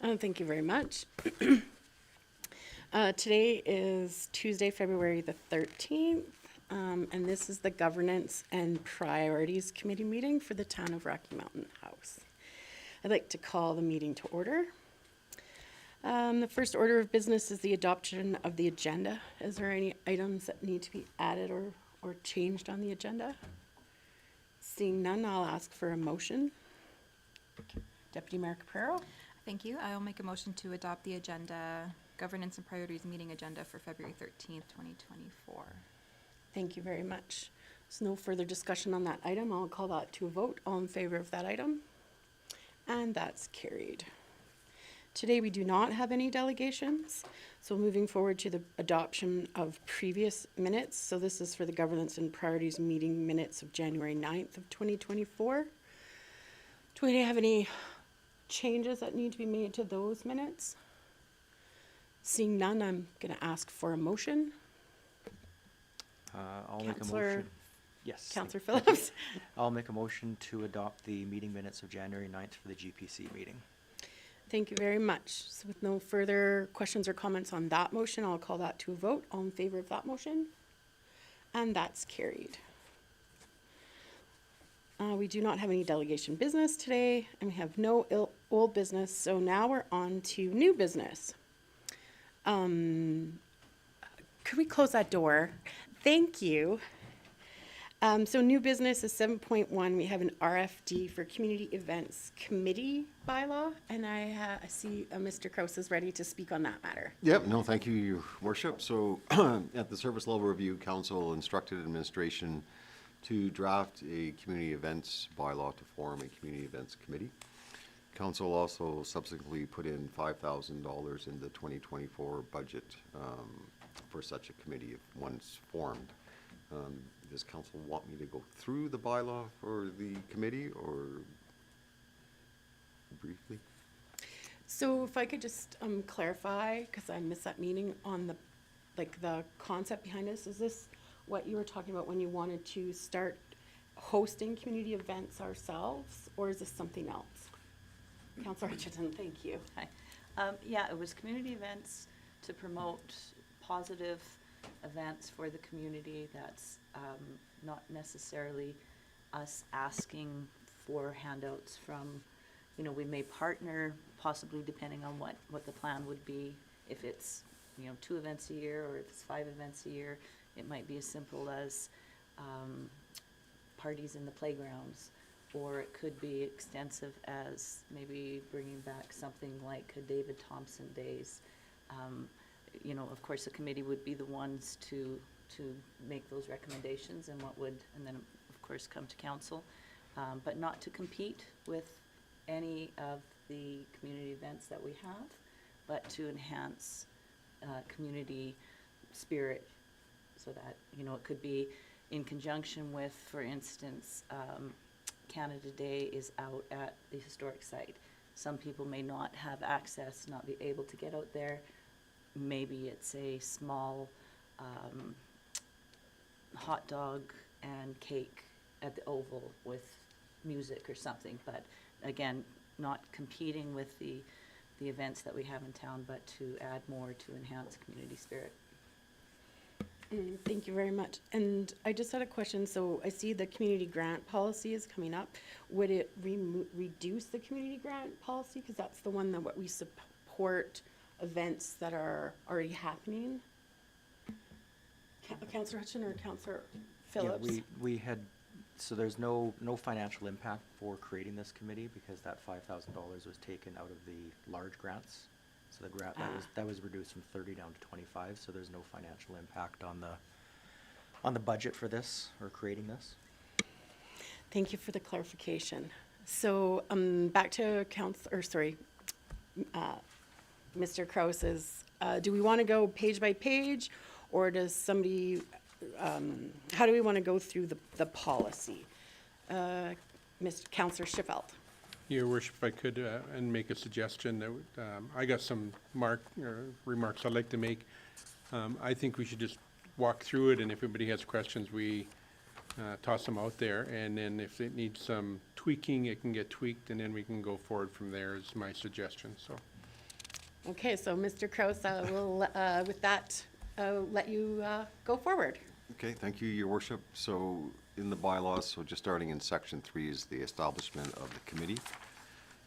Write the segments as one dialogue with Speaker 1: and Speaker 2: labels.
Speaker 1: Thank you very much. Today is Tuesday, February the 13th, and this is the Governance and Priorities Committee meeting for the Town of Rocky Mountain House. I'd like to call the meeting to order. The first order of business is the adoption of the agenda. Is there any items that need to be added or changed on the agenda? Seeing none, I'll ask for a motion. Deputy Mayor Caprero?
Speaker 2: Thank you. I will make a motion to adopt the agenda, Governance and Priorities Meeting Agenda for February 13th, 2024.
Speaker 1: Thank you very much. There's no further discussion on that item. I'll call that to a vote. All in favor of that item? And that's carried. Today we do not have any delegations, so moving forward to the adoption of previous minutes. So this is for the Governance and Priorities Meeting minutes of January 9th of 2024. Do we have any changes that need to be made to those minutes? Seeing none, I'm going to ask for a motion.
Speaker 3: I'll make a motion. Yes.
Speaker 1: Councillor Phillips.
Speaker 3: I'll make a motion to adopt the meeting minutes of January 9th for the GPC meeting.
Speaker 1: Thank you very much. So with no further questions or comments on that motion, I'll call that to a vote. All in favor of that motion? And that's carried. We do not have any delegation business today, and we have no old business, so now we're on to new business. Could we close that door? Thank you. So new business is 7.1. We have an RFD for Community Events Committee bylaw, and I see Mr. Krause is ready to speak on that matter.
Speaker 4: Yep, no, thank you, Your Worship. So at the Service Level Review, Council instructed administration to draft a community events bylaw to form a community events committee. Council also subsequently put in $5,000 in the 2024 budget for such a committee if once formed. Does council want me to go through the bylaw for the committee or briefly?
Speaker 1: So if I could just clarify, because I missed that meeting on the concept behind this, is this what you were talking about when you wanted to start hosting community events ourselves, or is this something else? Councillor Hutchison, thank you.
Speaker 5: Hi. Yeah, it was community events to promote positive events for the community. That's not necessarily us asking for handouts from, we may partner possibly depending on what the plan would be. If it's, 2 events a year or if it's 5 events a year, it might be as simple as parties in the playgrounds, or it could be extensive as maybe bringing back something like a David Thompson Days. Of course, the committee would be the ones to make those recommendations and then of course come to council, but not to compete with any of the community events that we have, but to enhance community spirit, so that it could be in conjunction with, for instance, Canada Day is out at the historic site. Some people may not have access, not be able to get out there. Maybe it's a small hot dog and cake at the Oval with music or something, but again, not competing with the events that we have in town, but to add more to enhance community spirit.
Speaker 1: Thank you very much. And I just had a question. So I see the community grant policy is coming up. Would it reduce the community grant policy? Because that's the one that we support events that are already happening. Councillor Hutchin or Councillor Phillips?
Speaker 3: Yeah, we had, so there's no financial impact for creating this committee because that $5,000 was taken out of the large grants. So the grant that was reduced from 30 down to 25. So there's no financial impact on the budget for this or creating this.
Speaker 1: Thank you for the clarification. So back to Mr. Krause's. Do we want to go page by page, or does somebody? How do we want to go through the policy? Mr. Councillor Schiffelt.
Speaker 6: Your Worship, if I could, and make a suggestion that I got some remarks I'd like to make. I think we should just walk through it, and if anybody has questions, we toss them out there, and then if it needs some tweaking, it can get tweaked, and then we can go forward from there is my suggestion. So
Speaker 1: Okay, so Mr. Kraus, will, with that, let you go forward.
Speaker 4: Okay, thank you, Your Worship. So in the bylaws, so just starting in section 3 is the establishment of the committee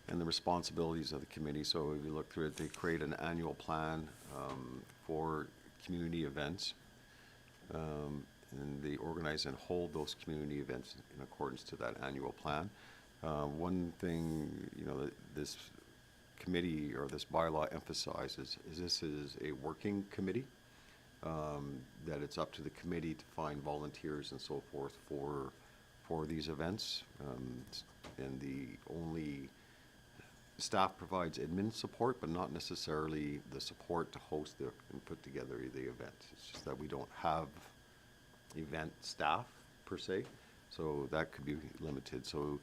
Speaker 4: and the responsibilities of the committee. So if you look through it, they create an annual plan for community events. And they organize and hold those community events in accordance to that annual plan. One thing, you know, that this committee or this bylaw emphasizes is this is a working committee, that it's up to the committee to find volunteers and so forth for these events. And the only staff provides admin support, but not necessarily the support to host and put together the event. It's just that we don't have event staff per se, so that could be limited. So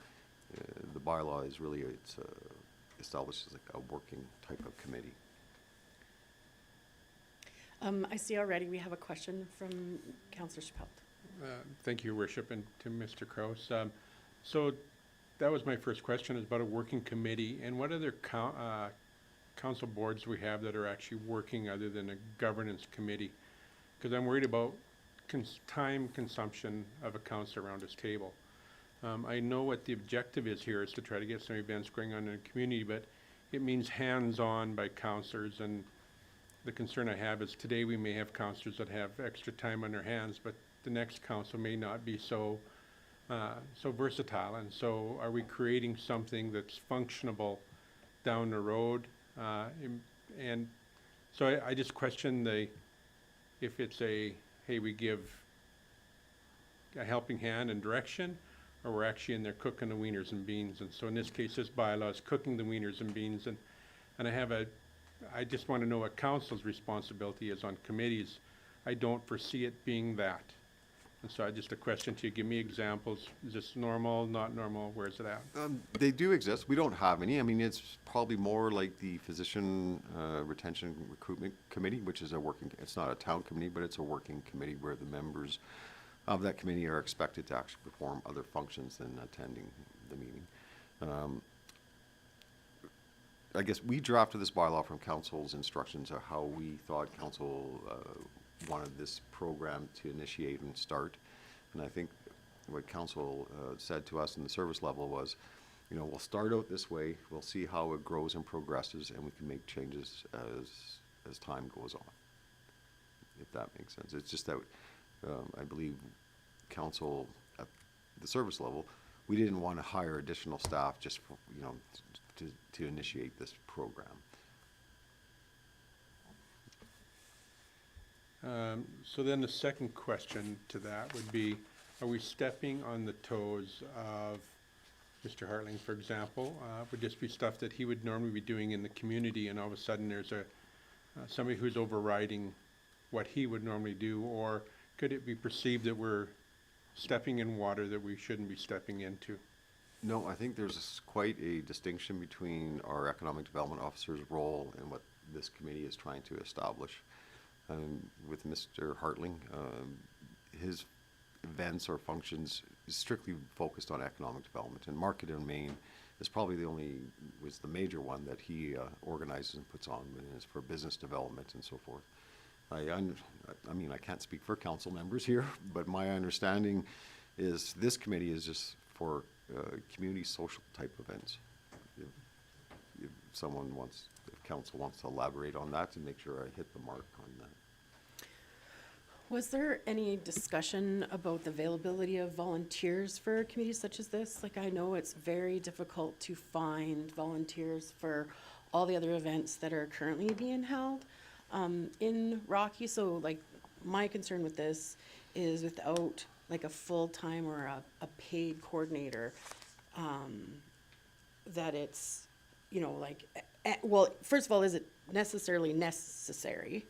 Speaker 4: the bylaw is really, it's establishes like a working type of committee.
Speaker 1: I see already we have a question from Councillor Chappelle.
Speaker 6: Thank you, Your Worship, and to Mr. Kraus. So that was my first question, is about a working committee, and what other council boards we have that are actually working other than a governance committee? Because I'm worried about time consumption of a council around this table. I know what the objective is here, is to try to get some events going on in the community, but it means hands-on by councillors, and the concern I have is today we may have councillors that have extra time on their hands, but the next council may not be so versatile. And so are we creating something that's functionable down the road? And so I just question if it's hey, we give a helping hand and direction, or we're actually in there cooking the wieners and beans. And so in this case, this bylaw is cooking the wieners and beans. And I just want to know what council's responsibility is on committees. I don't foresee it being that. And so just a question to you, give me examples. Is this normal, not normal? Where's it at?
Speaker 4: They do exist. We don't have any. I mean, it's probably more like the Physician Retention Recruitment Committee, which is it's not a town committee, but it's a working committee where the members of that committee are expected to actually perform other functions than attending the meeting. I guess we drafted this bylaw from council's instructions of how we thought council wanted this program to initiate and start. And I think what council said to us in the service level was, you know, we'll start out this way, we'll see how it grows and progresses, and we can make changes as time goes on, if that makes sense. It's just that I believe council at the service level, we didn't want to hire additional staff just for, you know, to initiate this program.
Speaker 6: So then the second question to that would be, are we stepping on the toes of Mr. Hartling, for example? Would this be stuff that he would normally be doing in the community, and all of a sudden there's somebody who's overriding what he would normally do? Or could it be perceived that we're stepping in water that we shouldn't be stepping into?
Speaker 4: No, I think there's quite a distinction between our economic development officer's role and what this committee is trying to establish. With Mr. Hartling, his events or functions is strictly focused on economic development, and Market and Main is probably was the major one that he organizes and puts on, and is for business development and so forth. I mean, I can't speak for council members here, but my understanding is this committee is just for community social type events. If council wants to elaborate on that to make sure I hit the mark on that.
Speaker 1: Was there any discussion about the availability of volunteers for committees such as this? Like, I know it's very difficult to find volunteers for all the other events that are currently being held in Rocky. So, like, my concern with this is without like a full-time or a paid coordinator, that it's, you know, like, well, first of all, is it necessarily necessary?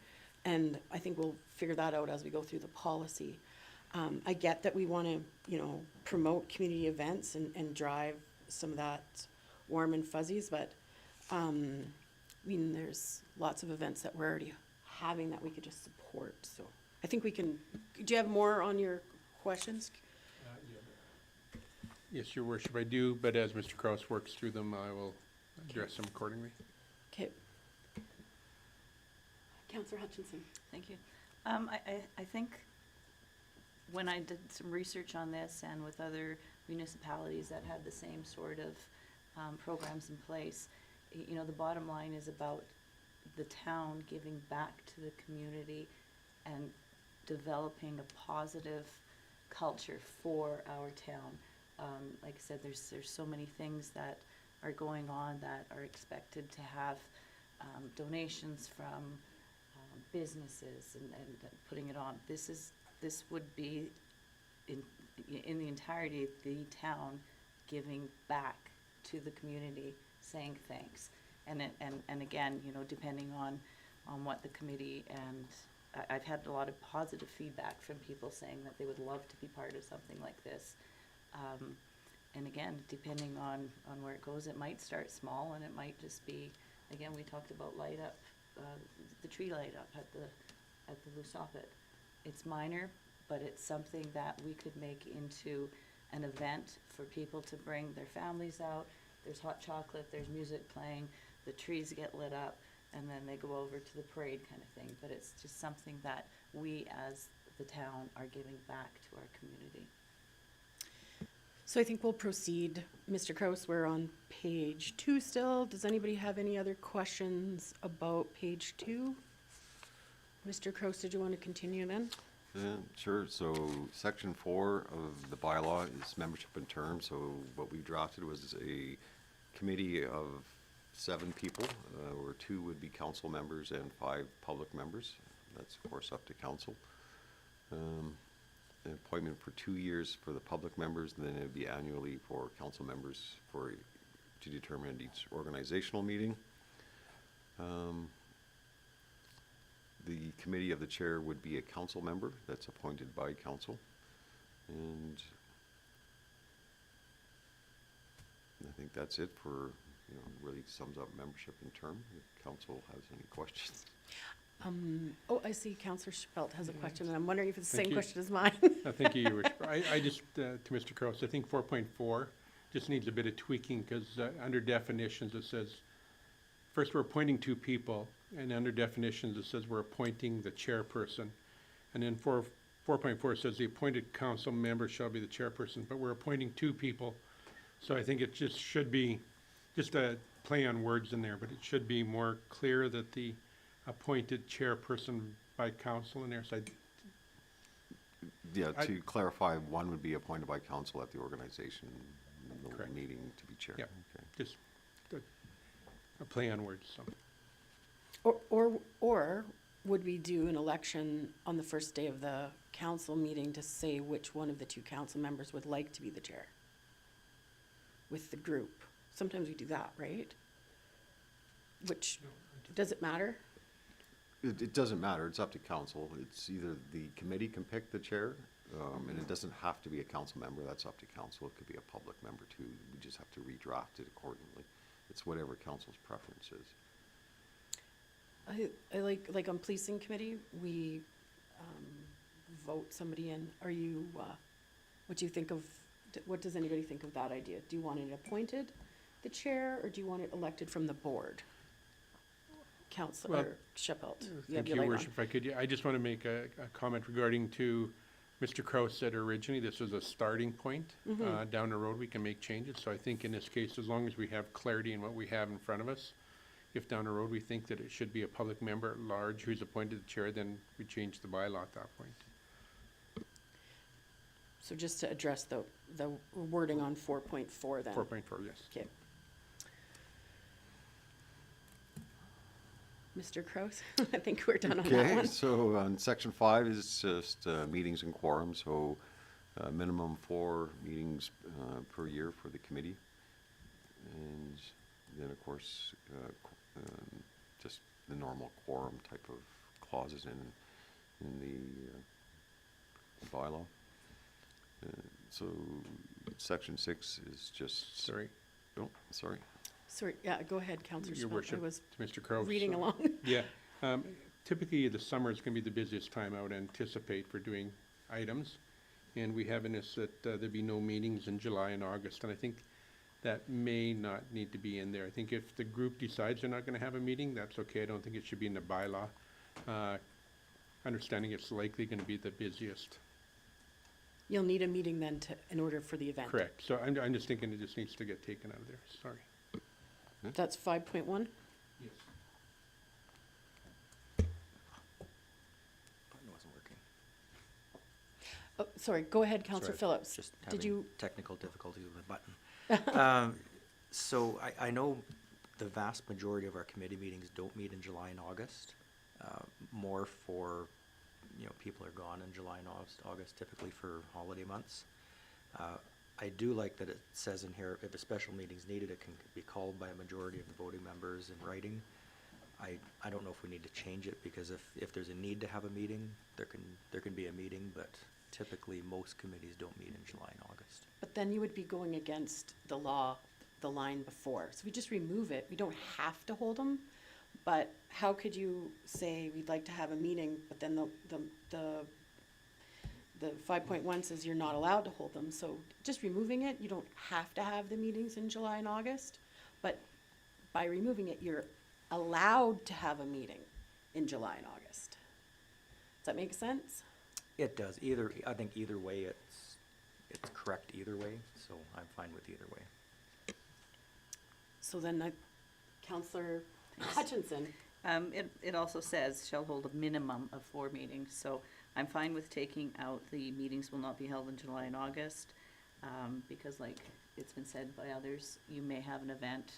Speaker 1: And I think we'll figure that out as we go through the policy. I get that we want to, you know, promote community events and drive some of that warm and fuzzies, but I mean, there's lots of events that we're already having that we could just support. So I think we can. Do you have more on your questions?
Speaker 6: Yes, Your Worship, I do, but as Mr. Kraus works through them, I will address them accordingly.
Speaker 1: Okay. Councillor Hutchinson.
Speaker 5: Thank you. I think when I did some research on this and with other municipalities that had the same sort of programs in place, you know, the bottom line is about the town giving back to the community and developing a positive culture for our town. Like I said, there's so many things that are going on that are expected to have donations from businesses and putting it on. This would be in the entirety, the town giving back to the community, saying thanks. And again, you know, depending on what the committee, and I've had a lot of positive feedback from people saying that they would love to be part of something like this. And again, depending on where it goes, it might start small and it might just be, again, we talked about light up, the tree light up at the Lusopit. It's minor, but it's something that we could make into an event for people to bring their families out. There's hot chocolate, there's music playing, the trees get lit up, and then they go over to the parade kind of thing. But it's just something that we as the town are giving back to our community.
Speaker 1: So I think we'll proceed. Mr. Kraus, we're on page 2 still. Does anybody have any other questions about page 2? Mr. Kraus, did you want to continue then?
Speaker 4: Sure. So section 4 of the bylaw is membership and term. So what we drafted was a committee of 7 people, where 2 would be council members and 5 public members. That's of course up to council. An appointment for 2 years for the public members, and then it'd be annually for council members to determine at each organizational meeting. The committee of the chair would be a council member that's appointed by council. And I think that's it for, you know, really sums up membership and term. If council has any questions.
Speaker 1: Oh, I see Councillor Schpelt has a
Speaker 6: Yeah.
Speaker 1: question, and I'm wondering if it's the
Speaker 6: Thank
Speaker 1: same
Speaker 6: you.
Speaker 1: question as mine.
Speaker 6: Thank you, Your Worship. I just, to Mr. Kraus, I think 4.4 just needs a bit of tweaking, because under definitions, it says, first, we're appointing 2 people, and under definitions, it says we're appointing the chairperson. And then 4.4 says the appointed council member shall be the chairperson, but we're appointing 2 people. So I think it just should be, just a play on words in there, but it should be more clear that the appointed chairperson by council in there. So
Speaker 4: Yeah,
Speaker 6: I-
Speaker 4: to clarify, one would be appointed by council at the organization
Speaker 6: Correct.
Speaker 4: meeting to be chair.
Speaker 6: Yep.
Speaker 4: Okay.
Speaker 6: just a play on words, so.
Speaker 1: Or would we do an election on the first day of the council meeting to say which one of the 2 council members would like to be the chair with the group? Sometimes we do that, right? Which, does it matter?
Speaker 4: It doesn't matter, it's up to council. It's either the committee can pick the chair, and it doesn't have to be a council member, that's up to council. It could be a public member too, we just have to redraft it accordingly. It's whatever council's preference is.
Speaker 1: I like on policing committee, we vote somebody in. Are you, what do you think of, what does anybody think of that idea? Do you want it appointed, the chair, or do you want it elected from the board? Councillor Schpelt, you have
Speaker 6: Thank
Speaker 1: your
Speaker 6: you,
Speaker 1: light on.
Speaker 6: Worship. If I could, I just want to make a comment regarding to, Mr. Kraus said originally, this is a starting point. Down the road, we can make changes. So I think in this case, as long as we have clarity in what we have in front of us, if down the road we think that it should be a public member at large who's appointed the chair, then we change the bylaw at that point.
Speaker 1: So just to address the wording on 4.4 then.
Speaker 6: 4.4, yes.
Speaker 1: Okay. Mr. Kraus, I think we're done on that
Speaker 4: Okay,
Speaker 1: one.
Speaker 4: so on section 5 is just meetings and quorum, so minimum 4 meetings per year for the committee. And then, of course, just the normal quorum type of clauses in the bylaw. So section 6 is just.
Speaker 6: Sorry,
Speaker 4: Oh, sorry.
Speaker 1: Sorry, yeah, go ahead, Councillor
Speaker 6: Your
Speaker 1: Schmidt. I
Speaker 6: Worship,
Speaker 1: was
Speaker 6: to Mr. Kraus.
Speaker 1: reading along.
Speaker 6: Yeah, typically the summer is going to be the busiest time I would anticipate for doing items. And we have in this that there'd be no meetings in July and August, and I think that may not need to be in there. I think if the group decides they're not going to have a meeting, that's okay. I don't think it should be in the bylaw. understanding it's likely going to be the busiest.
Speaker 1: You'll need a meeting then to, in order for the event.
Speaker 6: Correct. So I'm just thinking it just needs to get taken out of there. Sorry.
Speaker 1: That's 5.1?
Speaker 6: Yes.
Speaker 3: Button wasn't working.
Speaker 1: Oh, sorry, go ahead, Councillor
Speaker 3: Sorry,
Speaker 1: Phillips.
Speaker 3: Just
Speaker 1: Did
Speaker 3: having
Speaker 1: you,
Speaker 3: technical difficulties with the button. So I know the vast majority of our committee meetings don't meet in July and August. More for, people are gone in July and August typically for holiday months. I do like that it says in here, if a special meeting's needed, it can be called by a majority of the voting members in writing. I don't know if we need to change it, because if there's a need to have a meeting, there can be a meeting, but typically most committees don't meet in July and August.
Speaker 1: but then you would be going against the law, the line before. So we just remove it. We don't have to hold them. But how could you say we'd like to have a meeting, but then the 5.1 says you're not allowed to hold them? So just removing it, you don't have to have the meetings in July and August. But by removing it, you're allowed to have a meeting in July and August. Does that make sense?
Speaker 3: It does. I think either way, it's correct either way, so I'm fine with either way.
Speaker 1: So then Councillor Hutchinson,
Speaker 5: It also says shall hold a minimum of 4 meetings, so I'm fine with taking out the meetings will not be held in July and August, because like it's been said by others, you may have an event,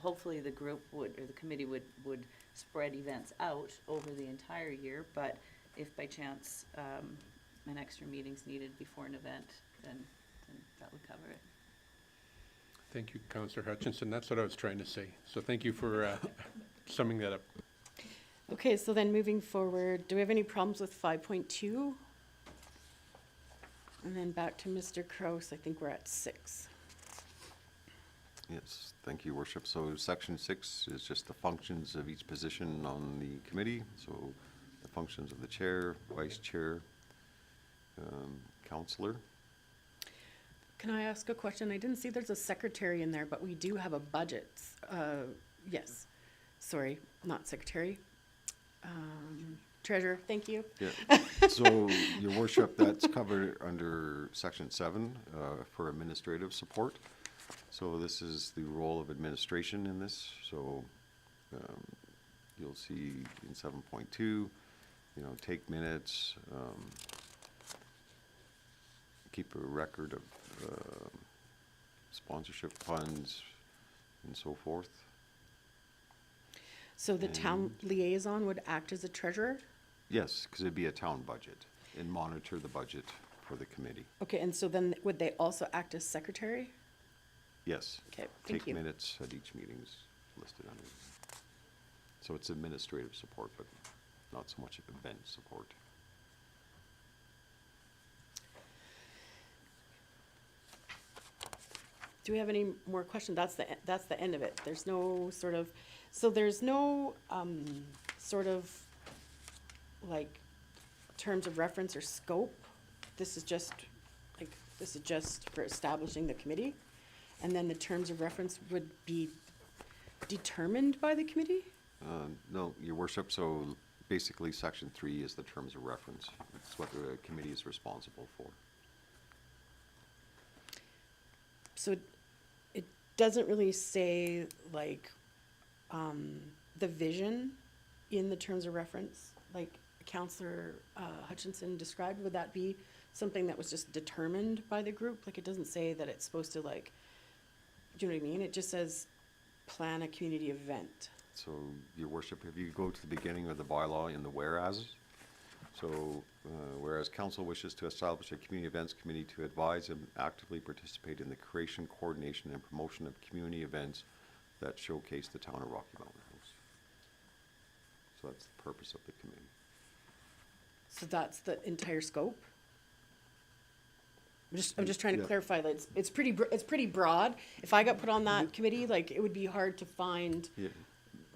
Speaker 5: hopefully the group would, or the committee would spread events out over the entire year, but if by chance, an extra meeting's needed before an event, then that would cover it.
Speaker 6: Thank you, Councillor Hutchinson. That's what I was trying to say. So thank you for summing that up.
Speaker 1: okay, so then moving forward, do we have any problems with 5.2? And then back to Mr. Kraus, I think we're at 6.
Speaker 4: Yes, thank you, Worship. So section 6 is just the functions of each position on the committee. So the functions of the chair, vice chair, counselor.
Speaker 1: Can I ask a question? I didn't see there's a secretary in there, but we do have a budget. Yes, sorry, not secretary. Treasurer, thank you.
Speaker 4: Yeah. So, Your Worship, that's covered under section 7 for administrative support. So this is the role of administration in this. So you'll see in 7.2, take minutes, keep a record of sponsorship funds and so forth.
Speaker 1: So the town liaison would act as a treasurer?
Speaker 4: Yes, because it'd be a town budget and monitor the budget for the committee.
Speaker 1: Okay, and so then would they also act as secretary?
Speaker 4: Yes.
Speaker 1: Okay, thank you.
Speaker 4: Take minutes at each meeting's listed under. So it's administrative support, but not so much of event support.
Speaker 1: Do we have any more questions? That's the end of it. There's no sort of, so there's no sort of like terms of reference or scope. This is just for establishing the committee. And then the terms of reference would be determined by the committee?
Speaker 4: No, Your Worship, so basically section 3 is the terms of reference. It's what the committee is responsible for.
Speaker 1: So it doesn't really say like the vision in the terms of reference, like Councillor Hutchinson described. Would that be something that was just determined by the group? Like it doesn't say that it's supposed to like, do you know what I mean? It just says plan a community event.
Speaker 4: So, Your Worship, if you go to the beginning of the bylaw in the whereas, so whereas council wishes to establish a community events committee to advise and actively participate in the creation, coordination, and promotion of community events that showcase the town of Rocky Mountain House. So that's the purpose of the committee.
Speaker 1: So that's the entire scope? I'm just trying to
Speaker 4: Yeah.
Speaker 1: clarify that it's pretty broad. If I got put on that committee, like it would be hard to find
Speaker 4: Yeah.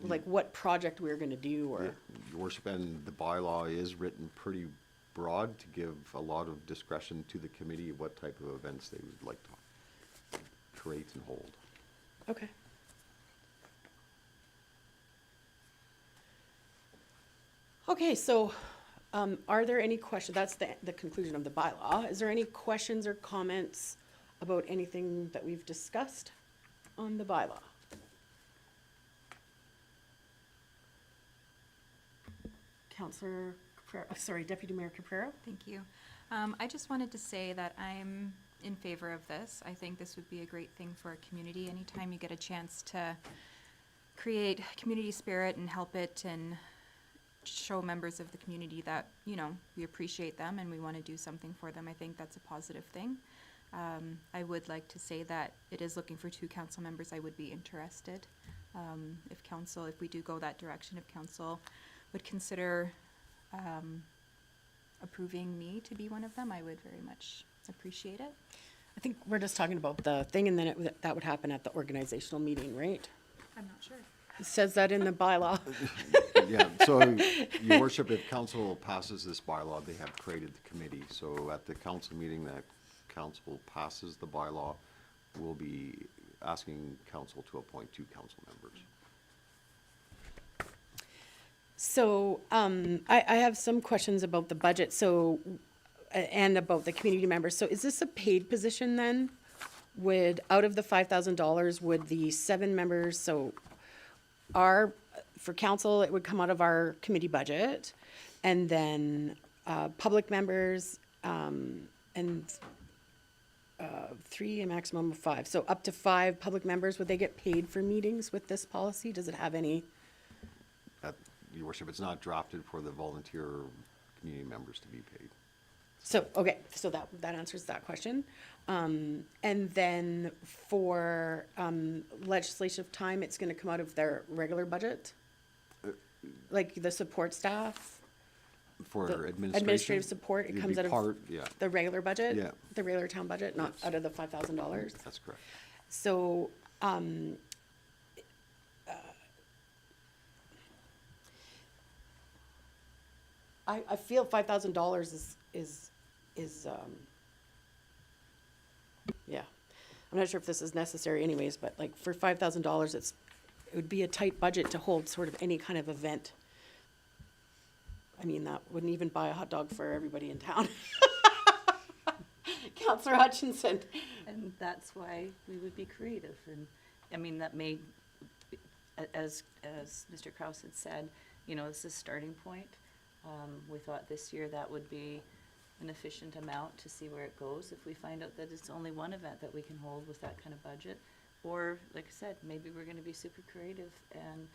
Speaker 1: like what project we were gonna do
Speaker 4: Yeah,
Speaker 1: or,
Speaker 4: Your Worship, and the bylaw is written pretty broad to give a lot of discretion to the committee what type of events they would like to create and hold.
Speaker 1: okay. Okay, so, are there any questions? That's the conclusion of the bylaw. Is there any questions or comments about anything that we've discussed on the bylaw? Counselor, sorry, Deputy Mayor Caprero?
Speaker 2: Thank you. I just wanted to say that I'm in favor of this. I think this would be a great thing for our community. Anytime you get a chance to create community spirit and help it and show members of the community that, you know, we appreciate them and we want to do something for them, I think that's a positive thing. I would like to say that it is looking for 2 council members. I would be interested. If we do go that direction, if council would consider approving me to be one of them, I would very much appreciate it.
Speaker 1: I think we're just talking about the thing, and then that would happen at the organizational meeting, right?
Speaker 2: I'm not sure.
Speaker 1: It says that in the bylaw.
Speaker 4: Yeah, so, your worship, if council passes this bylaw, they have created the committee. So at the council meeting that council passes the bylaw, we'll be asking council to appoint 2 council members.
Speaker 1: So, I have some questions about the budget, so, and about the community members. So is this a paid position then? Out of the $5,000, would the 7 members, so for council, it would come out of our committee budget, and then, public members, and 3, a maximum of 5. So up to 5 public members, would they get paid for meetings with this policy? Does it have any?
Speaker 4: Your worship, it's not drafted for the volunteer community members to be paid.
Speaker 1: So, okay, so that answers that question. And then for legislative time, it's gonna come out of their regular budget? Like the support staff,
Speaker 4: For
Speaker 1: the
Speaker 4: administration.
Speaker 1: administrative support, it
Speaker 4: it'd
Speaker 1: comes
Speaker 4: be
Speaker 1: out of
Speaker 4: part- Yeah,
Speaker 1: the regular budget?
Speaker 4: Yeah.
Speaker 1: The regular town budget, not
Speaker 4: Yes.
Speaker 1: out of the $5,000?
Speaker 4: that's correct.
Speaker 1: So, I feel $5,000 is, yeah. I'm not sure if this is necessary anyways, but like for $5,000, it would be a tight budget to hold sort of any kind of event. I mean, that wouldn't even buy a hot dog for everybody in town. Counselor Hutchinson.
Speaker 5: And that's why we would be creative, and, I mean, that may, as Mr. Kraus had said, you know, this is a starting point. We thought this year that would be an efficient amount to see where it goes. If we find out that it's only one event that we can hold with that kind of budget, or, like I said, maybe we're gonna be super creative and,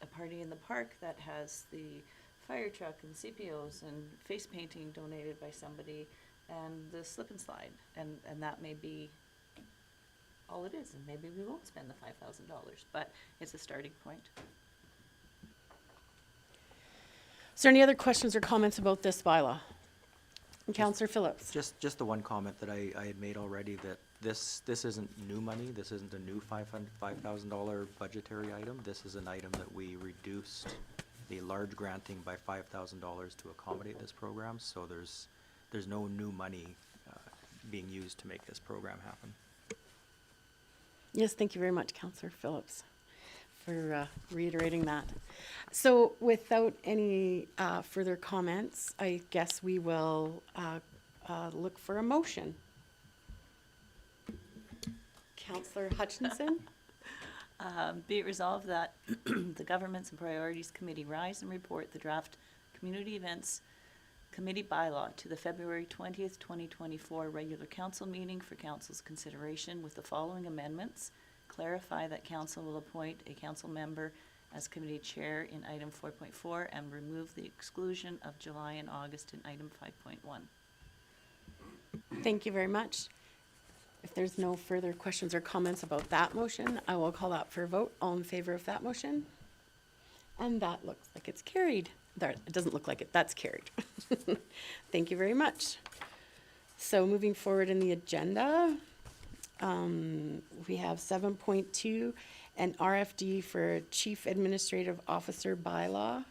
Speaker 5: a party in the park that has the fire truck and CPOs and face painting donated by somebody, and the slip and slide, and that may be all it is, and maybe we won't spend the $5,000, but it's a starting point.
Speaker 1: Is there any other questions or comments about this bylaw? Counselor Phillips?
Speaker 3: Just the one comment that I had made already, that this isn't new money, this isn't a new $5,000 budgetary item. This is an item that we reduced the large granting by $5,000 to accommodate this program, so there's no new money being used to make this program happen.
Speaker 1: Yes, thank you very much, Counselor Phillips, for reiterating that. So without any further comments, I guess we will look for a motion. Counselor Hutchinson?
Speaker 5: Be it resolved that the Governments and Priorities Committee rise and report the draft community events committee bylaw to the February 20th, 2024 regular council meeting for council's consideration with the following amendments. Clarify that council will appoint a council member as committee chair in item 4.4 and remove the exclusion of July and August in item 5.1.
Speaker 1: Thank you very much. If there's no further questions or comments about that motion, I will call that for a vote. All in favor of that motion? And that looks like it's carried. There, it doesn't look like it, that's carried. Thank you very much. So moving forward in the agenda, we have 7.2, an RFD for Chief Administrative Officer bylaw.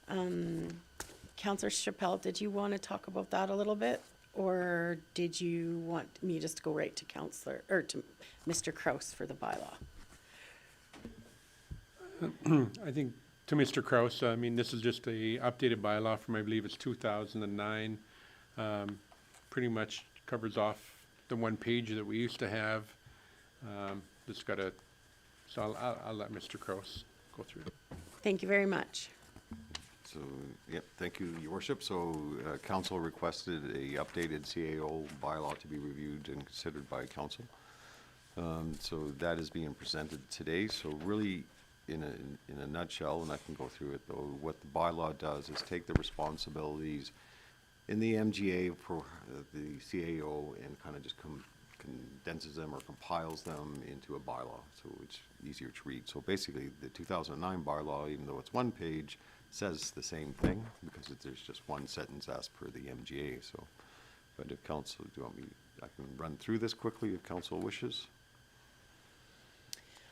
Speaker 1: Counselor Chappelle, did you want to talk about that a little bit? Or did you want me just to go right to Counselor, or to Mr. Kraus for the bylaw?
Speaker 6: I think To Mr. Kraus, I mean, this is just a updated bylaw from, I believe it's 2009. Pretty much covers off the one page that we used to have. Just gotta, so I'll let Mr. Kraus go through it.
Speaker 1: Thank you very much.
Speaker 4: So, yep, thank you, your worship. So, council requested a updated CAO bylaw to be reviewed and considered by council. So that is being presented today. So really, in a nutshell, and I can go through it though, what the bylaw does is take the responsibilities in the MGA for the CAO and kind of just condenses them or compiles them into a bylaw, so it's easier to read. So basically, the 2009 bylaw, even though it's one page, says the same thing because there's just one sentence as per the MGA. So, but if council, do you want me? I can run through this quickly if council wishes.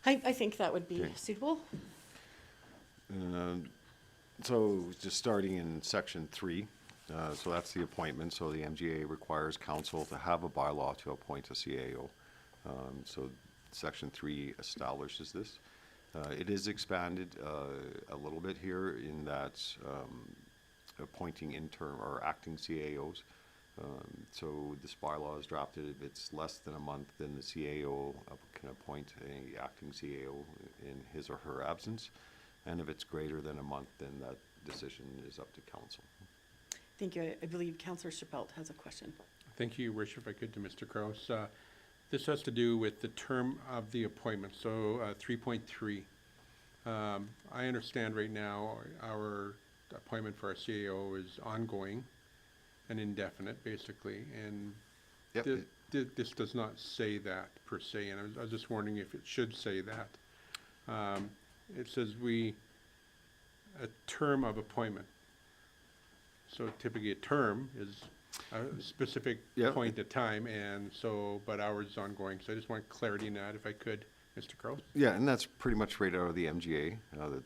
Speaker 1: I think that would be
Speaker 4: Okay.
Speaker 1: suitable.
Speaker 4: So just starting in section 3, so that's the appointment. So the MGA requires council to have a bylaw to appoint a CAO. So section 3 establishes this. It is expanded a little bit here in that appointing interim or acting CAOs. So this bylaw is drafted if it's less than a month, then the CAO can appoint a acting CAO in his or her absence. And if it's greater than a month, then that decision is up to council.
Speaker 1: Thank you. I believe Councillor Chappelle has a question.
Speaker 6: Thank you, Your Worship. If I could, to Mr. Kraus. This has to do with the term of the appointment, so 3.3. I understand right now our appointment for our CAO is ongoing and indefinite, basically, and
Speaker 4: Yep.
Speaker 6: this does not say that per se, and I was just wondering if it should say that. It says a term of appointment. So typically a term is a specific
Speaker 4: Yep.
Speaker 6: point of time, and so, but ours is ongoing. So I just want clarity in that, if I could, Mr. Kraus.
Speaker 4: Yeah, and that's pretty much right out of the MGA,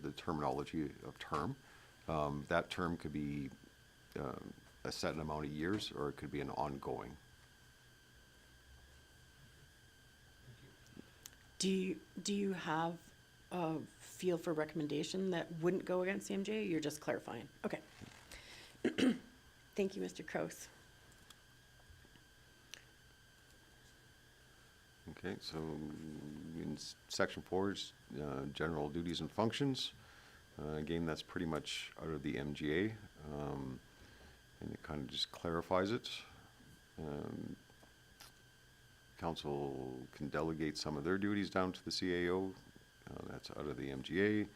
Speaker 4: the terminology of term. That term could be a set amount of years, or it could be an ongoing.
Speaker 1: Do you have a feel for recommendation that wouldn't go against the MJ? You're just clarifying. Okay. Thank you, Mr. Kraus.
Speaker 4: Okay, so in section 4 is general duties and functions. Again, that's pretty much out of the MGA, and it kind of just clarifies it. Council can delegate some of their duties down to the CAO. That's out of the MGA.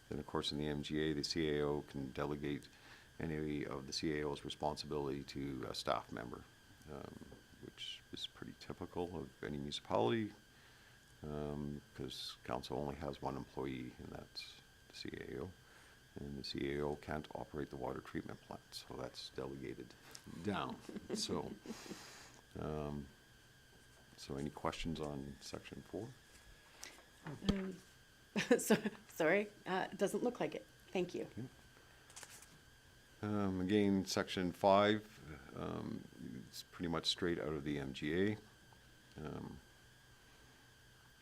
Speaker 4: Then, of course, in the MGA, the CAO can delegate any of the CAO's responsibility to a staff member, which is pretty typical of any municipality, because council only has one employee, and that's the CAO. And the CAO can't operate the water treatment plant, so that's delegated down. So, so any questions on section 4?
Speaker 1: Sorry, it doesn't look like it. Thank you.
Speaker 4: Again, section 5, it's pretty much straight out of the MGA,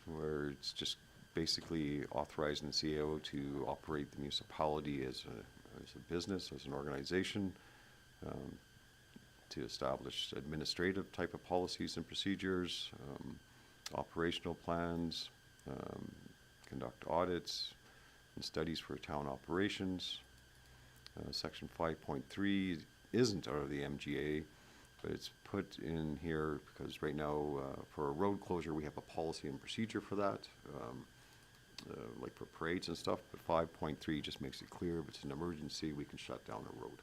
Speaker 4: where it's just basically authorizing the CAO to operate the municipality as a business, as an organization, to establish administrative type of policies and procedures, operational plans, conduct audits and studies for town operations. Section 5.3 isn't out of the MGA, but it's put in here because right now for a road closure we have a policy and procedure for that, like for parades and stuff, but 5.3 just makes it clear if it's an emergency we can shut down a road.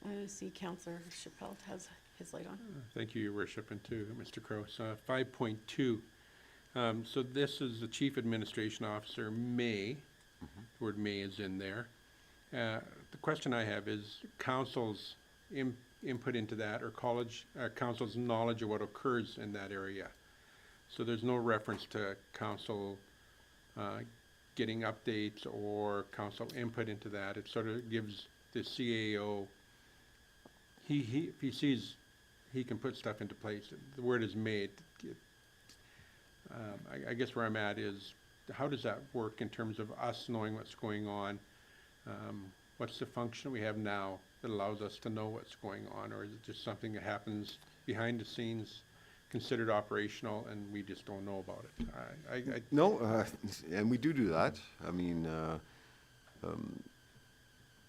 Speaker 1: I see Councillor Chappelle has his light on.
Speaker 6: Thank you, Your Worship, and to Mr. Kraus. 5.2, so this is the Chief Administration Officer may, the word may is in there. The question I have is council's input into that, or council's knowledge of what occurs in that area. So there's no reference to council getting updates or council input into that. It sort of gives the CAO, if he sees he can put stuff into place. The word is made. I guess where I'm at is how does that work in terms of us knowing what's going on? What's the function we have now that allows us to know what's going on, or is it just something that happens behind the scenes, considered operational, and we just don't know about it?
Speaker 4: No, and we do that. I mean,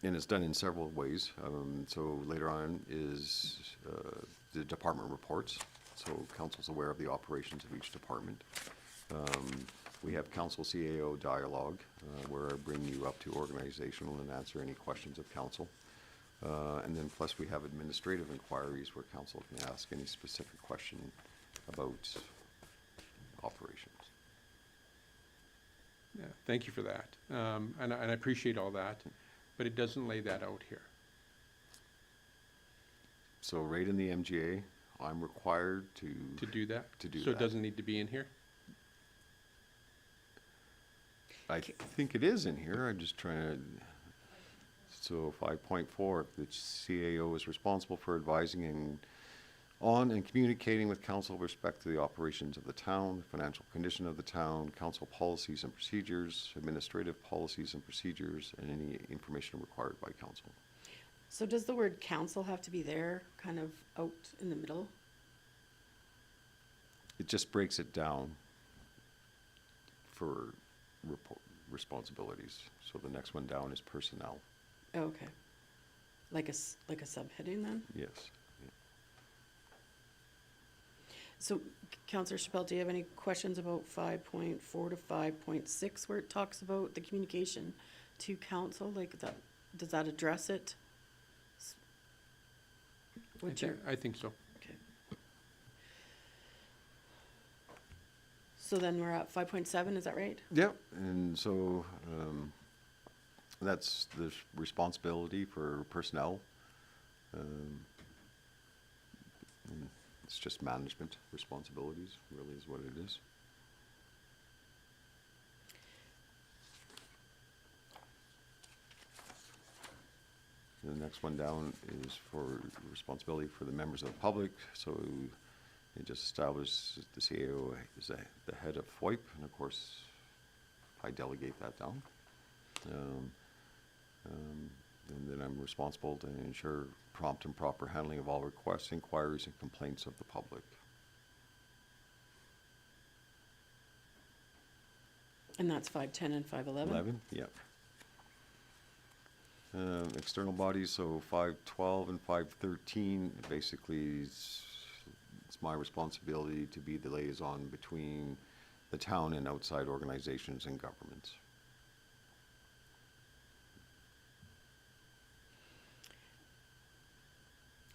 Speaker 4: and it's done in several ways. So later on is the department reports. So council's aware of the operations of each department. We have council CAO dialogue, where I bring you up to organizational and answer any questions of council. And then plus we have administrative inquiries where council can ask any specific question about operations.
Speaker 6: Yeah, thank you for that. And I appreciate all that, but it doesn't lay that out here.
Speaker 4: So right in the MGA, I'm required
Speaker 6: To do that?
Speaker 4: To do
Speaker 6: So it
Speaker 4: that.
Speaker 6: doesn't need to be in here?
Speaker 4: I think it is in here, I'm just trying to, so 5.4, the CAO is responsible for advising on and communicating with council with respect to the operations of the town, the financial condition of the town, council policies and procedures, administrative policies and procedures, and any information required by council.
Speaker 1: So does the word council have to be there, kind of out in the middle?
Speaker 4: It just breaks it down for responsibilities. So the next one down is personnel.
Speaker 1: Oh, okay. Like a subheading then?
Speaker 4: Yes.
Speaker 1: So, Councillor Chappelle, do you have any questions about 5.4 to 5.6 where it talks about the communication to council? Like that, does that address it? What's your,
Speaker 6: I think so.
Speaker 1: okay. So then we're at 5.7, is that right?
Speaker 4: Yep, and so that's the responsibility for personnel. And it's just management responsibilities, really is what it is. The next one down is for responsibility for the members of the public. So it just establishes the CAO is the head of FOIP, and of course, I delegate that down. And then I'm responsible to ensure prompt and proper handling of all requests, inquiries, and complaints of the public.
Speaker 1: And that's 5.10 and 5.11?
Speaker 4: 11, yep. External bodies, so 5.12 and 5.13, basically it's my responsibility to be the liaison between the town and outside organizations and governments.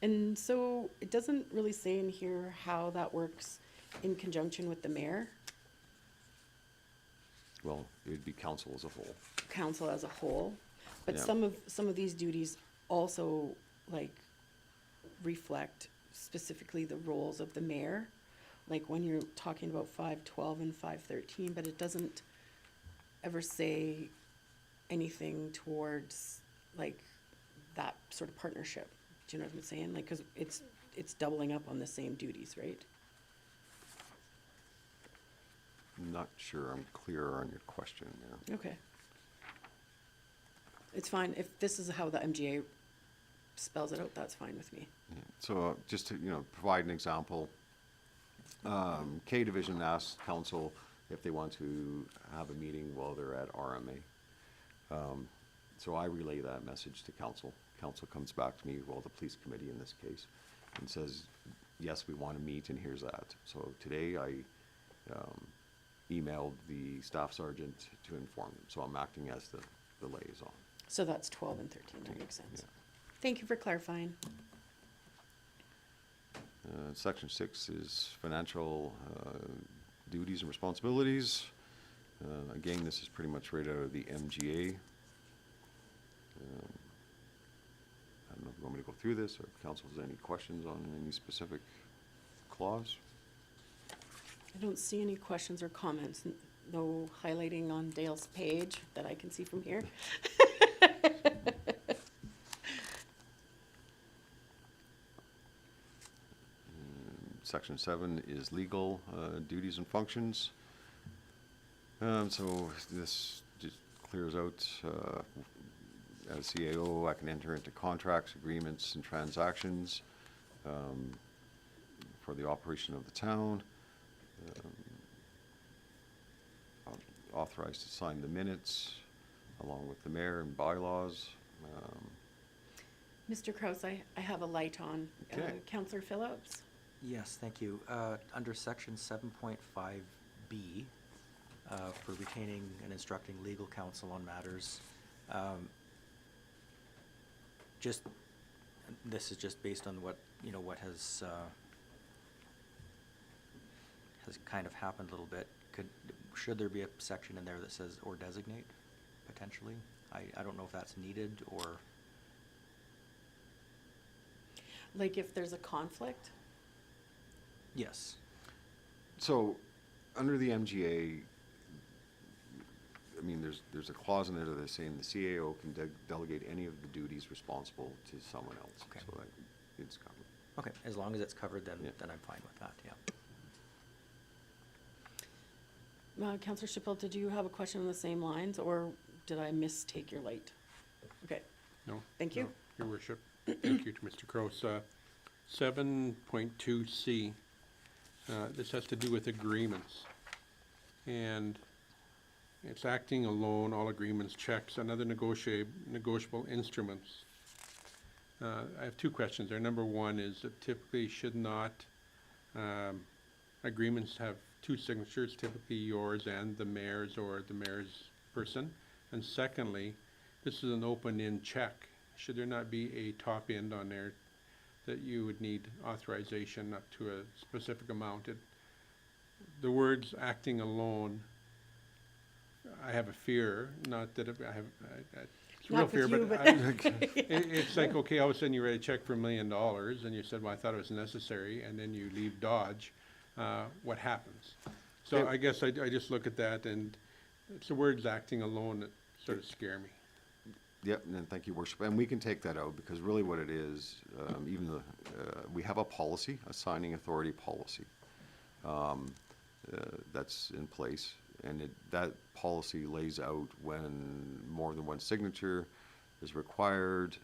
Speaker 1: And so it doesn't really say in here how that works in conjunction with the mayor,
Speaker 4: Well, it would be council as a whole.
Speaker 1: council as a whole. But
Speaker 4: Yeah.
Speaker 1: some of these duties also like reflect specifically the roles of the mayor. Like when you're talking about 5.12 and 5.13, but it doesn't ever say anything towards like that sort of partnership. Do you know what I'm saying? Like, cause it's doubling up on the same duties, right?
Speaker 4: I'm not sure I'm clear on your question there.
Speaker 1: Okay. It's fine. If this is how the MGA spells it out, that's fine with me.
Speaker 4: Yeah. So just to, provide an example, K Division asks council if they want to have a meeting while they're at RMA. So I relay that message to council. Council comes back to me, well, the police committee in this case, and says, yes, we want to meet and here's that. So today I emailed the staff sergeant to inform them. So I'm acting as the liaison.
Speaker 1: So that's 12 and 13. That makes sense.
Speaker 4: Yeah.
Speaker 1: Thank you for clarifying.
Speaker 4: Section 6 is financial duties and responsibilities. Again, this is pretty much right out of the MGA. I don't know if you want me to go through this, or if council has any questions on any specific clause.
Speaker 1: I don't see any questions or comments. No highlighting on Dale's page that I can see from here.
Speaker 4: Section 7 is legal duties and functions. So this just clears out, as CAO, I can enter into contracts, agreements, and transactions for the operation of the town. Authorized to sign the minutes along with the mayor and bylaws.
Speaker 1: Mr. Kraus, I have a light on.
Speaker 4: Okay.
Speaker 1: Counselor Phillips?
Speaker 3: Yes, thank you. Under section 7.5B, for retaining and instructing legal counsel on matters, just, this is just based on what, what has kind of happened a little bit. Should there be a section in there that says or designate, potentially? I don't know if that's needed, or,
Speaker 1: Like if there's a conflict?
Speaker 3: yes.
Speaker 4: So, under the MGA, I mean, there's a clause in there that is saying the CAO can delegate any of the duties responsible to someone else.
Speaker 3: Okay.
Speaker 4: So that it's covered.
Speaker 3: Okay, as long as it's covered, then,
Speaker 4: Yeah.
Speaker 3: then I'm fine with that, yeah.
Speaker 1: Counselor Chappell, did you have a question on the same lines, or did I mistake your light? Okay,
Speaker 6: No?
Speaker 1: Thank you.
Speaker 6: No, Your worship. Thank you to Mr. Kroos. 7.2C, this has to do with agreements. And it's acting alone, all agreements, checks, and other negotiable instruments. I have two questions there. Number one is that typically should not agreements have two signatures, typically yours and the mayor's or the mayor's person? And secondly, this is an open-end check. Should there not be a top end on there that you would need authorization up to a specific amount? The words acting alone, I have a fear, not that I have, it's real
Speaker 1: Not
Speaker 6: fear,
Speaker 1: with you,
Speaker 6: but
Speaker 1: but
Speaker 6: it's like, okay, all of a sudden you write a check for $1 million and you said, well, I thought it was necessary, and then you leave Dodge, what happens? So
Speaker 4: Yeah.
Speaker 6: I guess I just look at that, and it's the words acting alone that sort of scare me.
Speaker 4: Yep, and thank you, Worship. And we can take that out because really what it is, even the, we have a policy, a signing authority policy that's in place. And that policy lays out when more than one signature is required,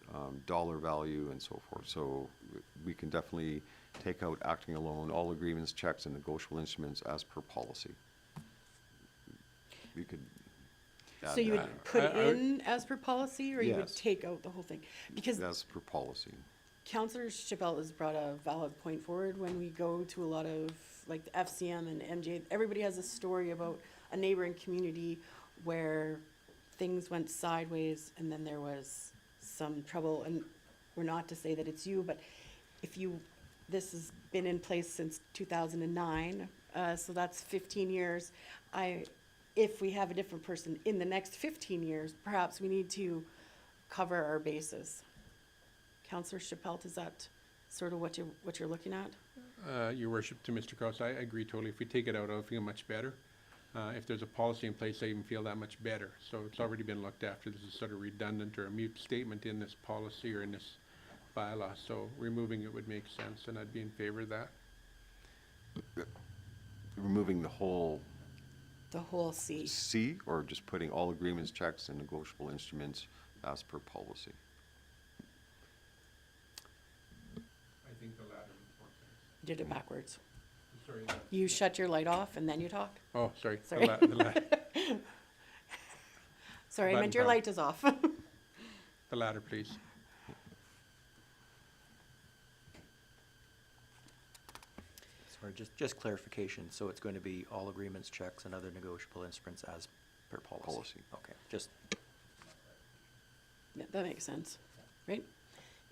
Speaker 4: dollar value and so forth. So we can definitely take out acting alone, all agreements, checks, and negotiable instruments as per policy. We could add
Speaker 1: so you
Speaker 4: that
Speaker 1: would put
Speaker 6: I-
Speaker 1: in as per policy, or you would
Speaker 4: Yes.
Speaker 1: take out the whole thing? Because
Speaker 4: as per policy.
Speaker 1: Counselor Chappell has brought a valid point forward. When we go to a lot of, like, the FCM and MJ, everybody has a story about a neighboring community where things went sideways and then there was some trouble. And we're not to say that it's you, but if you, this has been in place since 2009, so that's 15 years. If we have a different person in the next 15 years, perhaps we need to cover our bases. Counselor Chappell, is that sort of what you're looking at?
Speaker 6: Your worship, to Mr. Kraus, I agree totally. If we take it out, I'll feel much better. If there's a policy in place, I even feel that much better. So it's already been looked after. This is sort of redundant or a mute statement in this policy or in this bylaw. So removing it would make sense, and I'd be in favor of that.
Speaker 4: Removing the whole
Speaker 1: The whole C.
Speaker 4: C, or just putting all agreements, checks, and negotiable instruments as per policy?
Speaker 6: I think the latter makes more sense.
Speaker 1: Did it backwards.
Speaker 6: Sorry.
Speaker 1: You shut your light off and then you talk?
Speaker 6: Oh, sorry.
Speaker 1: Sorry. Sorry, I
Speaker 6: Button
Speaker 1: meant your
Speaker 6: press.
Speaker 1: light is off.
Speaker 6: The latter, please.
Speaker 3: Sorry, just clarification, so it's going to be all agreements, checks, and other negotiable instruments as per policy?
Speaker 4: Policy.
Speaker 3: Okay, just,
Speaker 1: Yeah, that makes sense, right?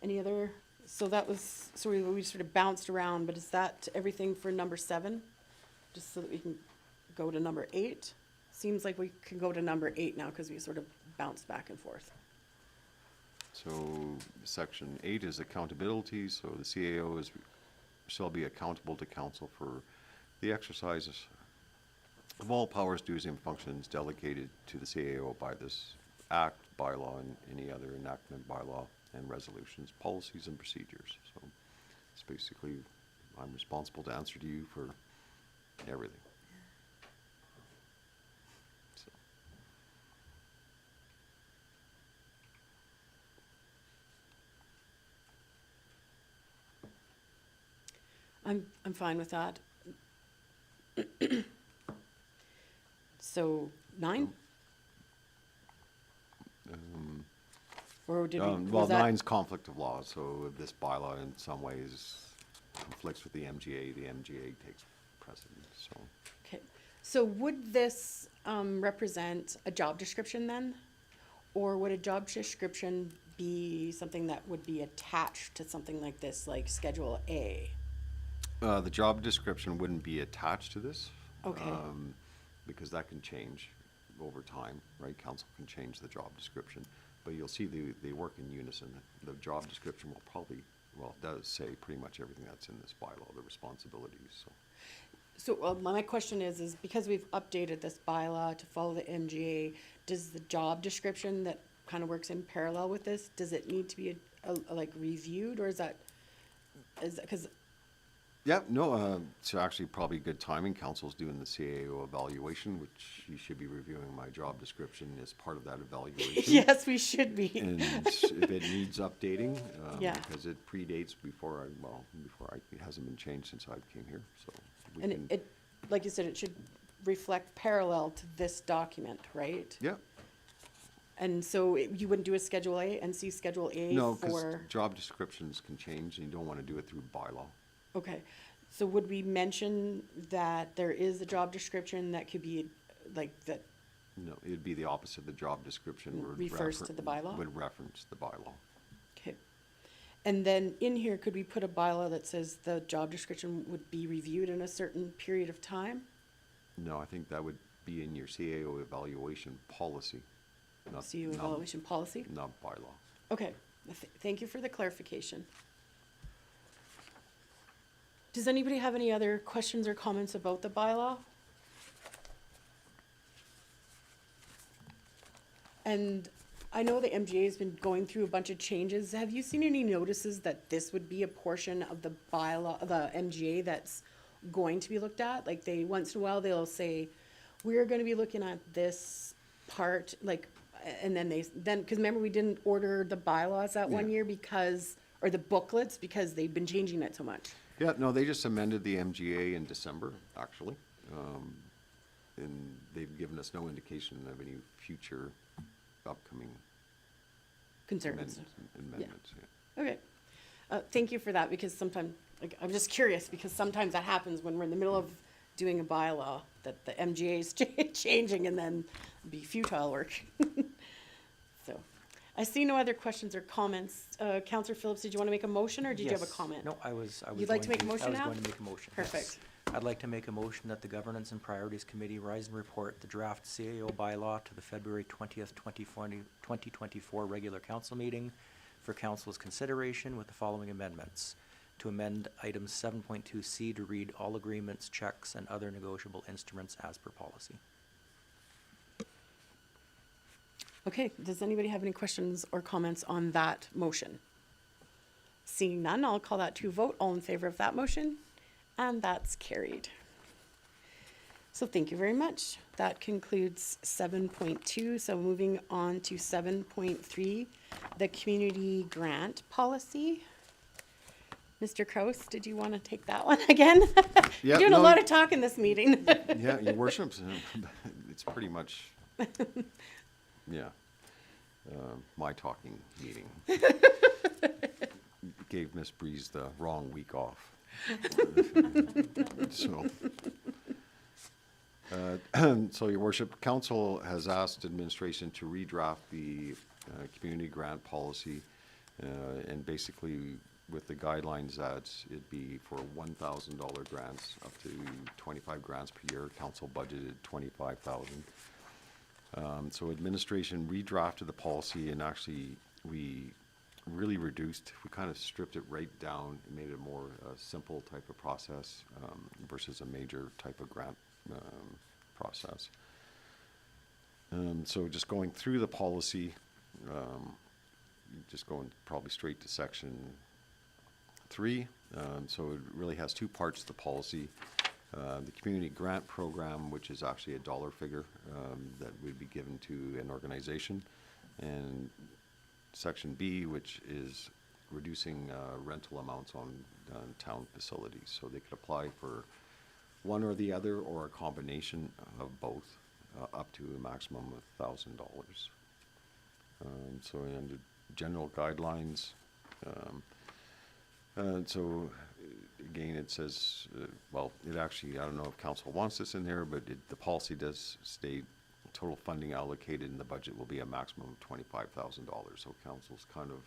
Speaker 1: Any other, so that was, so we sort of bounced around, but is that everything for number 7? Just so that we can go to number 8? Seems like we can go to number 8 now, because we sort of bounced back and forth.
Speaker 4: So section 8 is accountability, so the CAO shall be accountable to council for the exercises of all powers, duties, and functions delegated to the CAO by this act, bylaw, and any other enactment, bylaw, and resolutions, policies, and procedures. So it's basically, I'm responsible to answer to you for everything.
Speaker 1: I'm fine with that. So 9? Or did we,
Speaker 4: Well,
Speaker 1: was that?
Speaker 4: 9's conflict of law, so this bylaw in some ways conflicts with the MGA. The MGA takes precedent, so.
Speaker 1: Okay, so would this represent a job description then? Or would a job description be something that would be attached to something like this, like Schedule A?
Speaker 4: The job description wouldn't be attached to this.
Speaker 1: Okay.
Speaker 4: Because that can change over time, right? Council can change the job description, but you'll see they work in unison. The job description will probably, well, it does say pretty much everything that's in this bylaw, the responsibilities, so.
Speaker 1: So my question is because we've updated this bylaw to follow the MGA, does the job description that kind of works in parallel with this, does it need to be like reviewed, or is that, because,
Speaker 4: Yeah, no, it's actually probably good timing. Council's doing the CAO evaluation, which you should be reviewing my job description as part of that evaluation.
Speaker 1: yes, we should be.
Speaker 4: And if it needs updating,
Speaker 1: Yeah.
Speaker 4: because it predates it hasn't been changed since I came here, so. we
Speaker 1: And
Speaker 4: can-
Speaker 1: it, like you said, it should reflect parallel to this document, right?
Speaker 4: Yeah,
Speaker 1: And so you wouldn't do a Schedule A and see Schedule A
Speaker 4: no, because
Speaker 1: for,
Speaker 4: job descriptions can change and you don't want to do it through bylaw.
Speaker 1: okay. So would we mention that there is a job description that could be like that,
Speaker 4: No, it'd be the opposite. The job description would
Speaker 1: Refers to the bylaw?
Speaker 4: Would reference the bylaw.
Speaker 1: okay. And then in here, could we put a bylaw that says the job description would be reviewed in a certain period of time?
Speaker 4: No, I think that would be in your CAO evaluation policy, not,
Speaker 1: CU evaluation policy?
Speaker 4: not bylaw.
Speaker 1: Okay, thank you for the clarification. Does anybody have any other questions or comments about the bylaw? And I know the MGA has been going through a bunch of changes. Have you seen any notices that this would be a portion of the bylaw, the MGA that's going to be looked at? Like they, once in a while, they'll say, we're gonna be looking at this part, like, and then because remember, we didn't order the bylaws that one
Speaker 4: Yeah.
Speaker 1: year because, or the booklets, because they've been changing it so much.
Speaker 4: Yeah, no, they just amended the MGA in December, actually. And they've given us no indication of any future upcoming
Speaker 1: Concerns.
Speaker 4: amendments, yeah.
Speaker 1: Okay. Thank you for that, because sometimes, like, I'm just curious, because sometimes that happens when we're in the middle of doing a bylaw, that the MGA is changing and then be futile work. So, I see no other questions or comments. Counselor Phillips, did you want to make a motion, or did you have a
Speaker 3: Yes.
Speaker 1: comment?
Speaker 3: No, I was
Speaker 1: You'd like to
Speaker 3: going
Speaker 1: make a motion now?
Speaker 3: I was going to make a motion, yes.
Speaker 1: Perfect.
Speaker 3: I'd like to make a motion that the Governance and Priorities Committee rise and report the draft CAO bylaw to the February 20th, 2024 regular council meeting for council's consideration with the following amendments. To amend item 7.2C to read all agreements, checks, and other negotiable instruments as per policy.
Speaker 1: Okay, does anybody have any questions or comments on that motion? Seeing none, I'll call that to a vote. All in favor of that motion? And that's carried. So thank you very much. That concludes 7.2. So moving on to 7.3, the community grant policy. Mr. Kraus, did you want to take that one again?
Speaker 4: Yeah,
Speaker 1: You're doing a
Speaker 4: no,
Speaker 1: lot of talk in this meeting.
Speaker 4: Yeah, your worship, it's pretty much, yeah, my talking meeting. Gave Miss Breeze the wrong week off. So, so your worship, council has asked administration to redraft the community grant policy, and basically with the guidelines that it'd be for $1,000 grants up to 25 grants per year. Council budgeted 25,000. So administration redrafted the policy, and actually we really reduced, we kind of stripped it right down and made it a more simple type of process versus a major type of grant process. So just going through the policy, just going probably straight to section 3. So it really has two parts to the policy. The community grant program, which is actually a dollar figure that would be given to an organization, and section B, which is reducing rental amounts on town facilities. So they could apply for one or the other, or a combination of both, up to a maximum of $1,000. So under general guidelines, so again, it says, well, it actually, I don't know if council wants this in there, but the policy does state total funding allocated in the budget will be a maximum of $25,000. So council's kind of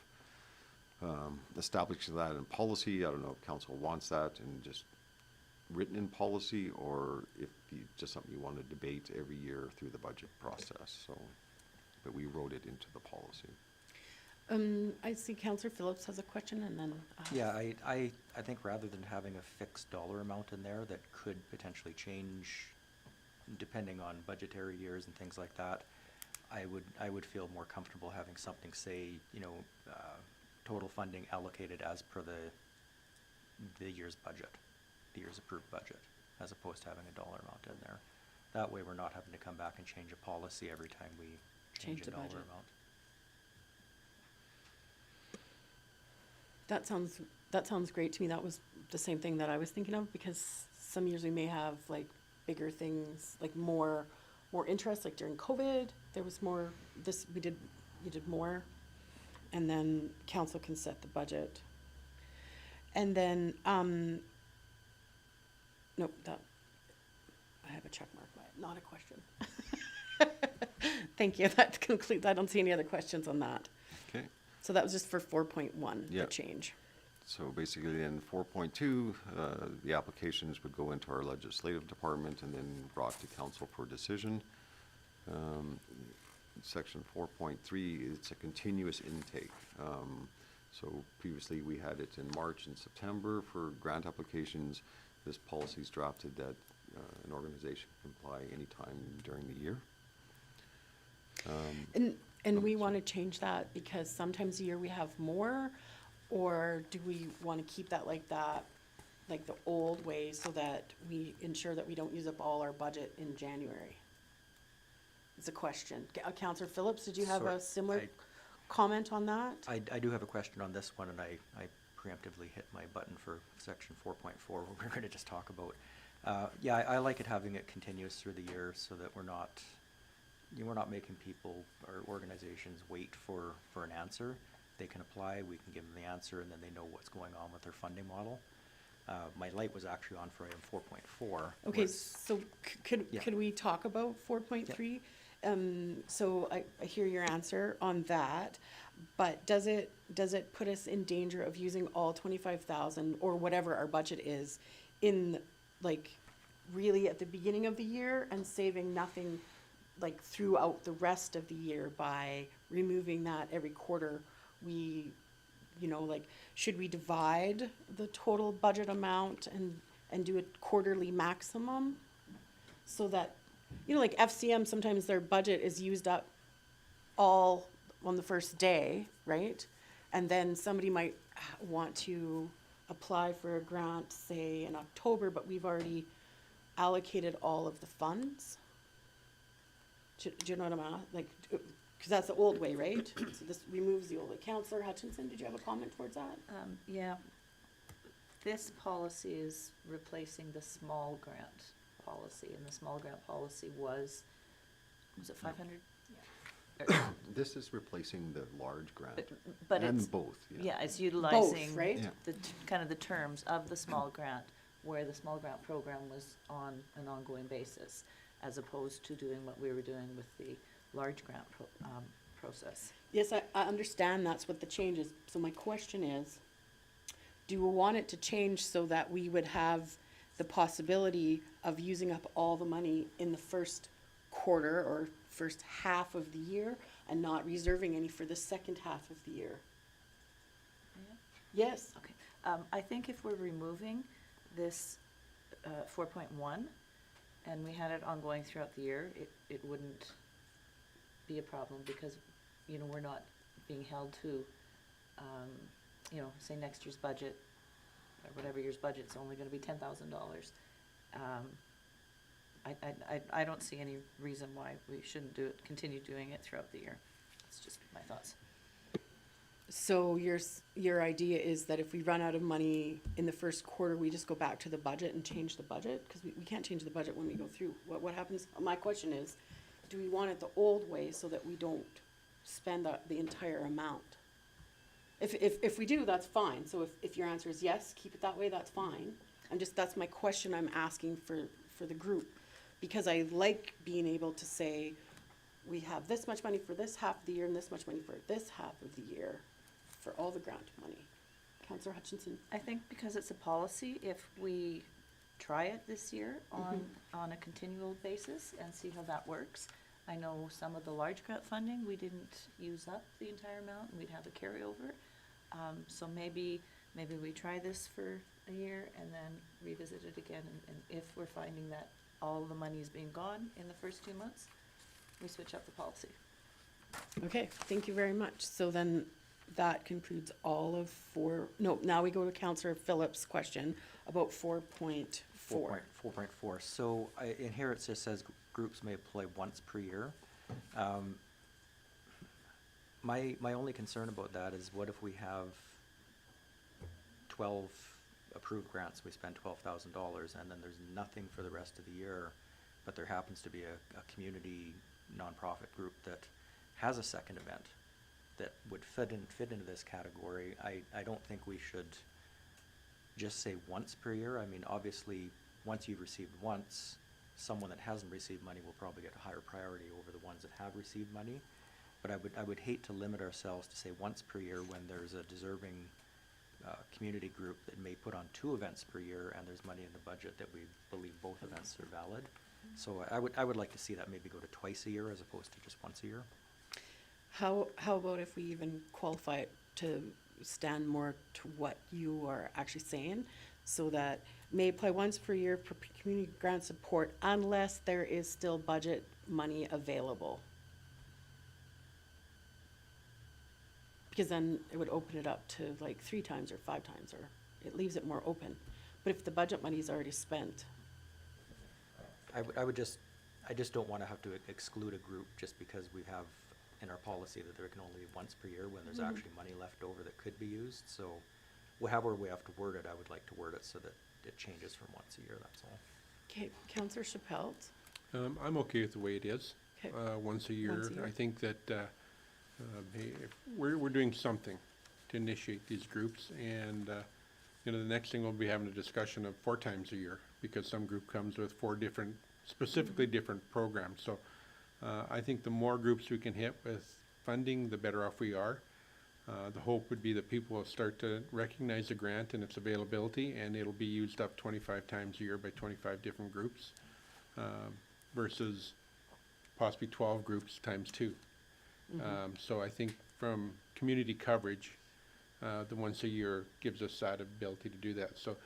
Speaker 4: establishing that in policy. I don't know if council wants that and just written in policy, or if just something you want to debate every year through the budget process. So, but we wrote it into the policy.
Speaker 1: I see Councillor Phillips has a question, and then.
Speaker 3: Yeah, I think rather than having a fixed dollar amount in there that could potentially change depending on budgetary years and things like that, I would feel more comfortable having something say, you know, total funding allocated as per the year's budget, the year's approved budget, as opposed to having a dollar amount in there. That way we're not having to come back and change a policy every time we change
Speaker 1: Change
Speaker 3: a
Speaker 1: the
Speaker 3: dollar
Speaker 1: budget.
Speaker 3: amount.
Speaker 1: That sounds great to me. That was the same thing that I was thinking of, because some years we may have like bigger things, like more interest, like during COVID, there was more, you did more, and then council can set the budget. And then, nope, I have a check mark by it, not a question. Thank you, that concludes, I don't see any other questions on that.
Speaker 4: Okay.
Speaker 1: So that was just for 4.1, the
Speaker 4: Yeah.
Speaker 1: change.
Speaker 4: So basically in 4.2, the applications would go into our legislative department and then brought to council for decision. Section 4.3, it's a continuous intake. So previously we had it in March and September for grant applications. This policy's drafted that an organization can apply anytime during the year.
Speaker 1: And we want to change that because sometimes a year we have more, or do we want to keep that, like the old way, so that we ensure that we don't use up all our budget in January? It's a question. Councillor Phillips, did you have
Speaker 3: Sorry,
Speaker 1: a similar comment on that?
Speaker 3: I do have a question on this one, and I preemptively hit my button for section 4.4, what we're going to just talk about. Yeah, I like it having it continuous through the year so that we're not making people or organizations wait for an answer. They can apply, we can give them the answer, and then they know what's going on with their funding model. My light was actually on for item 4.4.
Speaker 1: Okay, so
Speaker 3: Yeah.
Speaker 1: could we talk about 4.3? So I hear your answer on that, but does it put us in danger of using all 25,000 or whatever our budget is in, like, really at the beginning of the year and saving nothing, like, throughout the rest of the year by removing that every quarter? We, like, should we divide the total budget amount and do a quarterly maximum? So that, like FCM, sometimes their budget is used up all on the first day, right? And then somebody might want to apply for a grant, say in October, but we've already allocated all of the funds. Do you know what I'm at? Like, because that's the old way, right? So this removes the old way. Councillor Hutchinson, did you have a comment towards that?
Speaker 5: Yeah. This policy is replacing the small grant policy, and the small grant policy was it 500?
Speaker 4: This is replacing the large grant.
Speaker 5: But
Speaker 4: And
Speaker 5: it's,
Speaker 4: both,
Speaker 5: yeah, it's utilizing
Speaker 1: right?
Speaker 4: Yeah.
Speaker 5: the, kind of the terms of the small grant, where the small grant program was on an ongoing basis, as opposed to doing what we were doing with the large grant process.
Speaker 1: Yes, I understand that's what the change is. So my question is, do we want it to change so that we would have the possibility of using up all the money in the first quarter or first half of the year and not reserving any for the second half of the year? Yes.
Speaker 5: Okay, I think if we're removing this 4.1 and we had it ongoing throughout the year, it wouldn't be a problem, because, we're not being held to, say next year's budget, or whatever year's budget's only gonna be $10,000. I don't see any reason why we shouldn't continue doing it throughout the year. It's just my thoughts.
Speaker 1: So your idea is that if we run out of money in the first quarter, we just go back to the budget and change the budget? Because we can't change the budget when we go through. What happens, my question is, do we want it the old way so that we don't spend the entire amount? If we do, that's fine. So if your answer is yes, keep it that way, that's fine. That's my question I'm asking for the group. Because I like being able to say, we have this much money for this half of the year and this much money for this half of the year for all the grant money. Councillor Hutchinson?
Speaker 5: I think because it's a policy, if we try it this year on a continual basis and see how that works. I know some of the large grant funding, we didn't use up the entire amount and we'd have a carryover. So maybe we try this for a year and then revisit it again. And if we're finding that all the money is being gone in the first 2 months, we switch up the policy.
Speaker 1: Okay, thank you very much. So then that concludes all of now we go to Councillor Phillips' question about 4.4.
Speaker 3: 4.4. So in here it just says groups may apply once per year. My only concern about that is what if we have 12 approved grants, we spend $12,000 and then there's nothing for the rest of the year, but there happens to be a community nonprofit group that has a second event that would fit into this category. I don't think we should just say once per year. I mean, obviously, once you've received once, someone that hasn't received money will probably get a higher priority over the ones that have received money. But I would hate to limit ourselves to say once per year when there's a deserving community group that may put on 2 events per year and there's money in the budget that we believe both events are valid. So I would like to see that maybe go to twice a year as opposed to just once a year.
Speaker 1: How about if we even qualify it to stand more to what you are actually saying, so that may apply once per year for community grant support unless there is still budget money available? Because then it would open it up to like 3 times or 5 times, or it leaves it more open. But if the budget money is already spent,
Speaker 3: I just don't want to have to exclude a group just because we have in our policy that there can only be once per year when there's actually money left over that could be used. So however we have to word it, I would like to word it so that it changes from once a year, that's all.
Speaker 1: okay, Councillor Chappelle?
Speaker 6: I'm okay with the way it is.
Speaker 1: Okay.
Speaker 6: Once a year.
Speaker 1: Once a year.
Speaker 6: I think that hey, if we're doing something to initiate these groups, and the next thing we'll be having a discussion of 4 times a year because some group comes with 4 different, specifically different programs. So I think the more groups we can hit with funding, the better off we are. The hope would be that people will start to recognize the grant and its availability, and it'll be used up 25 times a year by 25 different groups versus possibly 12 groups times 2. So I think from community coverage, the once a year gives us that ability to do that. So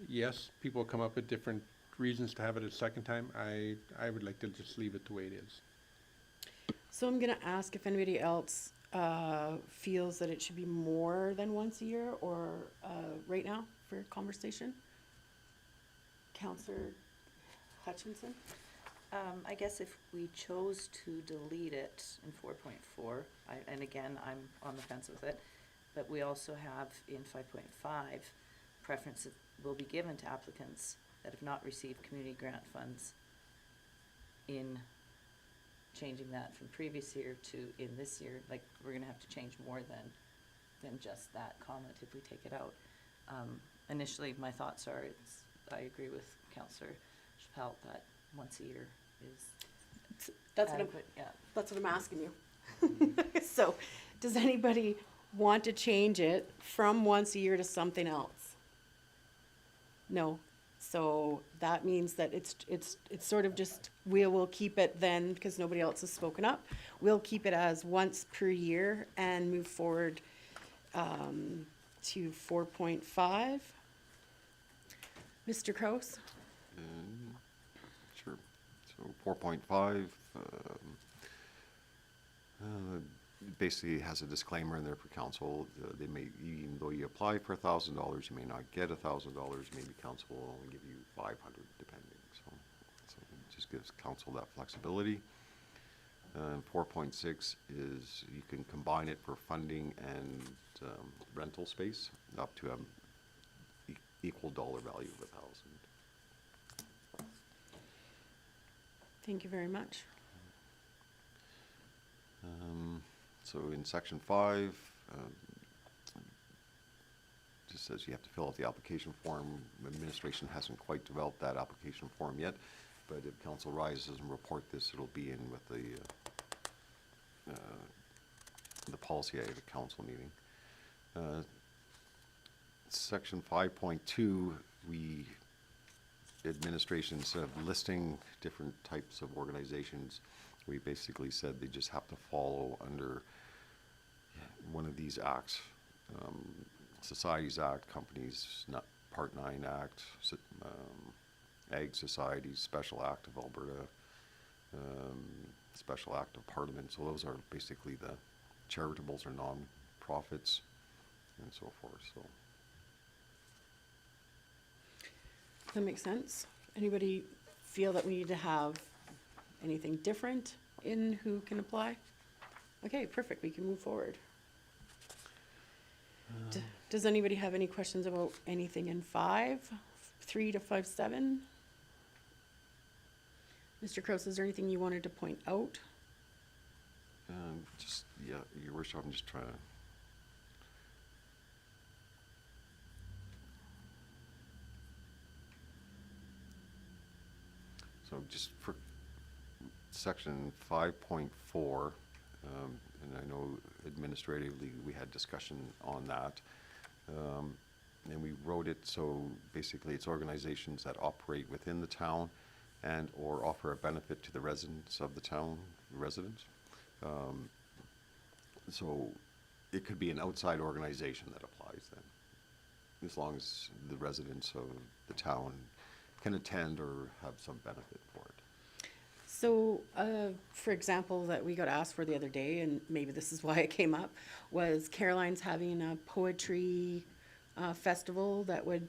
Speaker 6: yes, people come up with different reasons to have it a second time. I would like to just leave it the way it is.
Speaker 1: So I'm gonna ask if anybody else feels that it should be more than once a year, or right now for conversation. Councillor Hutchinson?
Speaker 5: I guess if we chose to delete it in 4.4, and again, I'm on the fence with it, but we also have in 5.5, preference will be given to applicants that have not received community grant funds in changing that from previous year to in this year. Like, we're gonna have to change more than just that comment if we take it out. Initially, my thoughts are, I agree with Councillor Chappelle that once a year is
Speaker 1: That's what I'm,
Speaker 5: adequate, yeah.
Speaker 1: that's what I'm asking you. So, does anybody want to change it from once a year to something else? No. So that means that it's sort of just, we will keep it then, because nobody else has spoken up, we'll keep it as once per year and move forward to 4.5. Mr. Kraus?
Speaker 4: Sure. So 4.5, basically has a disclaimer in there for council. They may, even though you apply for $1,000, you may not get $1,000. Maybe council will only give you 500, depending. So it just gives council that flexibility. 4.6 is you can combine it for funding and rental space up to equal dollar value of 1,000.
Speaker 1: Thank you very much.
Speaker 4: So in section 5, just says you have to fill out the application form. Administration hasn't quite developed that application form yet, but if council rises and report this, it'll be in with the policy at the council meeting. Section 5.2, administration, instead of listing different types of organizations, we basically said they just have to follow under one of these acts. Societies Act, Companies, Part 9 Act, Ag Societies, Special Act of Alberta, Special Act of Parliament. So those are basically the charitables or non-profits and so forth, so.
Speaker 1: That makes sense. Anybody feel that we need to have anything different in who can apply? Okay, perfect, we can move forward. Does anybody have any questions about anything in 5.3 to 5.7? Mr. Kraus, is there anything you wanted to point out?
Speaker 4: Just, yeah, your worship, I'm just trying to. So just for section 5.4, and I know administratively we had discussion on that. And we wrote it so basically it's organizations that operate within the town and or offer a benefit to the residents of the town, residents. So it could be an outside organization that applies then, as long as the residents of the town can attend or have some benefit for it.
Speaker 1: So, for example, that we got asked for the other day, and maybe this is why it came up, was Caroline's having a poetry festival that would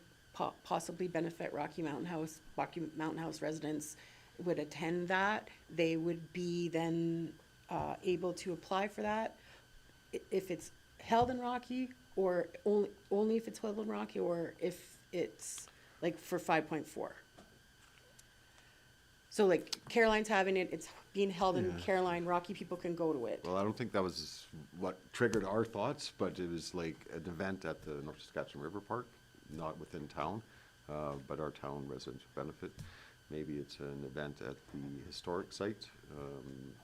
Speaker 1: possibly benefit Rocky Mountain House. Rocky Mountain House residents would attend that. They would be then able to apply for that if it's held in Rocky, or only if it's held in Rocky, or if it's like for 5.4. So like Caroline's having it, it's being held in Caroline, Rocky people can go to it.
Speaker 4: Well, I don't think that was what triggered our thoughts, but it was like an event at the North Saskatchewan River Park, not within town, but our town residents would benefit. Maybe it's an event at the historic site.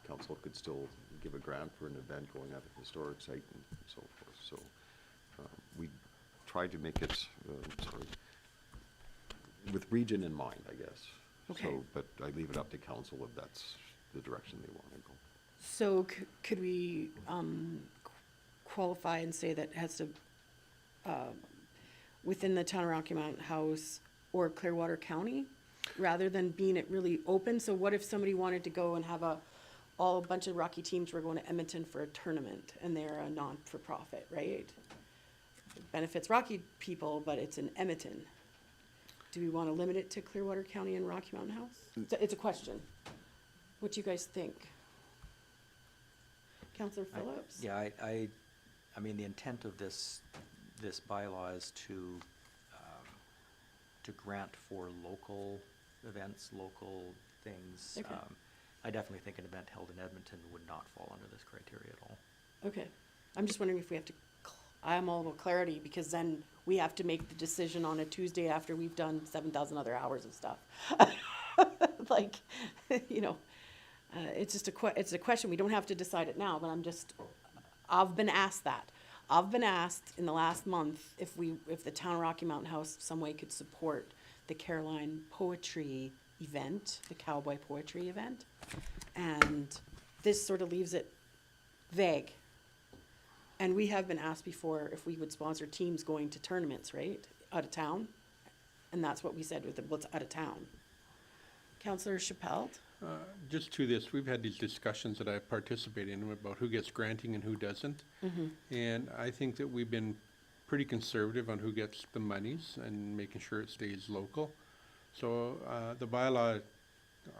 Speaker 4: Council could still give a grant for an event going at the historic site and so forth. So we tried to make it, with region in mind, I guess.
Speaker 1: Okay.
Speaker 4: So, but I leave it up to council if that's the direction they want to go.
Speaker 1: So could we qualify and say that it has to, within the town of Rocky Mountain House or Clearwater County, rather than being it really open? So what if somebody wanted to go and have a bunch of Rocky teams were going to Edmonton for a tournament, and they're a non-for-profit, right? It benefits Rocky people, but it's in Edmonton. Do we want to limit it to Clearwater County and Rocky Mountain House? It's a question. What do you guys think? Counselor Phillips?
Speaker 3: Yeah, I mean, the intent of this bylaw is to grant for local events, local things.
Speaker 1: Okay.
Speaker 3: I definitely think an event held in Edmonton would not fall under this criteria at all.
Speaker 1: Okay. I'm just wondering if we have to, I'm all about clarity, because then we have to make the decision on a Tuesday after we've done 7,000 other hours of stuff. Like, you know, it's just it's a question. We don't have to decide it now, but I've been asked that. I've been asked in the last month if the town of Rocky Mountain House some way could support the Caroline poetry event, the cowboy poetry event. And this sort of leaves it vague. And we have been asked before if we would sponsor teams going to tournaments, right, out of town? And that's what we said with what's out of town. Councillor Chappelle?
Speaker 6: Just to this, we've had these discussions that I've participated in about who gets granting and who doesn't. And I think that we've been pretty conservative on who gets the monies and making sure it stays local. So the bylaw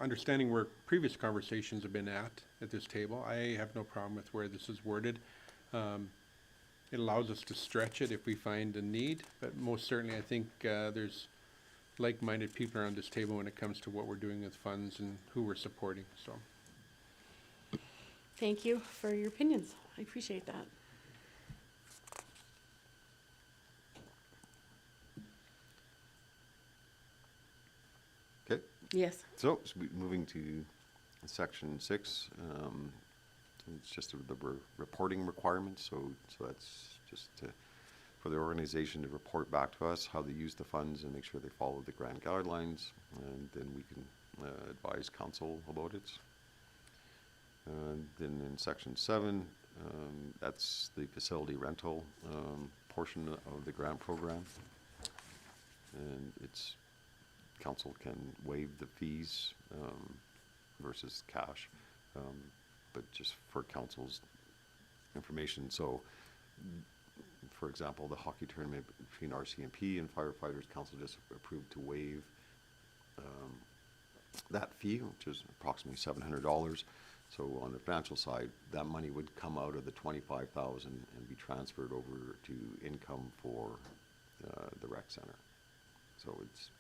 Speaker 6: understanding where previous conversations have been at this table, I have no problem with where this is worded. It allows us to stretch it if we find a need, but most certainly I think there's like-minded people around this table when it comes to what we're doing with funds and who we're supporting, so.
Speaker 1: Thank you for your opinions. I appreciate that.
Speaker 4: Okay,
Speaker 1: Yes.
Speaker 4: so moving to section 6, it's just the reporting requirements, so that's just for the organization to report back to us how they use the funds and make sure they follow the grant guidelines, and then we can advise council about it. Then in section 7, that's the facility rental portion of the grant program. And it's, council can waive the fees versus cash, but just for council's information. So, for example, the hockey tournament between RCMP and firefighters, council just approved to waive that fee, which is approximately $700. So on the financial side, that money would come out of the 25,000 and be transferred over to income for the rec center. So it's,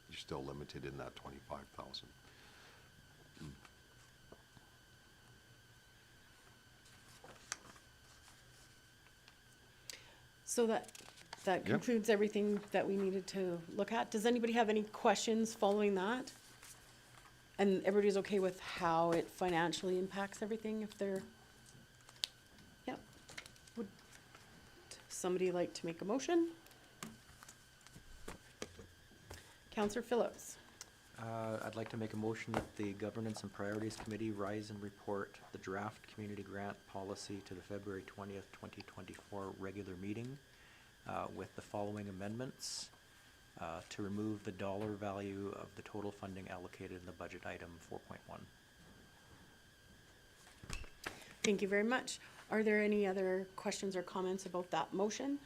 Speaker 4: you're still limited in that 25,000.
Speaker 1: So that
Speaker 4: Yep.
Speaker 1: concludes everything that we needed to look at. Does anybody have any questions following that? And everybody's okay with how it financially impacts everything if they're, yep. Would somebody like to make a motion? Counselor Phillips.
Speaker 3: I'd like to make a motion that the Governance and Priorities Committee rise and report the draft community grant policy to the February 20th, 2024 regular meeting with the following amendments. To remove the dollar value of the total funding allocated in the budget item 4.1.
Speaker 1: Thank you very much. Are there any other questions or comments about that motion?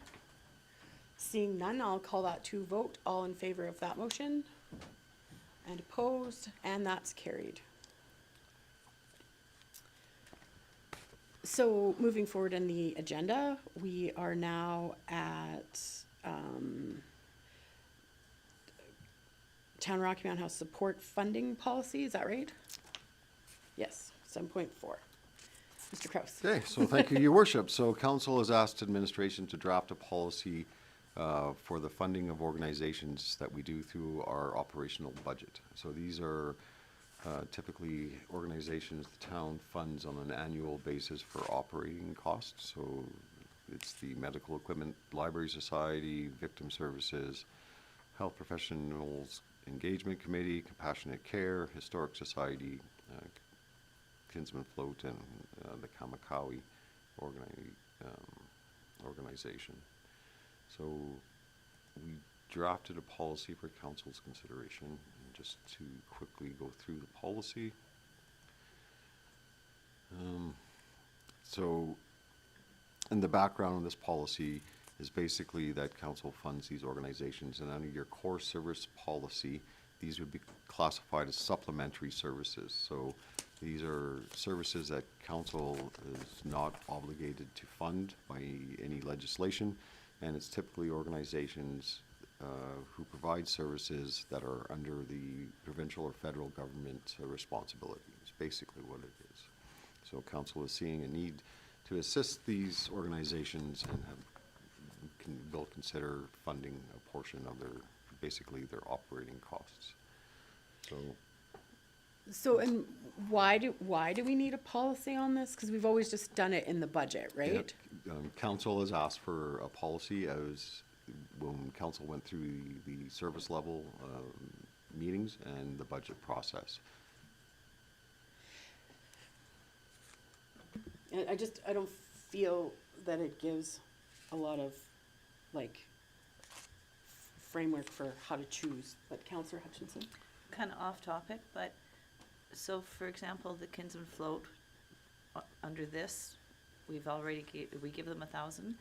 Speaker 1: Seeing none, I'll call that to vote. All in favor of that motion? And opposed? And that's carried. So moving forward in the agenda, we are now at Town Rocky Mountain House support funding policy, is that right? Yes, 7.4. Mr. Kraus.
Speaker 4: Okay, so thank you, your worship. So council has asked administration to draft a policy for the funding of organizations that we do through our operational budget. So these are typically organizations the town funds on an annual basis for operating costs. So it's the Medical Equipment Library Society, Victim Services, Health Professionals Engagement Committee, Compassionate Care, Historic Society, Kinsman Float, and the Kamakawi organization. So we drafted a policy for council's consideration. And just to quickly go through the policy. So in the background of this policy is basically that council funds these organizations, and under your core service policy, these would be classified as supplementary services. So these are services that council is not obligated to fund by any legislation, and it's typically organizations who provide services that are under the provincial or federal government responsibility. It's basically what it is. So council is seeing a need to assist these organizations and will consider funding a portion of basically their operating costs.
Speaker 1: So, and why do we need a policy on this? Because we've always just done it in the budget, right?
Speaker 4: Council has asked for a policy as when council went through the service level meetings and the budget process.
Speaker 1: And I don't feel that it gives a lot of, like, framework for how to choose. But Councillor Hutchinson?
Speaker 5: Kind of off topic, but, so for example, the Kinsman Float, under this, we've already we give them 1,000.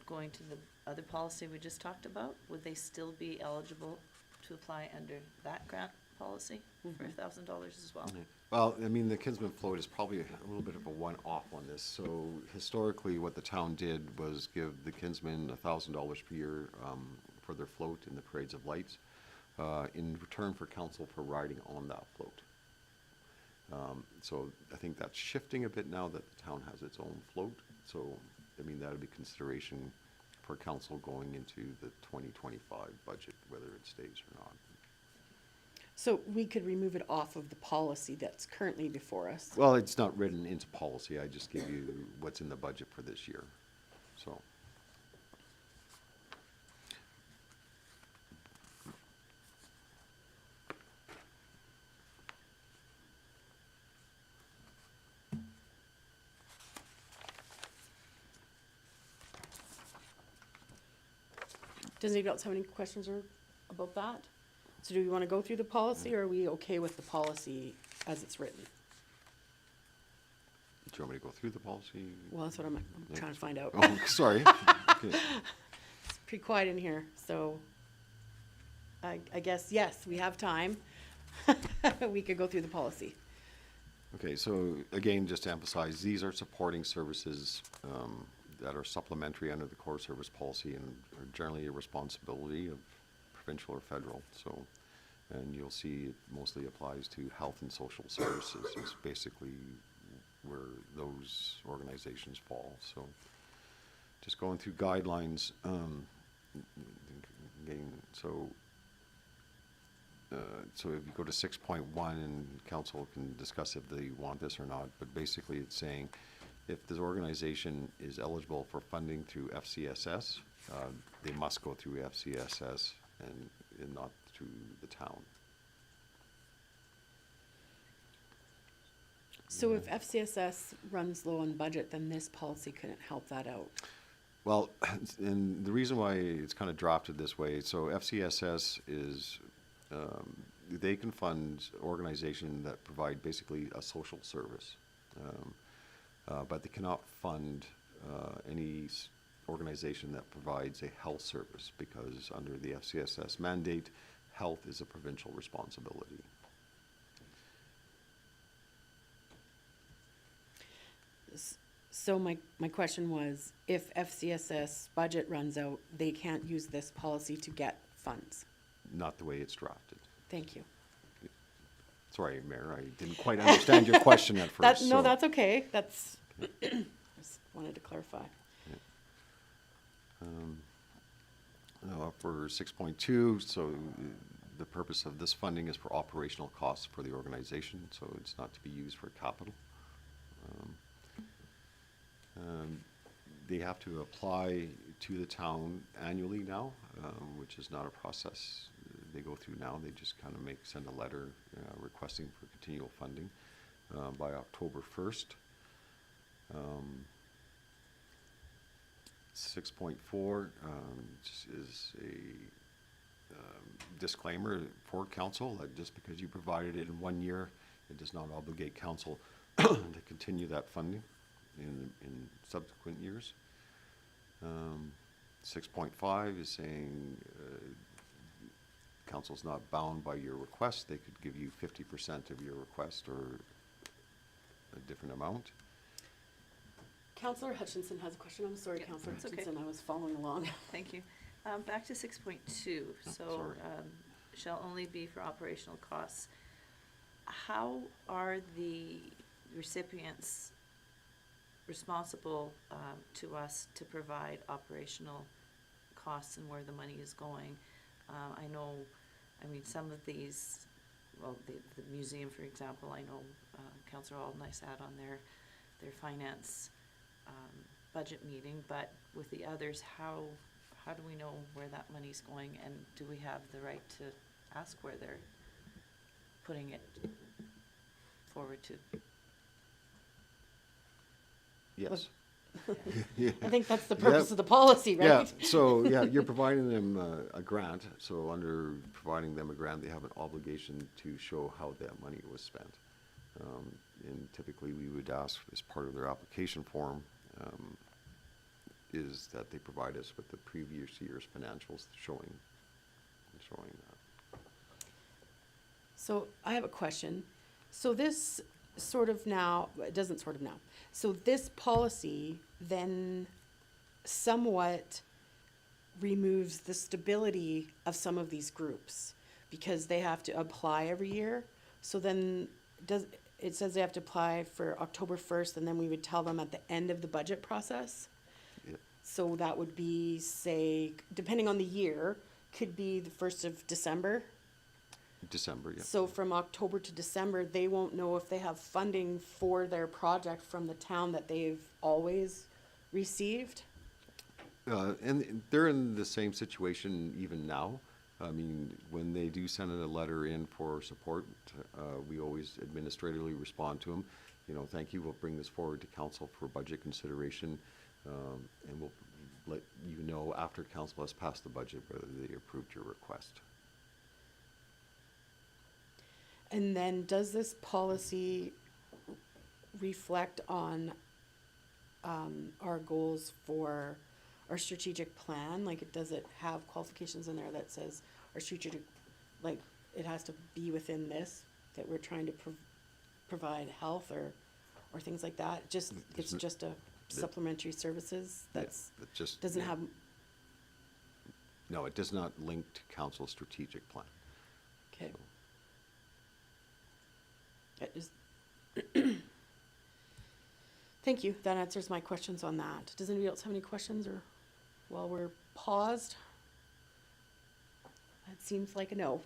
Speaker 5: Going to the other policy we just talked about, would they still be eligible to apply under that grant policy for $1,000 as well.
Speaker 4: Well, I mean, the Kinsman float is probably a little bit of a one-off on this. So historically, what the town did was give the Kinsmen $1,000 per year for their float in the Parades of Lights in return for council for riding on that float. So I think that's shifting a bit now that the town has its own float. So, I mean, that would be consideration for council going into the 2025 budget, whether it stays or not.
Speaker 1: So we could remove it off of the policy that's currently before us.
Speaker 4: Well, it's not written into policy. I just give you what's in the budget for this year, so.
Speaker 1: Does anybody else have any questions or about that? So do we want to go through the policy, or are we okay with the policy as it's written?
Speaker 4: Do you want me to go through the policy?
Speaker 1: Well, that's what I'm
Speaker 4: Yeah.
Speaker 1: trying to find out.
Speaker 4: Oh, sorry. Okay.
Speaker 1: It's pretty quiet in here, so I guess, yes, we have time. We could go through the policy.
Speaker 4: Okay, so again, just to emphasize, these are supporting services that are supplementary under the core service policy and are generally a responsibility of provincial or federal. So, and you'll see it mostly applies to health and social services. It's basically where those organizations fall. So, just going through guidelines. Again, so if you go to 6.1, and council can discuss if they want this or not, but basically it's saying if this organization is eligible for funding through FCSS, they must go through FCSS and not through the town.
Speaker 1: So if FCSS runs low on budget, then this policy couldn't help that out.
Speaker 4: Well, and the reason why it's kind of drafted this way, so FCSS is, they can fund organizations that provide basically a social service. But they cannot fund any organization that provides a health service, because under the FCSS mandate, health is a provincial responsibility.
Speaker 1: So my question was, if FCSS budget runs out, they can't use this policy to get funds?
Speaker 4: Not the way it's drafted.
Speaker 1: Thank you.
Speaker 4: Sorry, Mayor, I didn't quite understand your question at first.
Speaker 1: No,
Speaker 4: so-
Speaker 1: that's okay. That's, just wanted to clarify.
Speaker 4: Now, for 6.2, so the purpose of this funding is for operational costs for the organization, so it's not to be used for capital. They have to apply to the town annually now, which is not a process they go through now. They just kind of send a letter requesting for continual funding by October 1st. 6.4 is a disclaimer for council that just because you provided it in 1 year, it does not obligate council to continue that funding in subsequent years. 6.5 is saying council's not bound by your request. They could give you 50% of your request or a different amount.
Speaker 1: Councillor Hutchinson has a question. I'm sorry, Councillor
Speaker 5: that's okay.
Speaker 1: Hutchinson, I was following along.
Speaker 5: Thank you. Back to 6.2, so
Speaker 4: sorry.
Speaker 5: shall only be for operational costs. How are the recipients responsible to us to provide operational costs and where the money is going? I know, I mean, some of these, well, the museum, for example, I know Councillor Alden sat on their finance budget meeting, but with the others, how do we know where that money's going, and do we have the right to ask where they're putting it forward to?
Speaker 4: Yes.
Speaker 1: I think that's the purpose of the policy,
Speaker 4: Yeah,
Speaker 1: right?
Speaker 4: so, yeah, you're providing them a grant, so under providing them a grant, they have an obligation to show how that money was spent. And typically, we would ask as part of their application form, is that they provide us with the previous year's financials showing that.
Speaker 1: So I have a question. So this sort of now, it doesn't sort of now. So this policy then somewhat removes the stability of some of these groups because they have to apply every year. So then it says they have to apply for October 1st, and then we would tell them at the end of the budget process.
Speaker 4: Yeah.
Speaker 1: So that would be, say, depending on the year, could be the 1st of December.
Speaker 4: December, yeah.
Speaker 1: So from October to December, they won't know if they have funding for their project from the town that they've always received.
Speaker 4: And they're in the same situation even now. I mean, when they do send a letter in for support, we always administratively respond to them. You know, thank you, we'll bring this forward to council for budget consideration, and we'll let you know after council has passed the budget whether they approved your request.
Speaker 1: And then does this policy reflect on our goals for our strategic plan? Like, does it have qualifications in there that says our strategic, like, it has to be within this, that we're trying to provide health or things like that? Just, it's just a supplementary services that's,
Speaker 4: It just
Speaker 1: doesn't have,
Speaker 4: No, it does not link to council's strategic plan.
Speaker 1: okay. That is, thank you, that answers my questions on that. Does anybody else have any questions, or while we're paused? That seems like a no.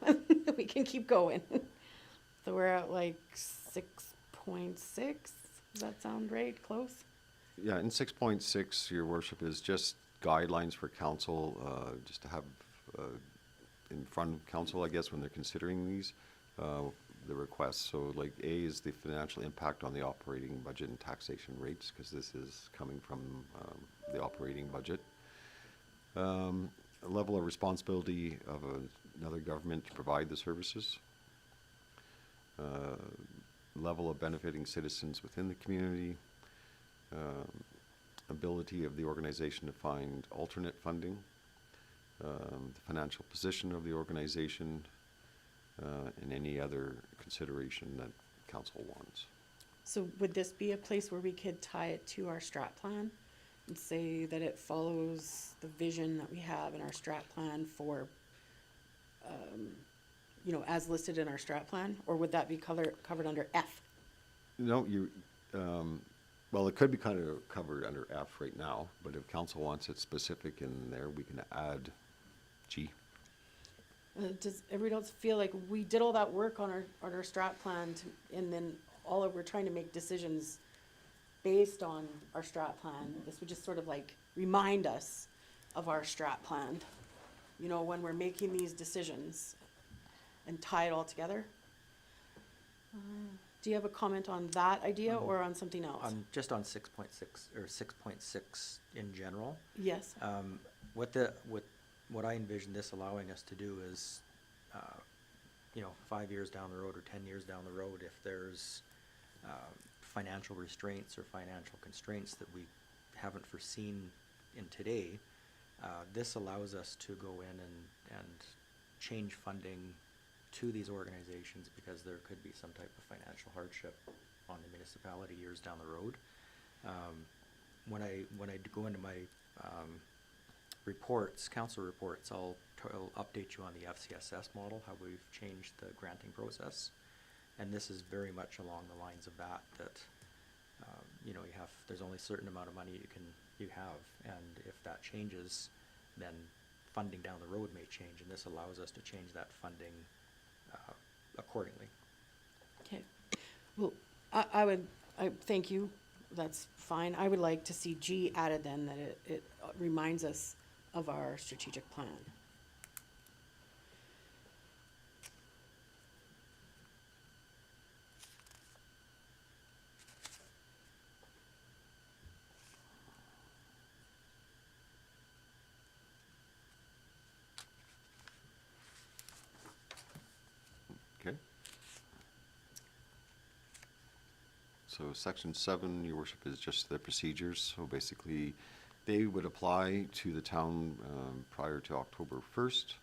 Speaker 1: We can keep going. So we're at like 6.6, does that sound right, close?
Speaker 4: Yeah, in 6.6, your worship, is just guidelines for council, just to have in front of council, I guess, when they're considering these, the requests. So like A is the financial impact on the operating budget and taxation rates, because this is coming from the operating budget. A level of responsibility of another government to provide the services. Level of benefiting citizens within the community. Ability of the organization to find alternate funding. The financial position of the organization. And any other consideration that council wants.
Speaker 1: So would this be a place where we could tie it to our strat plan and say that it follows the vision that we have in our strat plan for, as listed in our strat plan? Or would that be covered under F?
Speaker 4: No, well, it could be kind of covered under F right now, but if council wants it specific in there, we can add G.
Speaker 1: Does everybody else feel like we did all that work on our strat plan and then we're trying to make decisions based on our strat plan? This would just sort of like remind us of our strat plan, when we're making these decisions and tie it all together. Do you have a comment on that idea or on something else?
Speaker 3: Just on 6.6 or 6.6 in general.
Speaker 1: Yes.
Speaker 3: What I envision this allowing us to do is, 5 years down the road or 10 years down the road, if there's financial restraints or financial constraints that we haven't foreseen in today, this allows us to go in and change funding to these organizations because there could be some type of financial hardship on the municipality years down the road. When I go into my reports, council reports, I'll update you on the FCSS model, how we've changed the granting process. And this is very much along the lines of that, there's only a certain amount of money you have, and if that changes, then funding down the road may change, and this allows us to change that funding accordingly.
Speaker 1: Okay. Well, I thank you. That's fine. I would like to see G added then, that it reminds us of our strategic plan.
Speaker 4: Okay. So section 7, your worship, is just the procedures. So basically, they would apply to the town prior to October 1st.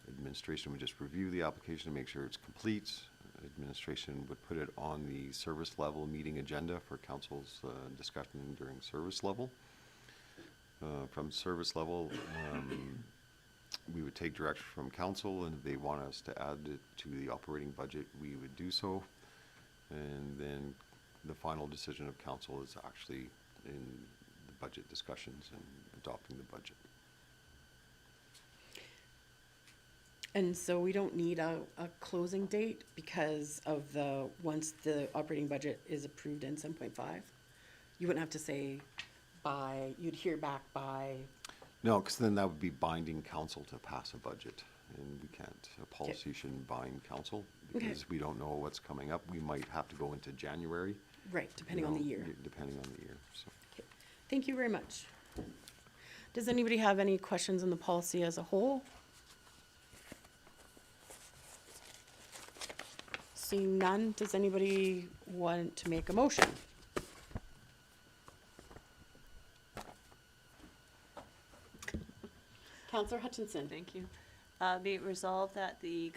Speaker 4: Administration would just review the application to make sure it's complete. Administration would put it on the service level meeting agenda for council's discussion during service level. From service level, we would take direction from council, and if they want us to add it to the operating budget, we would do so. And then the final decision of council is actually in the budget discussions and adopting the budget.
Speaker 1: And so we don't need a closing date because of once the operating budget is approved in 7.5? You wouldn't have to say you'd hear back by,
Speaker 4: No, because then that would be binding council to pass a budget, and we can't. A policy shouldn't bind council
Speaker 1: Okay.
Speaker 4: because we don't know what's coming up. We might have to go into January.
Speaker 1: right, depending on the year.
Speaker 4: Depending on the year, so.
Speaker 1: Okay. Thank you very much. Does anybody have any questions on the policy as a whole? Seeing none, does anybody want to make a motion? Counselor Hutchinson.
Speaker 5: Thank you. Be it resolved that the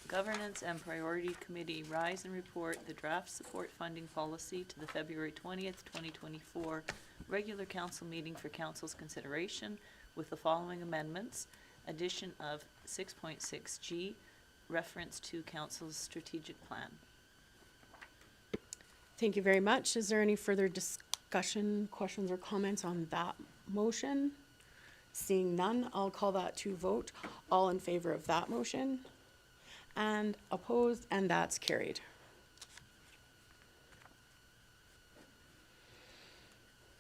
Speaker 5: Governance and Priority Committee rise and report the draft support funding policy to the February 20th, 2024 regular council meeting for council's consideration with the following amendments. Addition of 6.6G, reference to council's strategic plan.
Speaker 1: Thank you very much. Is there any further discussion, questions, or comments on that motion? Seeing none, I'll call that to vote. All in favor of that motion? And opposed, and that's carried.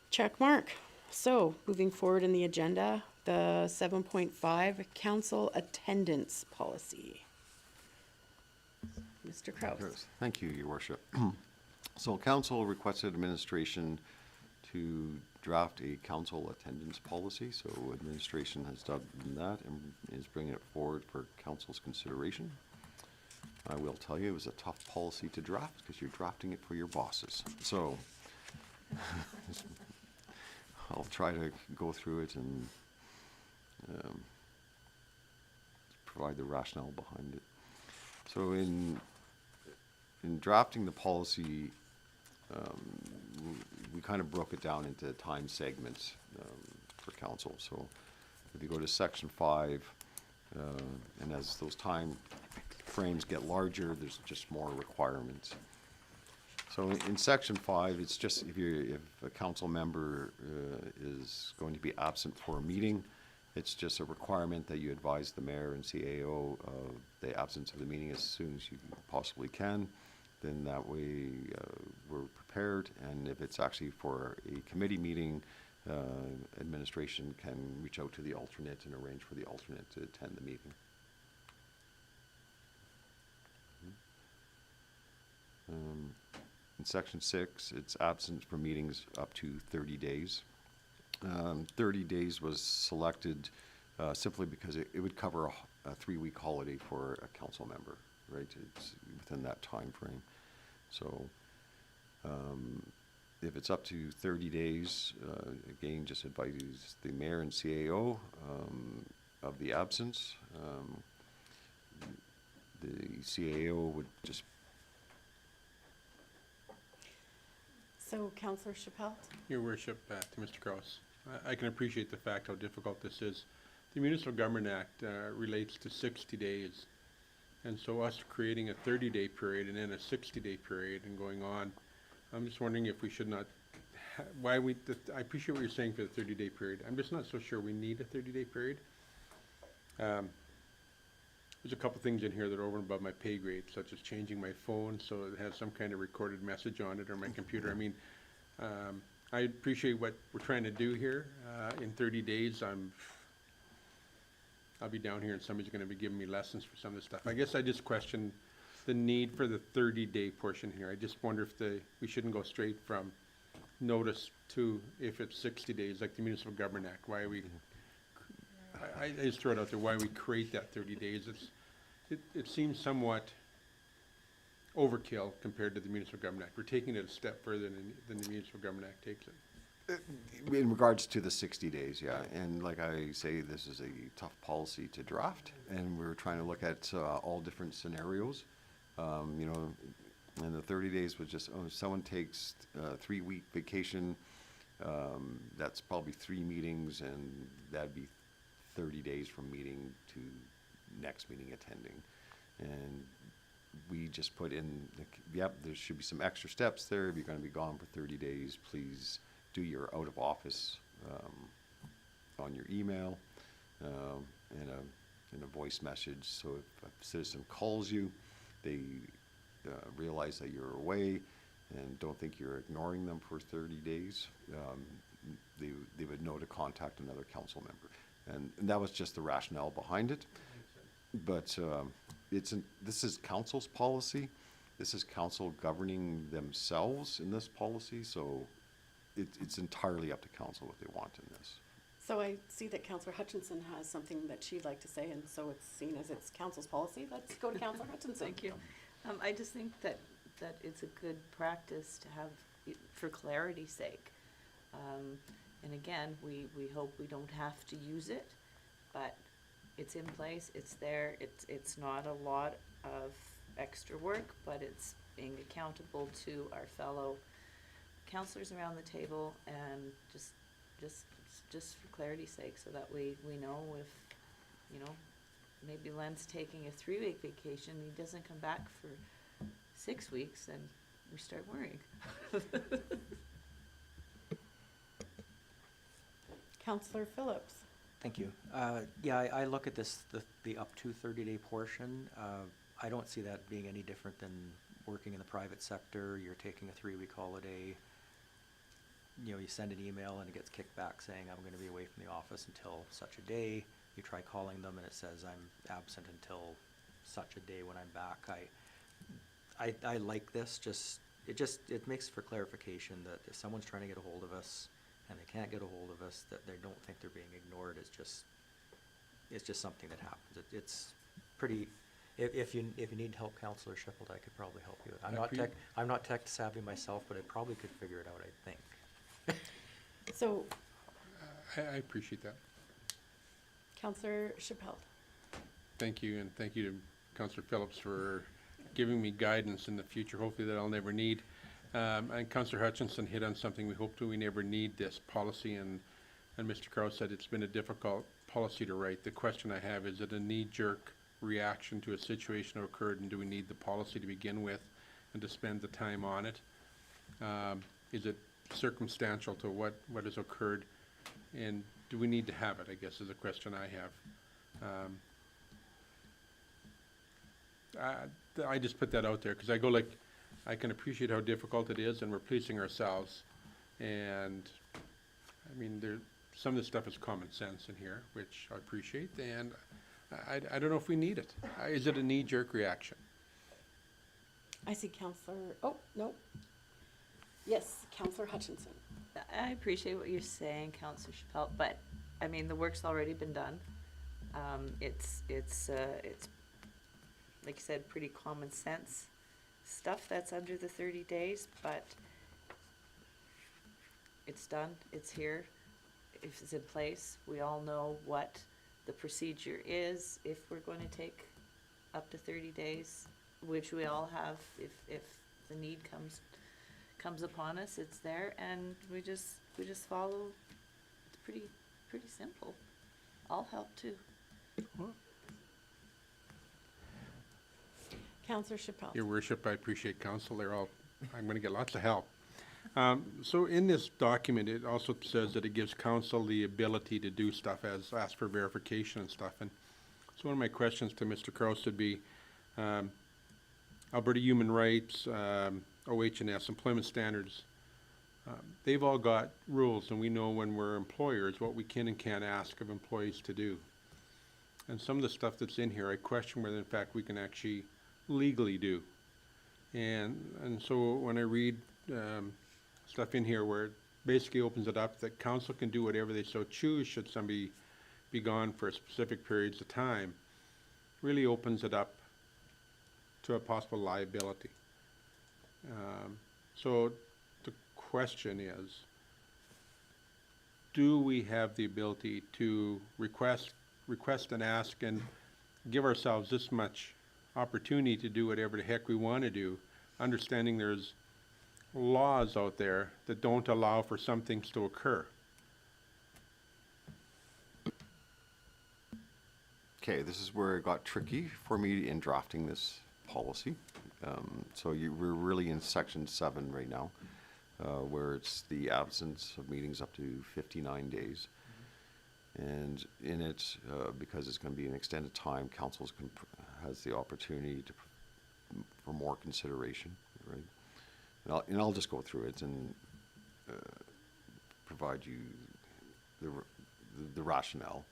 Speaker 1: Check mark. So, moving forward in the agenda, the 7.5 council attendance policy. Mr. Kraus.
Speaker 4: Yes, thank you, Your Worship. So council requested administration to draft a council attendance policy, so administration has done that and is bringing it forward for council's consideration. I will tell you, it was a tough policy to draft because you're drafting it for your bosses. So I'll try to go through it and provide the rationale behind it. So in drafting the policy, we kind of broke it down into time segments for council. So if you go to section 5, and as those time frames get larger, there's just more requirements. So in section 5, it's just if a council member is going to be absent for a meeting, it's just a requirement that you advise the mayor and CAO of the absence of the meeting as soon as you possibly can. Then that way we're prepared, and if it's actually for a committee meeting, administration can reach out to the alternate and arrange for the alternate to attend the meeting. In section 6, it's absent from meetings up to 30 days. 30 days was selected simply because it would cover a 3-week holiday for a council member, right? It's within that time frame. So if it's up to 30 days, again, just advise the mayor and CAO of the absence. The CAO would just.
Speaker 1: So, Councillor Chappelle?
Speaker 6: Your Worship, to Mr. Kraus, I can appreciate the fact how difficult this is. The Municipal Government Act relates to 60 days. And so us creating a 30-day period and then a 60-day period and going on, I'm just wondering if we should not, I appreciate what you're saying for the 30-day period. I'm just not so sure we need a 30-day period. There's a couple things in here that are over and above my pay grade, such as changing my phone so it has some kind of recorded message on it, or my computer. I mean, I appreciate what we're trying to do here. In 30 days, I'll be down here and somebody's gonna be giving me lessons for some of this stuff. I guess I just question the need for the 30-day portion here. I just wonder if we shouldn't go straight from notice to if it's 60 days, like the Municipal Government Act. Why we, I just throw it out there, why we create that 30 days. It seems somewhat overkill compared to the Municipal Government Act. We're taking it a step further than the Municipal Government Act takes it.
Speaker 4: In regards to the 60 days, yeah, and like I say, this is a tough policy to draft, and we're trying to look at all different scenarios. You know, and the 30 days was just, oh, if someone takes a 3-week vacation, that's probably 3 meetings, and that'd be 30 days from meeting to next meeting attending. And we just put in, yep, there should be some extra steps there. If you're gonna be gone for 30 days, please do your out of office on your email and a voice message. So if a citizen calls you, they realize that you're away and don't think you're ignoring them for 30 days, they would know to contact another council member. And that was just the rationale behind it. But this is council's policy. This is council governing themselves in this policy, so it's entirely up to council what they want in this.
Speaker 1: So I see that Councillor Hutchinson has something that she'd like to say, and so it's seen as it's council's policy. Let's go to Councillor Hutchinson.
Speaker 5: Thank you. I just think that it's a good practice to have, for clarity's sake. And again, we hope we don't have to use it, but it's in place, it's there, it's not a lot of extra work, but it's being accountable to our fellow councillors around the table, and just for clarity's sake, so that we know if, you know, maybe Len's taking a 3-week vacation, he doesn't come back for 6 weeks, then we start worrying.
Speaker 1: Councillor Phillips.
Speaker 3: Thank you. Yeah, I look at this, the up to 30-day portion. I don't see that being any different than working in the private sector. You're taking a 3-week holiday. You know, you send an email and it gets kicked back saying, I'm going to be away from the office until such a day. You try calling them and it says, I'm absent until such a day when I'm back. I like this, it makes for clarification that if someone's trying to get a hold of us and they can't get a hold of us, that they don't think they're being ignored. It's just something that happens. It's pretty, if you need help, Councillor Shippled, I could probably help you. I'm not tech savvy myself, but I probably could figure it out, I think.
Speaker 1: So,
Speaker 6: I appreciate that.
Speaker 1: Councillor Chappelle.
Speaker 6: Thank you, and thank you to Councillor Phillips for giving me guidance in the future, hopefully that I'll never need. And Councillor Hutchinson hit on something we hope we never need this policy, and Mr. Crowe said it's been a difficult policy to write. The question I have, is it a knee-jerk reaction to a situation that occurred, and do we need the policy to begin with and to spend the time on it? Is it circumstantial to what has occurred, and do we need to have it, I guess, is a question I have. I just put that out there because I go like, I can appreciate how difficult it is, and we're policing ourselves. And I mean, some of this stuff is common sense in here, which I appreciate. And I don't know if we need it. Is it a knee-jerk reaction?
Speaker 1: I see Councillor, oh, no. Yes, Councillor Hutchinson.
Speaker 5: I appreciate what you're saying, Councillor Chappelle, but, I mean, the work's already been done. It's like you said, pretty common sense stuff that's under the 30 days, but it's done, it's here, if it's in place. We all know what the procedure is if we're going to take up to 30 days, which we all have. If the need comes upon us, it's there, and we just follow. It's pretty simple. I'll help too.
Speaker 1: Councillor Chappelle.
Speaker 6: Your Worship, I appreciate counsel. I'm going to get lots of help. So in this document, it also says that it gives council the ability to do stuff, as ask for verification and stuff. And so one of my questions to Mr. Kraus would be, Alberta Human Rights, OH&S, Employment Standards, they've all got rules, and we know when we're employers what we can and can't ask of employees to do. And some of the stuff that's in here, I question whether in fact we can actually legally do. And so when I read stuff in here where it basically opens it up that council can do whatever they so choose should somebody be gone for specific periods of time, really opens it up to a possible liability. So the question is, do we have the ability to request and ask and give ourselves this much opportunity to do whatever the heck we want to do, understanding there's laws out there that don't allow for some things to occur.
Speaker 4: Okay, this is where it got tricky for me in drafting this policy. So we're really in section 7 right now, where it's the absence of meetings up to 59 days. And in it, because it's going to be an extended time, councils has the opportunity for more consideration, right? And I'll just go through it and provide you the rationale.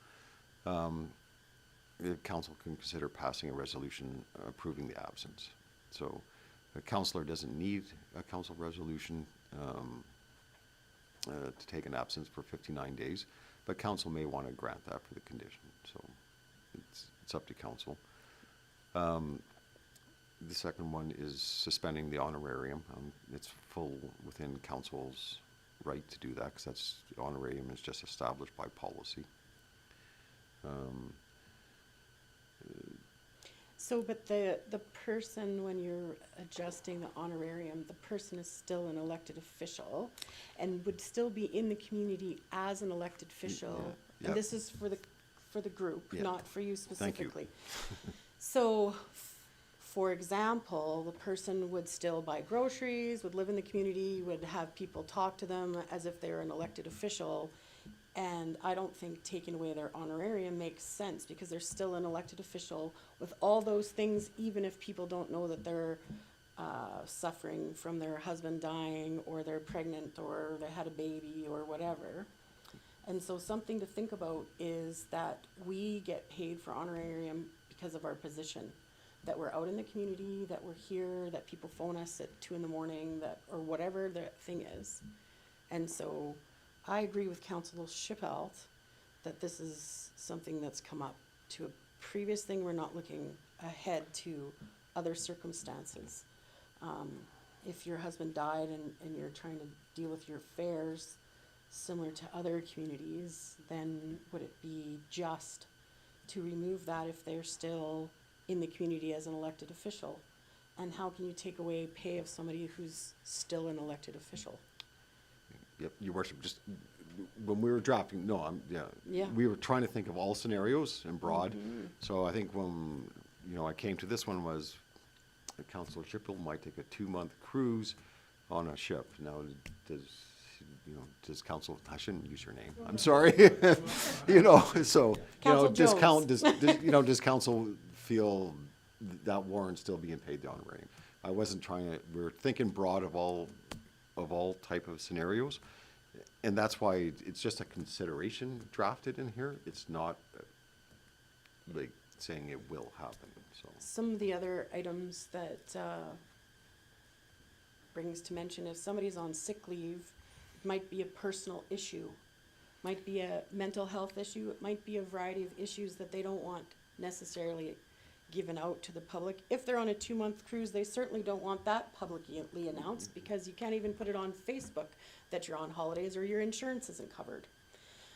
Speaker 4: The council can consider passing a resolution approving the absence. So a councillor doesn't need a council resolution to take an absence for 59 days, but council may want to grant that for the condition. So it's up to council. The second one is suspending the honorarium. It's full within council's right to do that, because the honorarium is just established by policy.
Speaker 1: So, but the person, when you're adjusting the honorarium, the person is still an elected official and would still be in the community as an elected official.
Speaker 4: yeah.
Speaker 1: And this is for the group,
Speaker 4: Yeah.
Speaker 1: not for you
Speaker 4: Thank you.
Speaker 1: specifically. So, for example, the person would still buy groceries, would live in the community, would have people talk to them as if they're an elected official. And I don't think taking away their honorarium makes sense, because they're still an elected official with all those things, even if people don't know that they're suffering from their husband dying, or they're pregnant, or they had a baby, or whatever. And so something to think about is that we get paid for honorarium because of our position, that we're out in the community, that we're here, that people phone us at 2 a.m, that, or whatever the thing is. And so I agree with Councilor Schippelt that this is something that's come up to a previous thing. We're not looking ahead to other circumstances. If your husband died and you're trying to deal with your affairs similar to other communities, then would it be just to remove that if they're still in the community as an elected official? And how can you take away pay of somebody who's still an elected official?
Speaker 4: Yep, Your Worship, just when we were drafting,
Speaker 1: Yeah.
Speaker 4: we were trying to think of all scenarios and broad. So I think when, I came to this one was Councilor Schippel might take a 2-month cruise on a ship. Now, does council, I shouldn't use your name, I'm sorry.
Speaker 1: Council
Speaker 4: Does council feel that warrants still being paid the honorarium? I wasn't trying to, we're thinking broad of all type of scenarios. And that's why it's just a consideration drafted in here. It's not like saying it will happen, so.
Speaker 1: Some of the other items that brings to mention, if somebody's on sick leave, it might be a personal issue, might be a mental health issue, it might be a variety of issues that they don't want necessarily given out to the public. If they're on a 2-month cruise, they certainly don't want that publicly announced, because you can't even put it on Facebook that you're on holidays or your insurance isn't covered.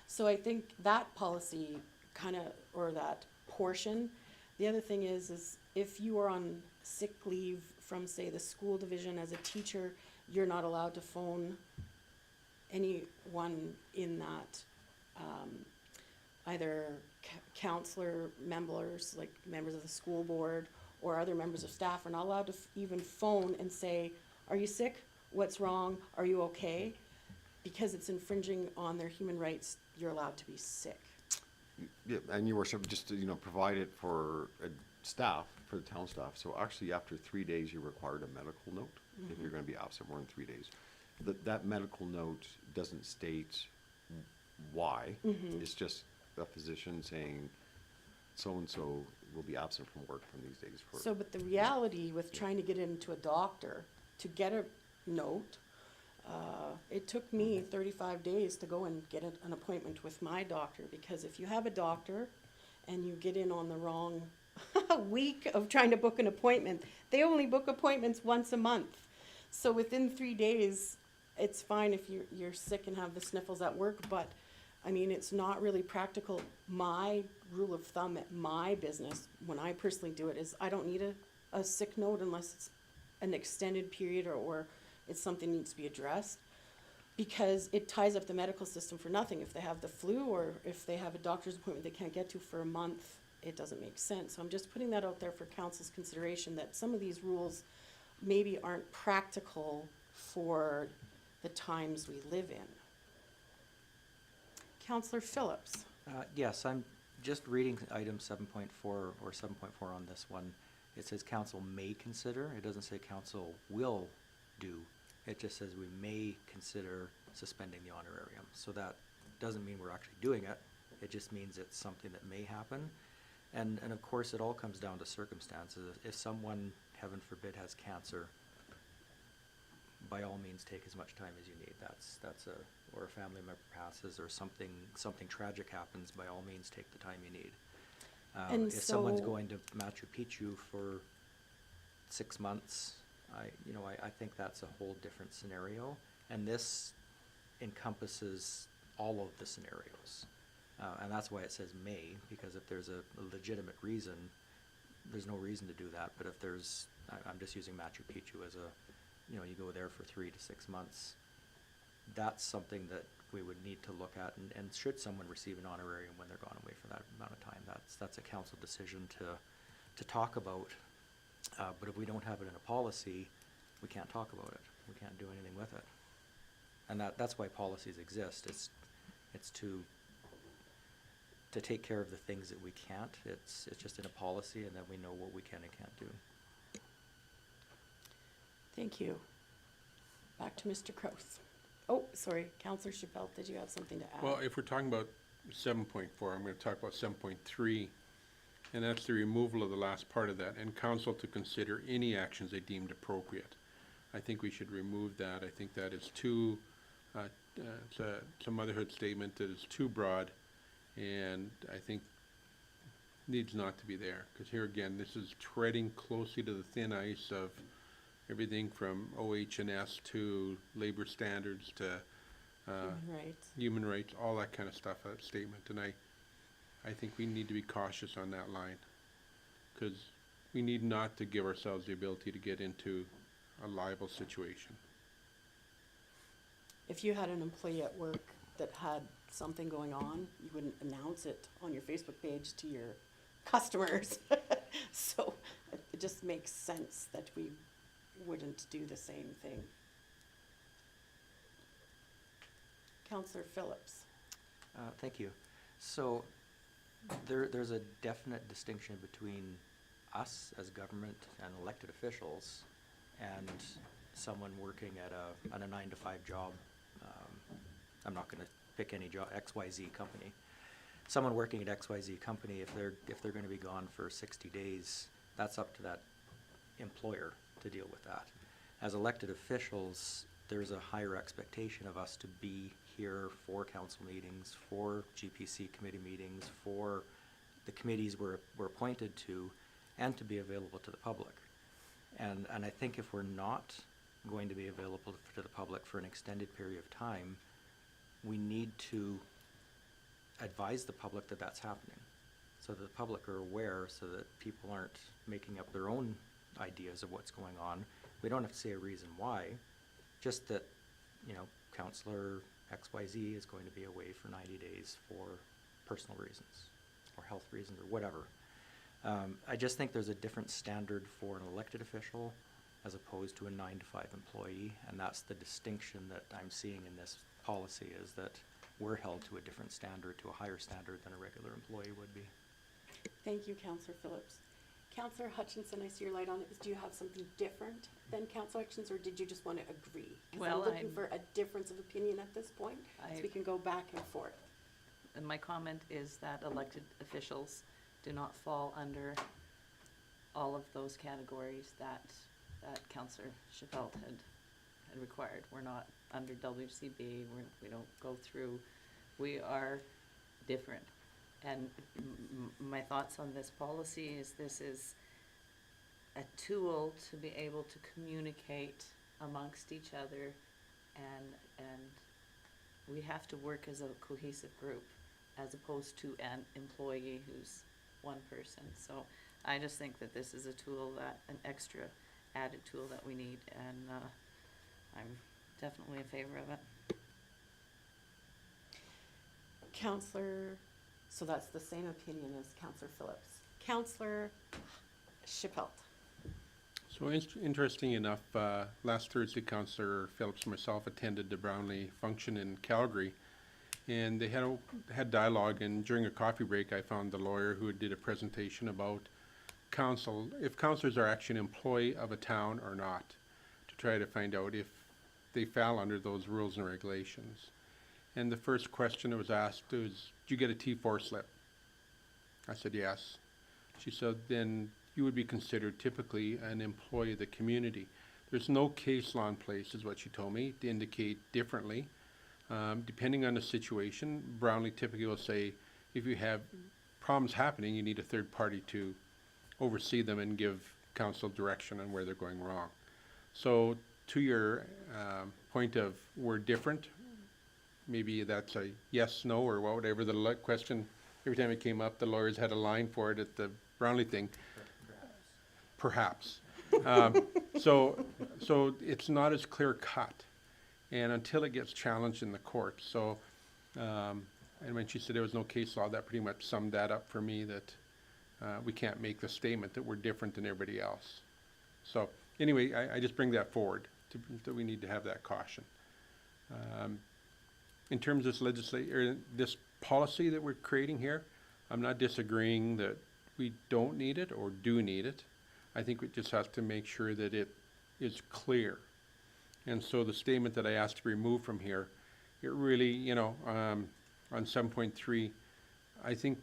Speaker 1: So I think that policy or that portion. The other thing is if you are on sick leave from, say, the school division as a teacher, you're not allowed to phone anyone in that, either counselor members, like members of the school board, or other members of staff are not allowed to even phone and say, are you sick? What's wrong? Are you okay? Because it's infringing on their human rights, you're allowed to be sick.
Speaker 4: Yeah, and Your Worship, just to, provide it for staff, for the town staff. So actually, after 3 days, you're required a medical note if you're going to be absent more than 3 days. That medical note doesn't state why. It's just a physician saying so-and-so will be absent from work from these days.
Speaker 1: So, but the reality with trying to get into a doctor, to get a note, it took me 35 days to go and get an appointment with my doctor, because if you have a doctor and you get in on the wrong week of trying to book an appointment, they only book appointments once a month. So within 3 days, it's fine if you're sick and have the sniffles at work, but I mean, it's not really practical. My rule of thumb at my business, when I personally do it, is I don't need a sick note unless it's an extended period or it's something needs to be addressed. Because it ties up the medical system for nothing. If they have the flu or if they have a doctor's appointment they can't get to for a month, it doesn't make sense. So I'm just putting that out there for council's consideration, that some of these rules maybe aren't practical for the times we live in. Councillor Phillips.
Speaker 3: Yes, I'm just reading item 7.4 or 7.4 on this one. It says council may consider. It doesn't say council will do. It just says we may consider suspending the honorarium. So that doesn't mean we're actually doing it. It just means it's something that may happen. And of course, it all comes down to circumstances. If someone, heaven forbid, has cancer, by all means, take as much time as you need. Or a family member passes, or something tragic happens, by all means, take the time you need.
Speaker 1: And
Speaker 3: If someone's
Speaker 1: so-
Speaker 3: going to Machu Picchu for 6 months, I think that's a whole different scenario. And this encompasses all of the scenarios. And that's why it says may, because if there's a legitimate reason, there's no reason to do that. But if I'm just using Machu Picchu as you go there for 3 to 6 months, that's something that we would need to look at. And should someone receive an honorarium when they're gone away for that amount of time, that's a council decision to talk about. But if we don't have it in a policy, we can't talk about it. We can't do anything with it. And that's why policies exist. It's to take care of the things that we can't. It's just in a policy, and then we know what we can and can't do.
Speaker 1: Thank you. Back to Mr. Kraus. Oh, sorry, Councillor Chappelle, did you have something to add?
Speaker 6: Well, if we're talking about 7.4, I'm going to talk about 7.3, and that's the removal of the last part of that, and council to consider any actions they deemed appropriate. I think we should remove that. I think that is too, it's a motherhood statement that is too broad, and I think needs not to be there. Because here again, this is treading closely to the thin ice of everything from OH&S to labor standards to
Speaker 1: Right.
Speaker 6: human rights, all that kind of stuff, that statement. And I think we need to be cautious on that line, because we need not to give ourselves the ability to get into a liable situation.
Speaker 1: If you had an employee at work that had something going on, you wouldn't announce it on your Facebook page to your customers. So it just makes sense that we wouldn't do the same thing. Councillor Phillips.
Speaker 3: Thank you. So there's a definite distinction between us as government and elected officials and someone working at a 9-to-5 job. I'm not going to pick any job, XYZ company. Someone working at XYZ company, if they're going to be gone for 60 days, that's up to that employer to deal with that. As elected officials, there's a higher expectation of us to be here for council meetings, for GPC committee meetings, for the committees we're appointed to, and to be available to the public. And I think if we're not going to be available to the public for an extended period of time, we need to advise the public that that's happening, so that the public are aware, so that people aren't making up their own ideas of what's going on. We don't have to say a reason why, just that, Councillor XYZ is going to be away for 90 days for personal reasons, or health reasons, or whatever. I just think there's a different standard for an elected official as opposed to a 9-to-5 employee, and that's the distinction that I'm seeing in this policy, is that we're held to a different standard, to a higher standard than a regular employee would be.
Speaker 1: Thank you, Councillor Phillips. Councillor Hutchinson, I see your light on. Do you have something different than Councillor Hutchinson, or did you just want to agree? 'Cause
Speaker 5: Well,
Speaker 1: I'm looking
Speaker 5: I'm-
Speaker 1: for a difference of opinion at this point, so we can go back and forth.
Speaker 5: And my comment is that elected officials do not fall under all of those categories that Councillor Chappelle had required. We're not under WCB, we don't go through, we are different. And my thoughts on this policy is this is a tool to be able to communicate amongst each other and we have to work as a cohesive group as opposed to an employee who's one person. So I just think that this is a tool an extra added tool that we need, and I'm definitely in favor of it.
Speaker 1: Counselor, so that's the same opinion as Counselor Phillips. Counselor Chappelle.
Speaker 6: So interesting enough, last Thursday, Councillor Phillips and myself attended the Brownlee function in Calgary, and they had dialogue, and during a coffee break, I found the lawyer who did a presentation about council, if councillors are actually an employee of a town or not, to try to find out if they fell under those rules and regulations. And the first question that was asked was, did you get a T4 slip? I said, yes. She said, then you would be considered typically an employee of the community. There's no case law in place, is what she told me, to indicate differently. Depending on the situation, Brownlee typically will say, if you have problems happening, you need a third party to oversee them and give council direction on where they're going wrong. So to your point of we're different, maybe that's a yes, no, or whatever the question. Every time it came up, the lawyers had a line for it at the Brownlee thing. Perhaps. So it's not as clear cut, and until it gets challenged in the court. So, and when she said there was no case law, that pretty much summed that up for me, that we can't make the statement that we're different than everybody else. So anyway, I just bring that forward, that we need to have that caution. In terms of this policy that we're creating here, I'm not disagreeing that we don't need it or do need it. I think we just have to make sure that it is clear. And so the statement that I asked to be removed from here, it really, on 7.3, I think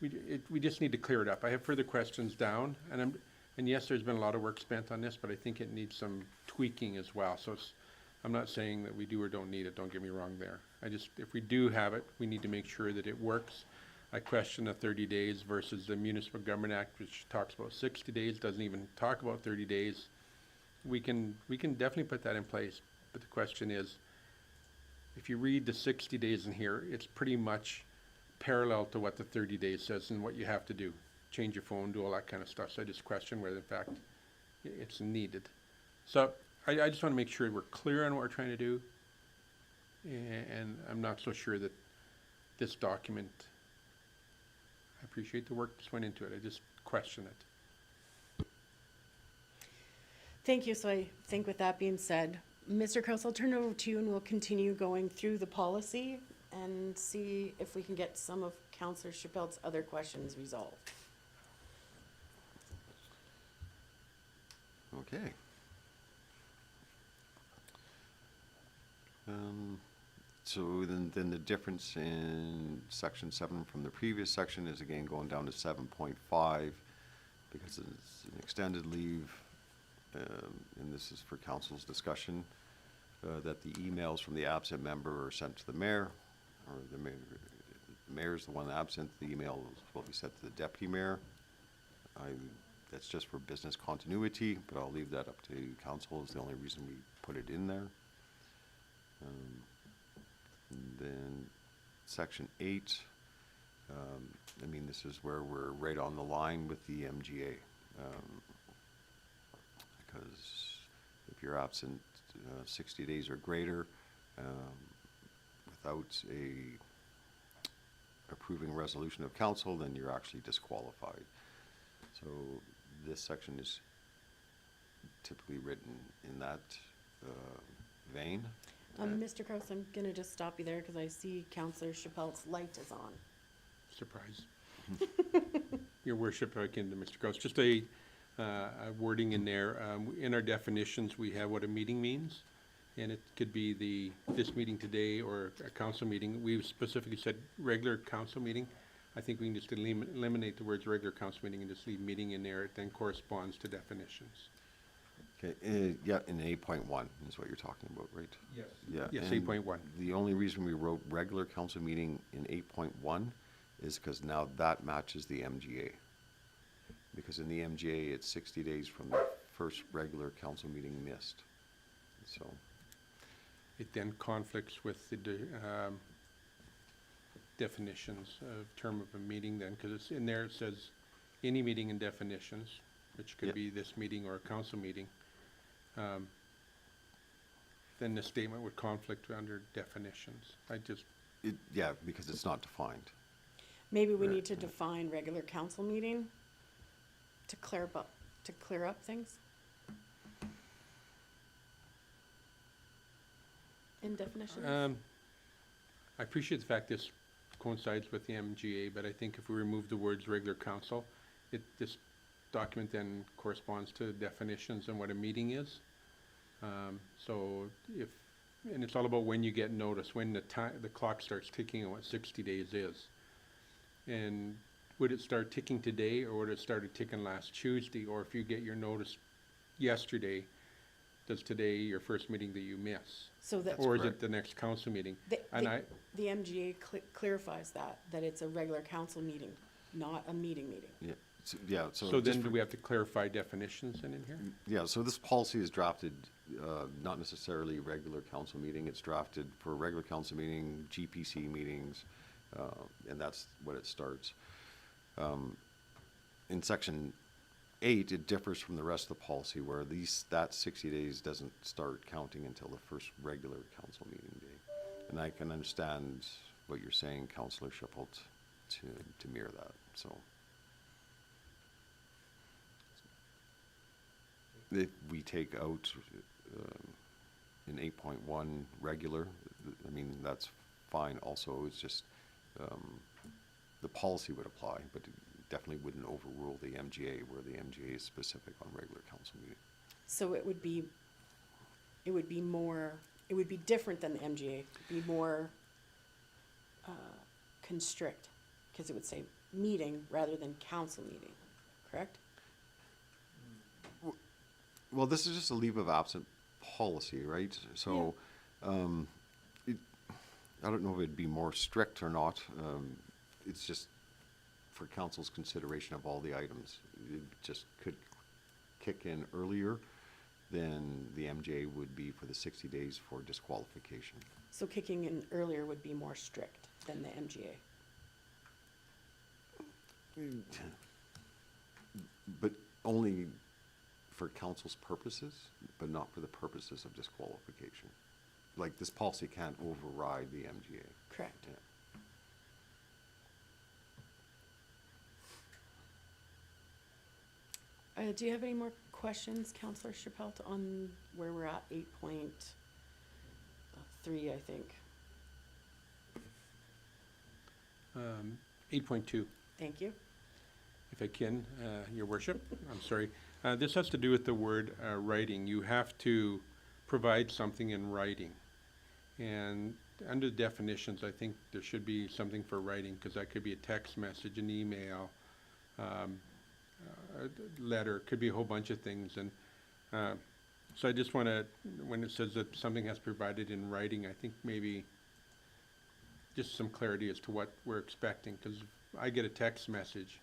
Speaker 6: we just need to clear it up. I have further questions down, and yes, there's been a lot of work spent on this, but I think it needs some tweaking as well. So I'm not saying that we do or don't need it, don't get me wrong there. If we do have it, we need to make sure that it works. I question the 30 days versus the Municipal Government Act, which talks about 60 days, doesn't even talk about 30 days. We can definitely put that in place, but the question is, if you read the 60 days in here, it's pretty much parallel to what the 30 days says and what you have to do. Change your phone, do all that kind of stuff. So I just question whether in fact it's needed. So I just want to make sure we're clear on what we're trying to do, and I'm not so sure that this document, I appreciate the work that's went into it, I just question it.
Speaker 1: Thank you. So I think with that being said, Mr. Kraus, I'll turn it over to you, and we'll continue going through the policy and see if we can get some of Councillor Chappelle's other questions resolved.
Speaker 4: Okay. So then the difference in section 7 from the previous section is again going down to 7.5 because it's an extended leave, and this is for council's discussion, that the emails from the absent member are sent to the mayor, or the mayor is the one absent. The email will be sent to the deputy mayor. That's just for business continuity, but I'll leave that up to council, is the only reason we put it in there. And then section 8, I mean, this is where we're right on the line with the MGA. Because if you're absent 60 days or greater, without a approving resolution of council, then you're actually disqualified. So this section is typically written in that vein.
Speaker 1: Mr. Kraus, I'm gonna just stop you there because I see Councillor Chappelle's light is on.
Speaker 6: Surprise. Your worship, I can, Mr. Gross, just a wording in there. In our definitions, we have what a meeting means, and it could be this meeting today or a council meeting. We specifically said regular council meeting. I think we can just eliminate the words regular council meeting and just leave meeting in there. It then corresponds to definitions.
Speaker 4: Okay, yeah, in 8.1 is what you're talking about, right?
Speaker 6: Yes.
Speaker 4: Yeah.
Speaker 6: Yes,
Speaker 4: and
Speaker 6: 8.1.
Speaker 4: The only reason we wrote regular council meeting in 8.1 is because now that matches the MGA. Because in the MGA, it's 60 days from the first regular council meeting missed. So,
Speaker 6: it then conflicts with the definitions of term of a meeting then, because it's in there, it says any meeting and definitions, which could
Speaker 4: Yep.
Speaker 6: be this meeting or a council meeting. Then the statement would conflict under definitions.
Speaker 4: Yeah, because it's not defined.
Speaker 1: Maybe we
Speaker 4: Right,
Speaker 1: need to define regular council meeting to clear up things. In definitions.
Speaker 6: I appreciate the fact this coincides with the MGA, but I think if we remove the words regular council, this document then corresponds to definitions and what a meeting is. So and it's all about when you get notice, when the clock starts ticking and what 60 days is. And would it start ticking today, or would it started ticking last Tuesday? Or if you get your notice yesterday, does today your first meeting that you miss?
Speaker 1: So that,
Speaker 6: Or is it the next council meeting? And
Speaker 1: the MGA clarifies that it's a regular council meeting, not a meeting.
Speaker 6: So then do we have to clarify definitions then in here?
Speaker 4: Yeah, so this policy is drafted, not necessarily regular council meeting, it's drafted for regular council meeting, GPC meetings, and that's what it starts. In section 8, it differs from the rest of the policy where that 60 days doesn't start counting until the first regular council meeting day. And I can understand what you're saying, Councillor Schiffelt, to mirror that, so. If we take out in 8.1 regular, I mean, that's fine also, it's just the policy would apply, but it definitely wouldn't overrule the MGA where the MGA is specific on regular council meeting.
Speaker 1: So it would be different than the MGA, be more constrict, because it would say meeting rather than council meeting, correct?
Speaker 4: Well, this is just a leave of absence policy, right? So, I don't know if it'd be more strict or not. It's just for council's consideration of all the items. It just could kick in earlier than the MJA would be for the 60 days for disqualification.
Speaker 1: So kicking in earlier would be more strict than the MGA.
Speaker 4: But only for council's purposes, but not for the purposes of disqualification. Like, this policy can't override the MGA.
Speaker 1: Correct.
Speaker 4: Yeah.
Speaker 1: Do you have any more questions, Councillor Chappelle, on where we're at 8.3, I think?
Speaker 6: 8.2.
Speaker 1: Thank you.
Speaker 6: If I can, Your Worship, I'm sorry. This has to do with the word writing. You have to provide something in writing. And under the definitions, I think there should be something for writing, because that could be a text message, an email, a letter, it could be a whole bunch of things. And so I just want to, when it says that something has provided in writing, I think maybe just some clarity as to what we're expecting, because I get a text message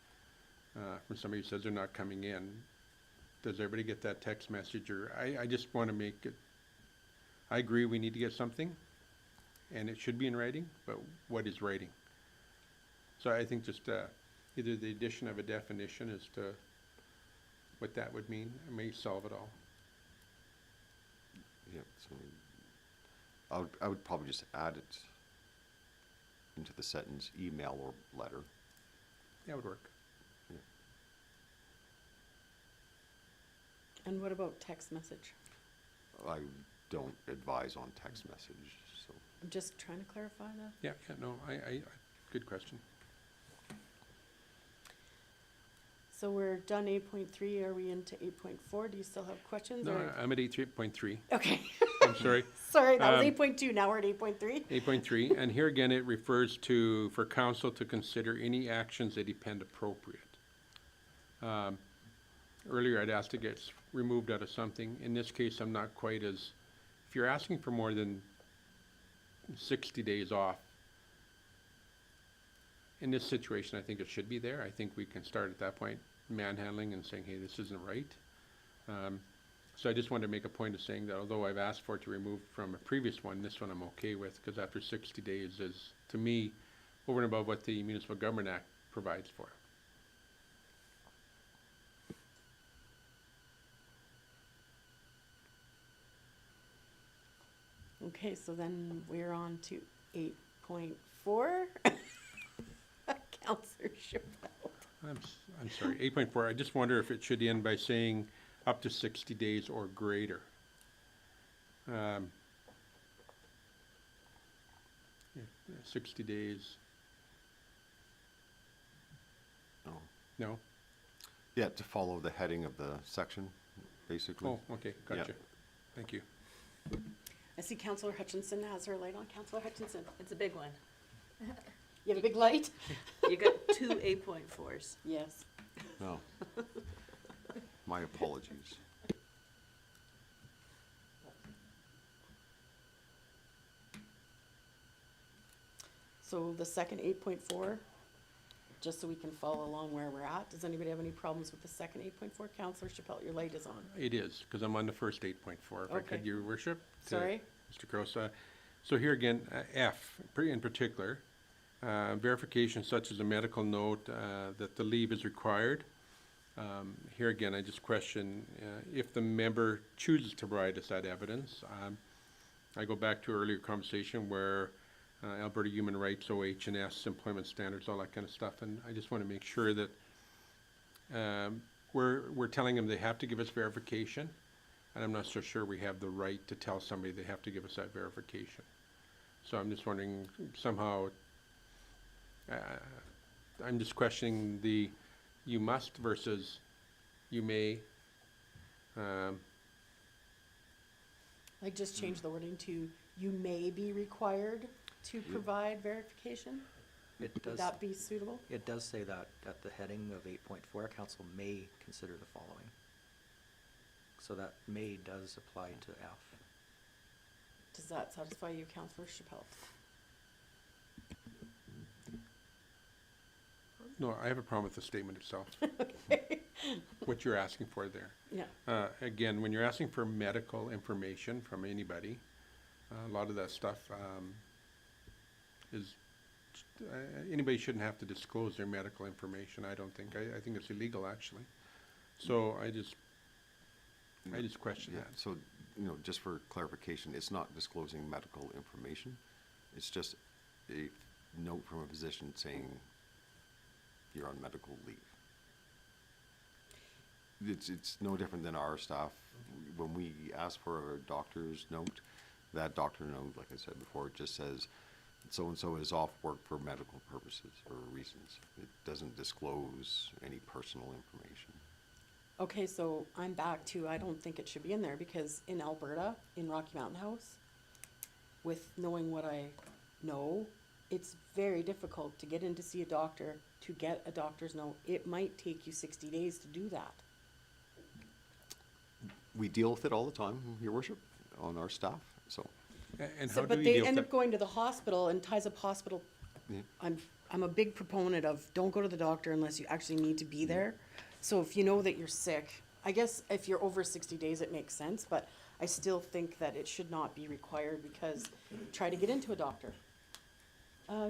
Speaker 6: from somebody who says they're not coming in. Does everybody get that text message? Or I just want to make it, I agree we need to get something, and it should be in writing, but what is writing? So I think just either the addition of a definition as to what that would mean, it may solve it all.
Speaker 4: Yeah, so I would probably just add it into the sentence, email or letter.
Speaker 6: That would work.
Speaker 1: And what about text message?
Speaker 4: I don't advise on text message, so.
Speaker 1: I'm just trying to clarify that.
Speaker 6: Yeah, no, good question.
Speaker 1: So we're done 8.3, are we into 8.4? Do you still have questions?
Speaker 6: No,
Speaker 1: or-
Speaker 6: I'm at 8.3.
Speaker 1: Okay,
Speaker 6: I'm sorry.
Speaker 1: sorry, that was
Speaker 6: 8.2.
Speaker 1: 8.2, now we're at 8.3?
Speaker 6: 8.3, and here again, it refers to, for council to consider any actions that depend appropriate. Earlier, I'd asked to get removed out of something. In this case, I'm not quite as, if you're asking for more than 60 days off, in this situation, I think it should be there. I think we can start at that point manhandling and saying, hey, this isn't right. So I just wanted to make a point of saying that although I've asked for it to remove from a previous one, this one I'm okay with, because after 60 days is, to me, over and above what the Municipal Government Act provides for.
Speaker 1: Okay, so then we're on to 8.4. Counselor Chappelle.
Speaker 6: I'm sorry, 8.4, I just wonder if it should end by saying up to 60 days or greater. Yeah, 60 days,
Speaker 4: No.
Speaker 6: no?
Speaker 4: Yeah, to follow the heading of the section, basically.
Speaker 6: Oh, okay,
Speaker 4: Yeah.
Speaker 6: gotcha. Thank you.
Speaker 1: I see Counselor Hutchinson has her light on. Counselor Hutchinson,
Speaker 5: It's a big one.
Speaker 1: you have a big light?
Speaker 5: You got two 8.4s.
Speaker 1: Yes.
Speaker 4: No. My apologies.
Speaker 1: So the second 8.4, just so we can follow along where we're at, does anybody have any problems with the second 8.4? Counselor Chappelle, your light is on.
Speaker 6: It is, because I'm on the first 8.4, if I could,
Speaker 1: Okay.
Speaker 6: your worship. to
Speaker 1: Sorry?
Speaker 6: Mr. Crosa. So here again, F, in particular, verification such as a medical note that the leave is required. Here again, I just question if the member chooses to provide us that evidence. I go back to earlier conversation where Alberta Human Rights, OH&S, employment standards, all that kind of stuff, and I just want to make sure that we're telling them they have to give us verification, and I'm not so sure we have the right to tell somebody they have to give us that verification. So I'm just wondering, somehow, I'm just questioning the you must versus you may.
Speaker 1: I just changed the wording to you may be required to provide verification.
Speaker 3: It
Speaker 1: Would
Speaker 3: does,
Speaker 1: that be suitable?
Speaker 3: it does say that at the heading of 8.4, council may consider the following. So that may does apply to F.
Speaker 1: Does that satisfy you, Counselor Chappelle?
Speaker 6: No, I have a problem with the statement itself. What you're asking for there.
Speaker 1: Yeah.
Speaker 6: Again, when you're asking for medical information from anybody, a lot of that stuff is, anybody shouldn't have to disclose their medical information, I don't think. I think it's illegal, actually. So I just question
Speaker 4: Yeah,
Speaker 6: that.
Speaker 4: so, you know, just for clarification, it's not disclosing medical information. It's just a note from a physician saying you're on medical leave. It's no different than our staff. When we ask for a doctor's note, that doctor note, like I said before, just says so-and-so is off work for medical purposes or reasons. It doesn't disclose any personal information.
Speaker 1: Okay, so I'm back to, I don't think it should be in there because in Alberta, in Rocky Mountain House, with knowing what I know, it's very difficult to get in to see a doctor, to get a doctor's note. It might take you 60 days to do that.
Speaker 4: We deal with it all the time, Your Worship, on our staff, so.
Speaker 6: And
Speaker 1: So,
Speaker 6: how do
Speaker 1: but
Speaker 6: we
Speaker 1: they
Speaker 6: deal
Speaker 1: end
Speaker 6: with
Speaker 1: up going to the hospital and ties up hospital.
Speaker 4: Yeah.
Speaker 1: I'm a big proponent of don't go to the doctor unless you actually need to be there. So if you know that you're sick, I guess if you're over 60 days, it makes sense, but I still think that it should not be required because try to get into a doctor.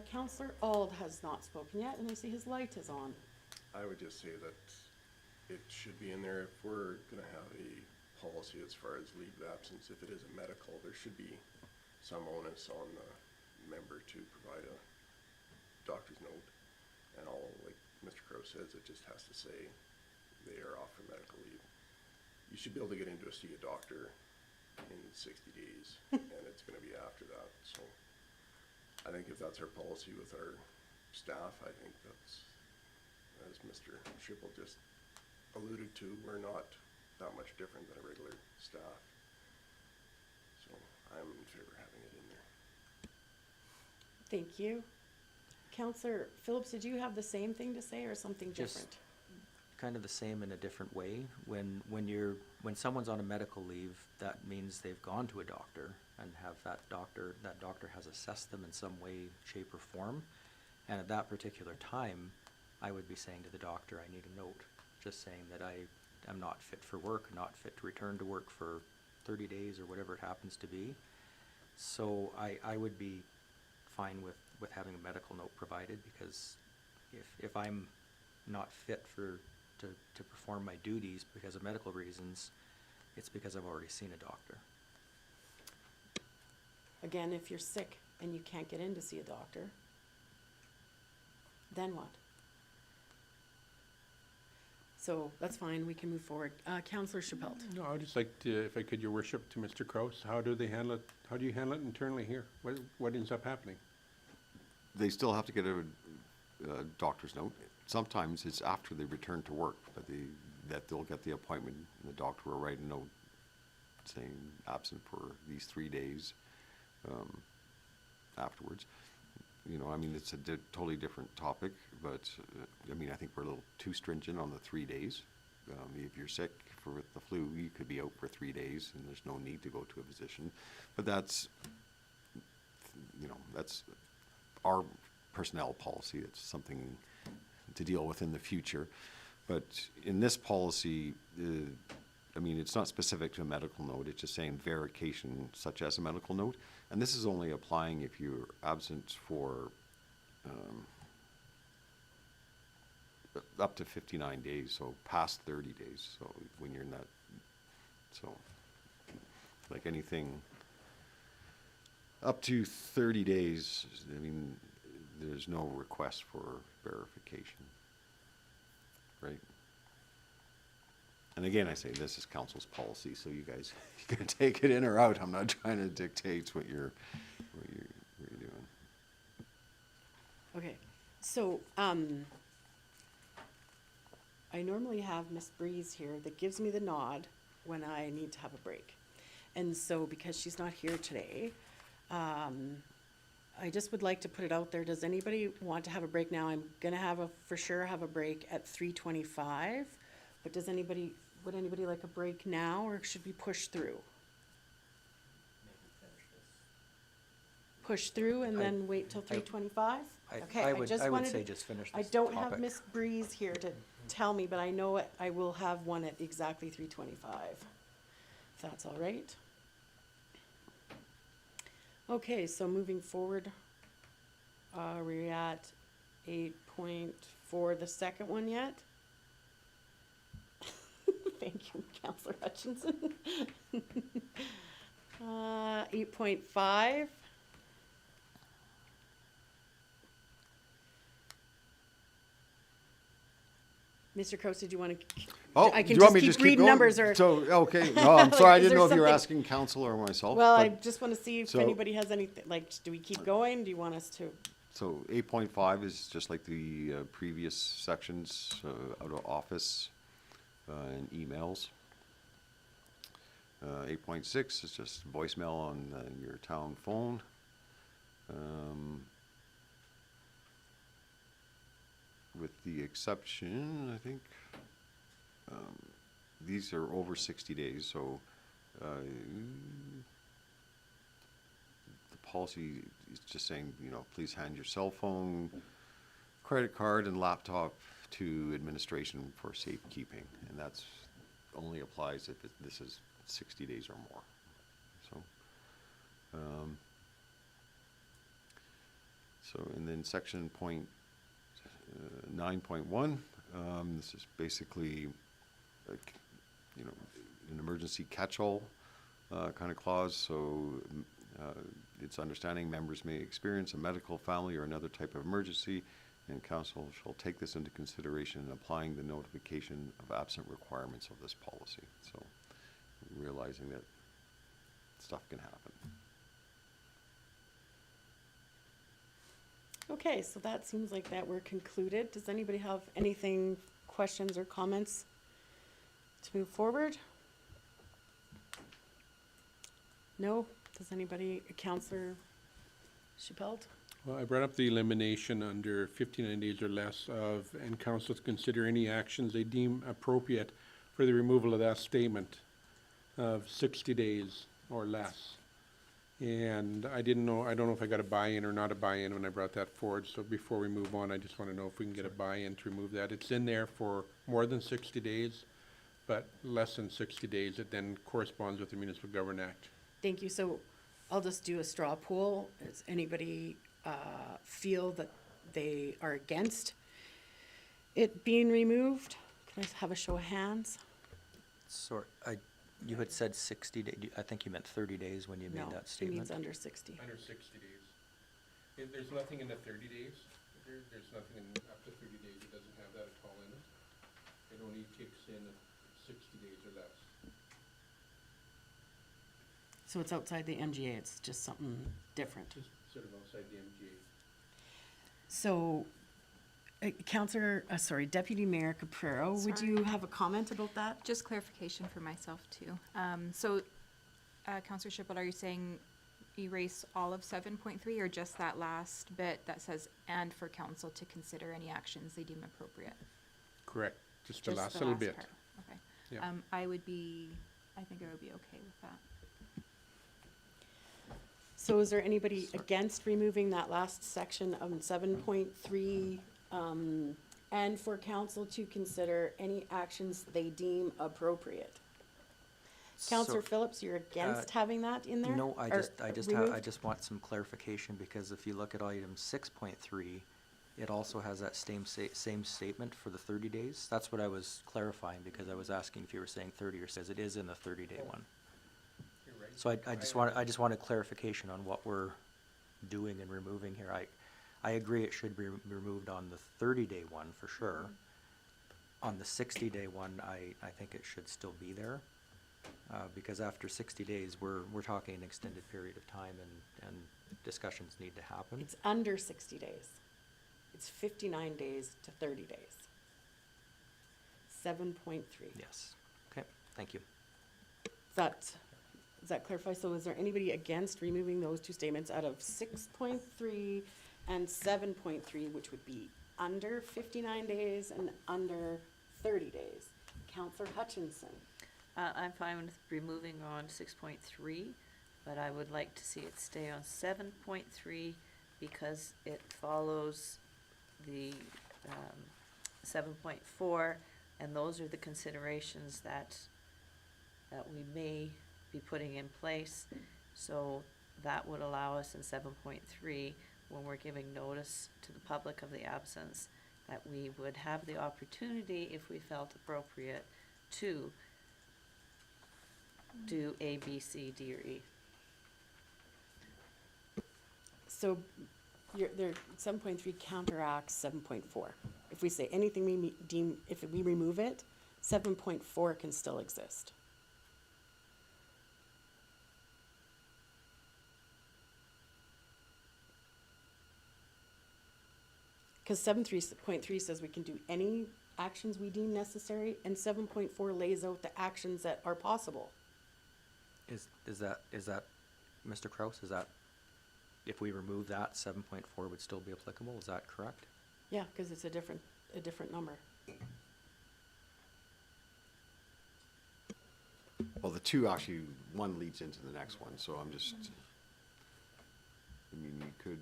Speaker 1: Counselor Ald has not spoken yet, and I see his light is on.
Speaker 7: I would just say that it should be in there if we're gonna have a policy as far as leave of absence. If it is a medical, there should be some onus on the member to provide a doctor's note. And all, like Mr. Crowe says, it just has to say they are off for medical leave. You should be able to get in to see a doctor in 60 days, and it's gonna be after that, so. I think if that's our policy with our staff, I think that's, as Mr. Schipple just alluded to, we're not that much different than a regular staff. So I'm in favor of having it in there.
Speaker 1: Thank you. Counselor Phillips, did you have the same thing to say or something
Speaker 3: Just
Speaker 1: different?
Speaker 3: kind of the same in a different way. When someone's on a medical leave, that means they've gone to a doctor and have that doctor has assessed them in some way, shape, or form. And at that particular time, I would be saying to the doctor, I need a note, just saying that I am not fit for work, not fit to return to work for 30 days or whatever it happens to be. So I would be fine with having a medical note provided, because if I'm not fit to perform my duties because of medical reasons, it's because I've already seen a doctor.
Speaker 1: Again, if you're sick and you can't get in to see a doctor, then what? So that's fine, we can move forward. Counselor Chappelle.
Speaker 6: No, I would just like to, if I could, your worship, to Mr. Kraus, how do they handle it, how do you handle it internally here? What ends up happening?
Speaker 4: They still have to get a doctor's note. Sometimes it's after they return to work that they'll get the appointment, and the doctor will write a note saying absent for these 3 days afterwards. You know, I mean, it's a totally different topic, but I mean, I think we're a little too stringent on the 3 days. If you're sick with the flu, you could be out for 3 days, and there's no need to go to a physician. But that's, you know, that's our personnel policy. It's something to deal with in the future. But in this policy, I mean, it's not specific to a medical note. It's just saying verification such as a medical note. And this is only applying if you're absent for up to 59 days, so past 30 days. So when you're in that, so like anything up to 30 days, I mean, there's no request for verification, right? And again, I say this is council's policy, so you guys you can take it in or out. I'm not trying to dictate what you're doing.
Speaker 1: Okay, so, I normally have Miss Breeze here that gives me the nod when I need to have a break. And so because she's not here today, I just would like to put it out there. Does anybody want to have a break now? I'm gonna for sure have a break at 3:25. But would anybody like a break now, or should we push through? Push through and then wait till 3:25? Okay,
Speaker 3: I would say just finish this
Speaker 1: I don't have
Speaker 3: topic.
Speaker 1: Miss Breeze here to tell me, but I know I will have one at exactly 3:25, if that's all right. Okay, so moving forward, we're at 8.4, the second one yet? Thank you, Counselor Hutchinson. 8.5. Mr. Coase, did you want to?
Speaker 4: Oh,
Speaker 1: I
Speaker 4: do
Speaker 1: can
Speaker 4: you want
Speaker 1: just
Speaker 4: me to
Speaker 1: keep
Speaker 4: just keep
Speaker 1: reading
Speaker 4: going?
Speaker 1: numbers or.
Speaker 4: So, okay, no, I'm sorry, I
Speaker 1: Is
Speaker 4: didn't
Speaker 1: there
Speaker 4: know if you were
Speaker 1: something-
Speaker 4: asking council or myself.
Speaker 1: Well,
Speaker 4: but-
Speaker 1: I just want to see if
Speaker 4: So-
Speaker 1: anybody has anything, like, do we keep going? Do you want us to?
Speaker 4: So 8.5 is just like the previous sections, out of office and emails. 8.6 is just voicemail on your town phone. With the exception, I think, these are over 60 days, so the policy is just saying, you know, please hand your cell phone, credit card, and laptop to administration for safekeeping, and that's only applies if this is 60 days or more. So, and then section 9.1, this is basically, you know, an emergency catch-all kind of clause. So it's understanding members may experience a medical, family, or another type of emergency, and council shall take this into consideration in applying the notification of absent requirements of this policy. So realizing that stuff can happen.
Speaker 1: Okay, so that seems like that we're concluded. Does anybody have anything, questions or comments to move forward? No? Does anybody, Counselor Chappelle?
Speaker 6: Well, I brought up the elimination under 59 days or less of, and council to consider any actions they deem appropriate for the removal of that statement of 60 days or less. And I don't know if I got a buy-in or not a buy-in when I brought that forward. So before we move on, I just want to know if we can get a buy-in to remove that. It's in there for more than 60 days. but less than 60 days, it then corresponds with the Municipal Government Act.
Speaker 1: Thank you. So I'll just do a straw poll. Does anybody feel that they are against it being removed? Can I have a show of hands?
Speaker 3: You had said 60 days, I think you meant 30 days when you made
Speaker 1: No,
Speaker 3: that
Speaker 1: it
Speaker 3: statement.
Speaker 1: means under 60.
Speaker 6: Under 60 days. There's nothing in the 30 days. There's nothing in up to 30 days. It doesn't have that at all in it. It only kicks in at 60 days or less.
Speaker 1: So it's outside the MGA. It's just something different.
Speaker 6: Just sort of outside the MGA.
Speaker 1: So, Deputy Mayor Caprero, would you
Speaker 2: Sorry.
Speaker 1: have a comment about that?
Speaker 2: Just clarification for myself too. Counselor Shipple, are you saying erase all of 7.3 or just that last bit that says, and for council to consider any actions they deem appropriate?
Speaker 6: Correct. Just the
Speaker 2: Just
Speaker 6: last little bit.
Speaker 2: part. Okay.
Speaker 6: Yeah.
Speaker 2: I think I would be okay with that.
Speaker 1: So is there anybody against removing that last section of 7.3, and for council to consider any actions they deem appropriate? Counselor
Speaker 3: So-
Speaker 1: Phillips, you're against having that in there?
Speaker 3: No, I
Speaker 1: Or, removed?
Speaker 3: just want some clarification, because if you look at item 6.3, it also has that same statement for the 30 days. That's what I was clarifying, because I was asking if you were saying 30 or says it is in the 30-day one.
Speaker 6: You're right.
Speaker 3: So I just wanted clarification on what we're doing and removing here. I agree it should be removed on the 30-day one for sure. On the 60-day one, I think it should still be there. Because after 60 days, we're talking an extended period of time, and discussions need to happen.
Speaker 1: It's under 60 days. It's 59 days to 30 days. 7.3.
Speaker 3: Yes. Okay, thank you.
Speaker 1: Does that clarify? So is there anybody against removing those two statements out of 6.3 and 7.3, which would be under 59 days and under 30 days? Counselor Hutchinson.
Speaker 5: I'm fine with removing on 6.3, but I would like to see it stay on 7.3 because it follows the 7.4, and those are the considerations that we may be putting in place. So that would allow us in 7.3, when we're giving notice to the public of the absence, that we would have the opportunity, if we felt appropriate, to do A, B, C, D, or E.
Speaker 1: So 7.3 counteracts 7.4. If we say anything we deem, if we remove it, 7.4 can still exist. Because 7.3 says we can do any actions we deem necessary, and 7.4 lays out the actions that are possible.
Speaker 3: Is that, Mr. Kraus, is that, if we remove that, 7.4 would still be applicable? Is that correct?
Speaker 1: Yeah, because it's a different number.
Speaker 4: Well, the two actually, one leads into the next one, so I'm just, I mean, you could.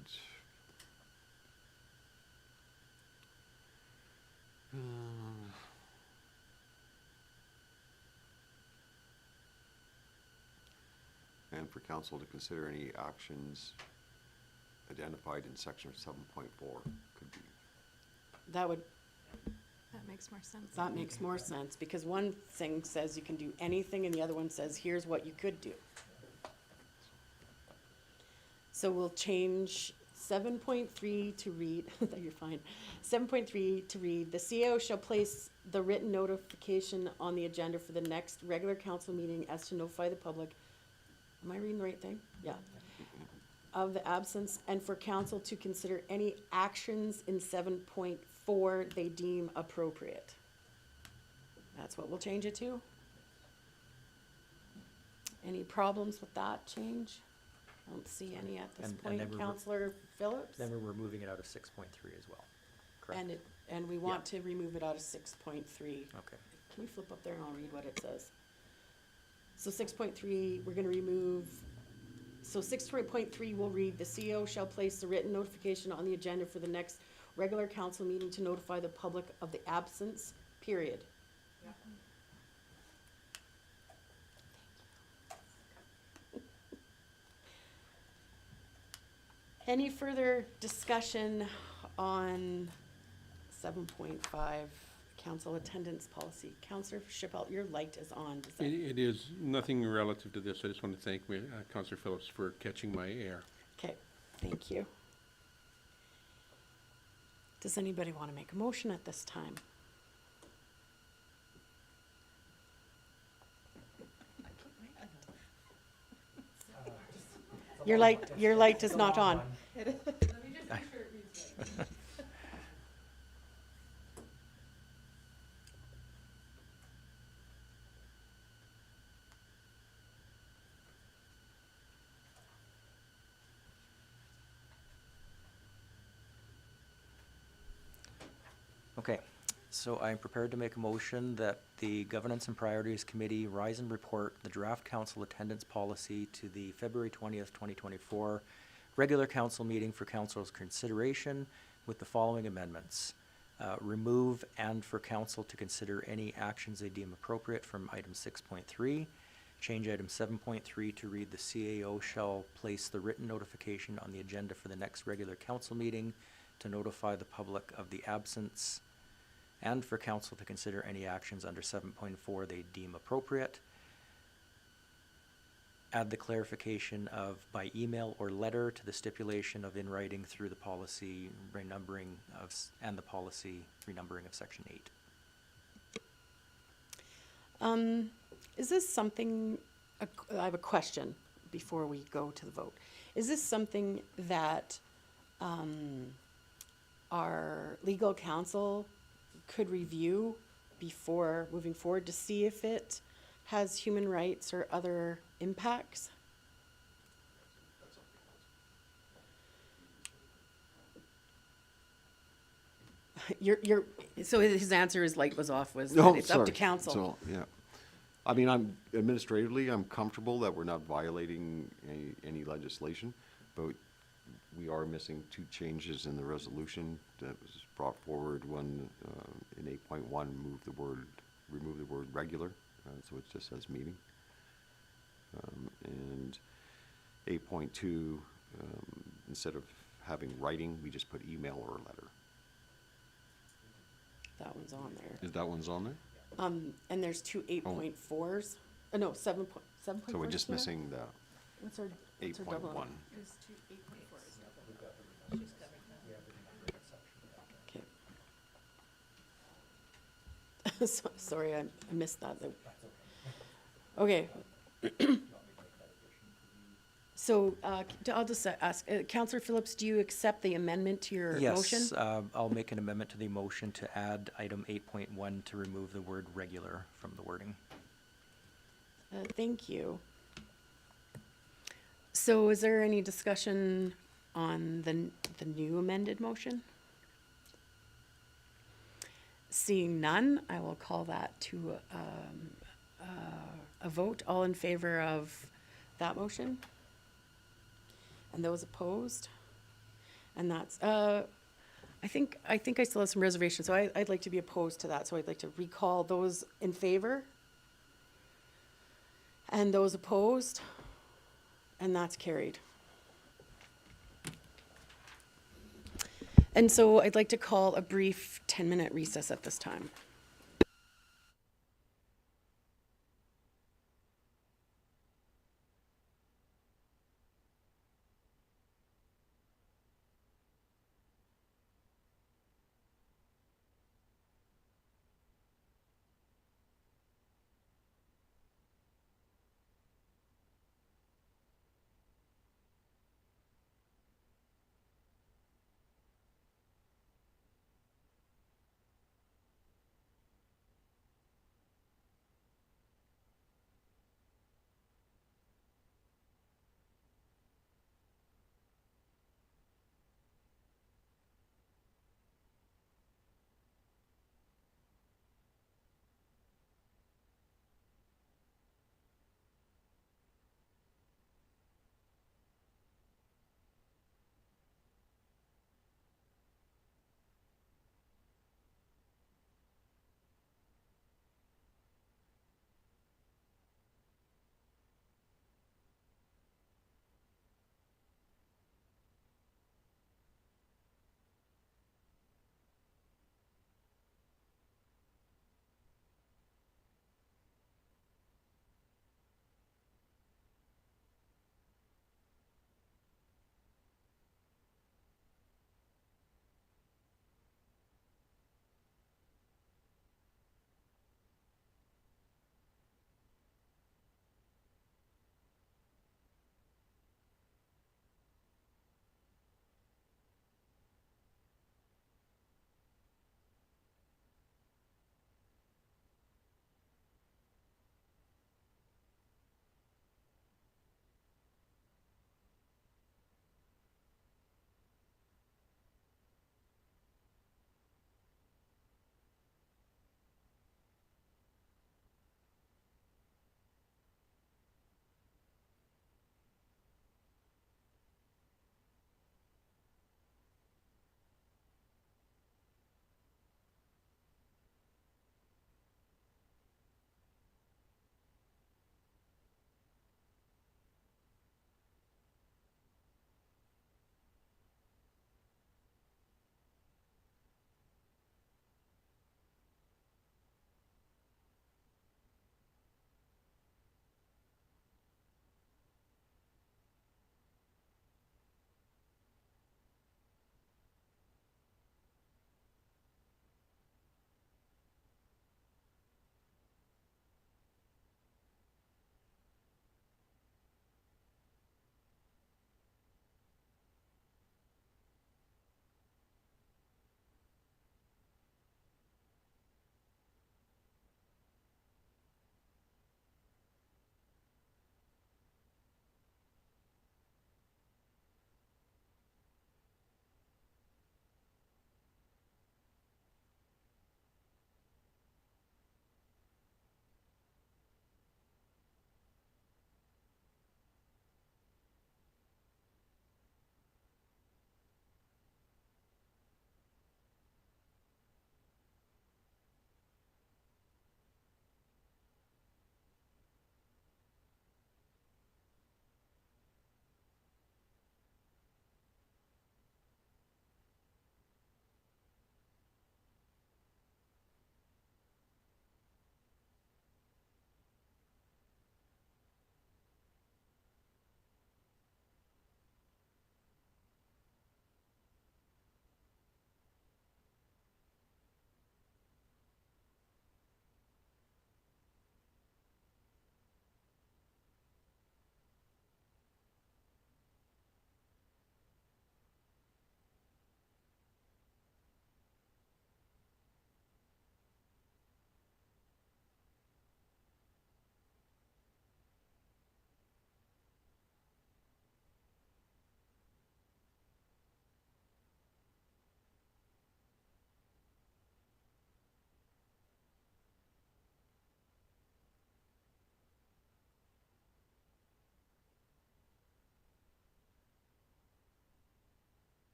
Speaker 4: And for council to consider any actions identified in section 7.4 could be.
Speaker 1: That
Speaker 2: Makes more sense.
Speaker 1: makes more sense, because one thing says you can do anything, and the other one says, here's what you could do. So we'll change 7.3 to read, you're fine, 7.3 to read, the CAO shall place the written notification on the agenda for the next regular council meeting as to notify the public. Am I reading the right thing? Yeah. Of the absence, and for council to consider any actions in 7.4 they deem appropriate. That's what we'll change it to. Any problems with that change? I don't see any at this
Speaker 3: And
Speaker 1: point.
Speaker 3: then we're-
Speaker 1: Counselor Phillips?
Speaker 3: Then we're removing it out of 6.3 as well, correct?
Speaker 1: And we want to remove it out of 6.3.
Speaker 3: Okay.
Speaker 1: Can we flip up there and I'll read what it says? So 6.3, we're gonna remove, so 6.3 will read, the CEO shall place the written notification on the agenda for the next regular council meeting to notify the public of the absence, period. Any further discussion on 7.5 council attendance policy? Councillor Chappelle, your light is on. Does that-
Speaker 6: It is nothing relative to this. I just want to thank Councillor Phillips for catching my air.
Speaker 1: Okay, thank you. Does anybody want to make a motion at this time? Your light is not on.
Speaker 3: Okay, so I'm prepared to make a motion that the Governance and Priorities Committee rise and report the draft council attendance policy to the February 20th, 2024 regular council meeting for council's consideration with the following amendments. Remove and for council to consider any actions they deem appropriate from item 6.3. Change item 7.3 to read the CAO shall place the written notification on the agenda for the next regular council meeting to notify the public of the absence, and for council to consider any actions under 7.4 they deem appropriate. Add the clarification of by email or letter to the stipulation of in writing through the policy renumbering of, and the policy renumbering of section 8.
Speaker 1: Is this something, I have a question before we go to the vote. Is this something that our legal counsel could review before moving forward to see if it has human rights or other impacts? So his answer is light was off, was that it's up to council.
Speaker 4: So, yeah. I mean, administratively, I'm comfortable that we're not violating any legislation, but we are missing two changes in the resolution that was brought forward. One, in 8.1, remove the word regular, so it just says meeting. And 8.2, instead of having writing, we just put email or letter.
Speaker 1: That one's on there.
Speaker 4: Is that one's on there?
Speaker 1: And there's two 8.4s, no, 7.4.
Speaker 4: So we're just missing the
Speaker 1: What's our double?
Speaker 4: 8.1.
Speaker 1: Okay. Sorry, I missed that. Okay. So, I'll just ask, Councillor Phillips, do you accept the amendment to your motion?
Speaker 3: Yes, I'll make an amendment to the motion to add item 8.1 to remove the word regular from the wording.
Speaker 1: Thank you. So is there any discussion on the new amended motion? Seeing none, I will call that to a vote. All in favor of that motion? And those opposed? And that's, I think I still have some reservations, so I'd like to be opposed to that, so I'd like to recall those in favor. And those opposed? And that's carried. And so I'd like to call a brief 10-minute recess at this time.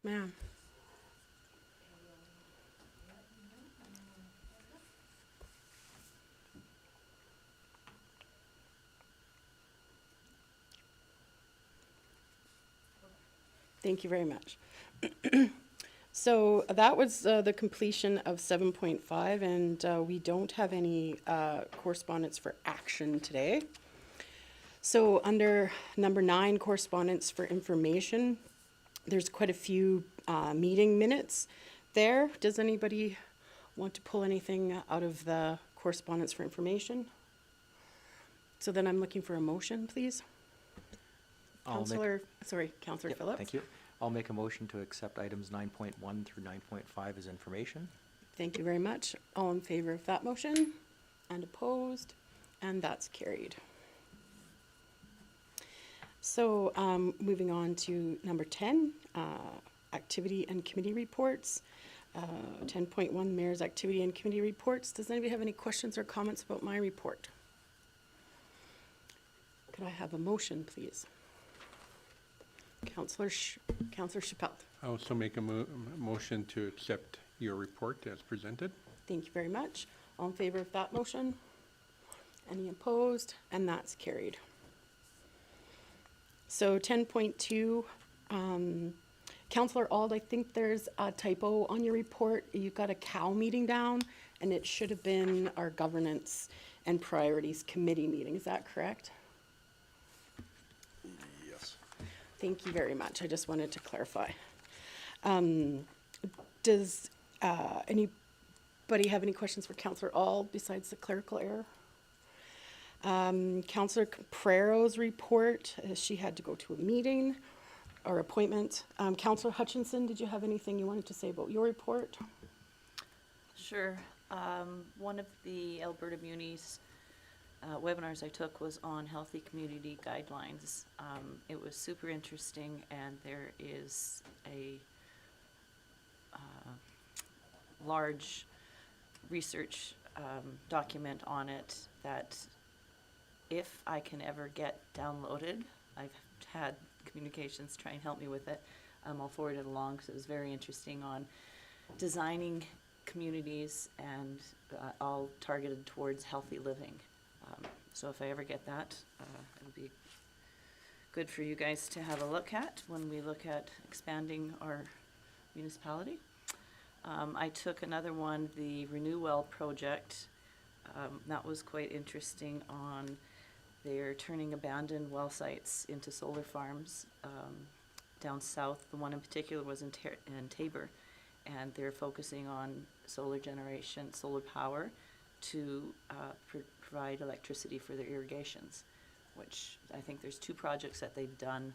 Speaker 1: Ma'am. Thank you very much. So that was the completion of 7.5, and we don't have any correspondence for action today. So under number 9, correspondence for information, there's quite a few meeting minutes there. Does anybody want to pull anything out of the correspondence for information? So then I'm looking for a motion, please. Councillor
Speaker 3: Yep,
Speaker 1: Phillips.
Speaker 3: Thank you. I'll make a motion to accept items 9.1 through 9.5 as information.
Speaker 1: Thank you very much. All in favor of that motion? And opposed? And that's carried. So moving on to number 10, activity and committee reports. 10.1, Mayor's activity and committee reports. Does anybody have any questions or comments about my report? Could I have a motion, please? Councillor Chappelle.
Speaker 6: I also make a motion to accept your report as presented.
Speaker 1: Thank you very much. All in favor of that motion? Any opposed? And that's carried. So 10.2, Councillor Auld, I think there's a typo on your report. You've got a cow meeting down, and it should have been our governance and priorities committee meeting. Is that correct?
Speaker 7: Yes.
Speaker 1: Thank you very much. I just wanted to clarify. Does anybody have any questions for Councillor Auld besides the clerical error? Councillor Caprero's report, she had to go to a meeting or appointment. Councillor Hutchinson, did you have anything you wanted to say about your report?
Speaker 5: Sure. One of the Alberta Munis webinars I took was on healthy community guidelines. It was super interesting, and there is a large research document on it that if I can ever get downloaded, I've had communications try and help me with it, I'll forward it along because it was very interesting on designing communities and all targeted towards healthy living. So if I ever get that, it'll be good for you guys to have a look at when we look at expanding our municipality. I took another one, the Renew Well project. That was quite interesting on they're turning abandoned well sites into solar farms down south. The one in particular was in Tabor, and they're focusing on solar generation, solar power to provide electricity for their irrigations, which I think there's 2 projects that they've done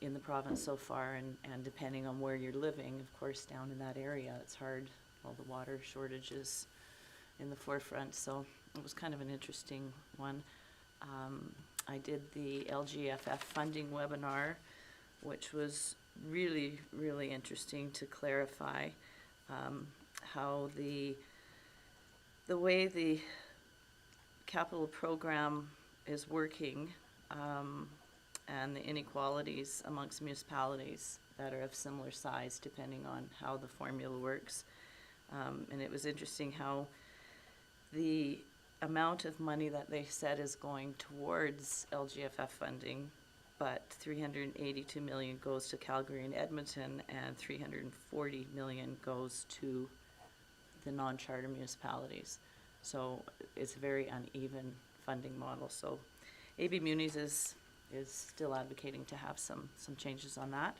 Speaker 5: in the province so far, and depending on where you're living, of course, down in that area, it's hard, all the water shortages in the forefront, so it was kind of an interesting one. I did the LGFF funding webinar, which was really, really interesting to clarify how the way the capital program is working and the inequalities amongst municipalities that are of similar size depending on how the formula works. And it was interesting how the amount of money that they said is going towards LGFF funding, but 382 million goes to Calgary and Edmonton, and 340 million goes to the non-charter municipalities. So it's a very uneven funding model. So AB Munis is still advocating to have some changes on that.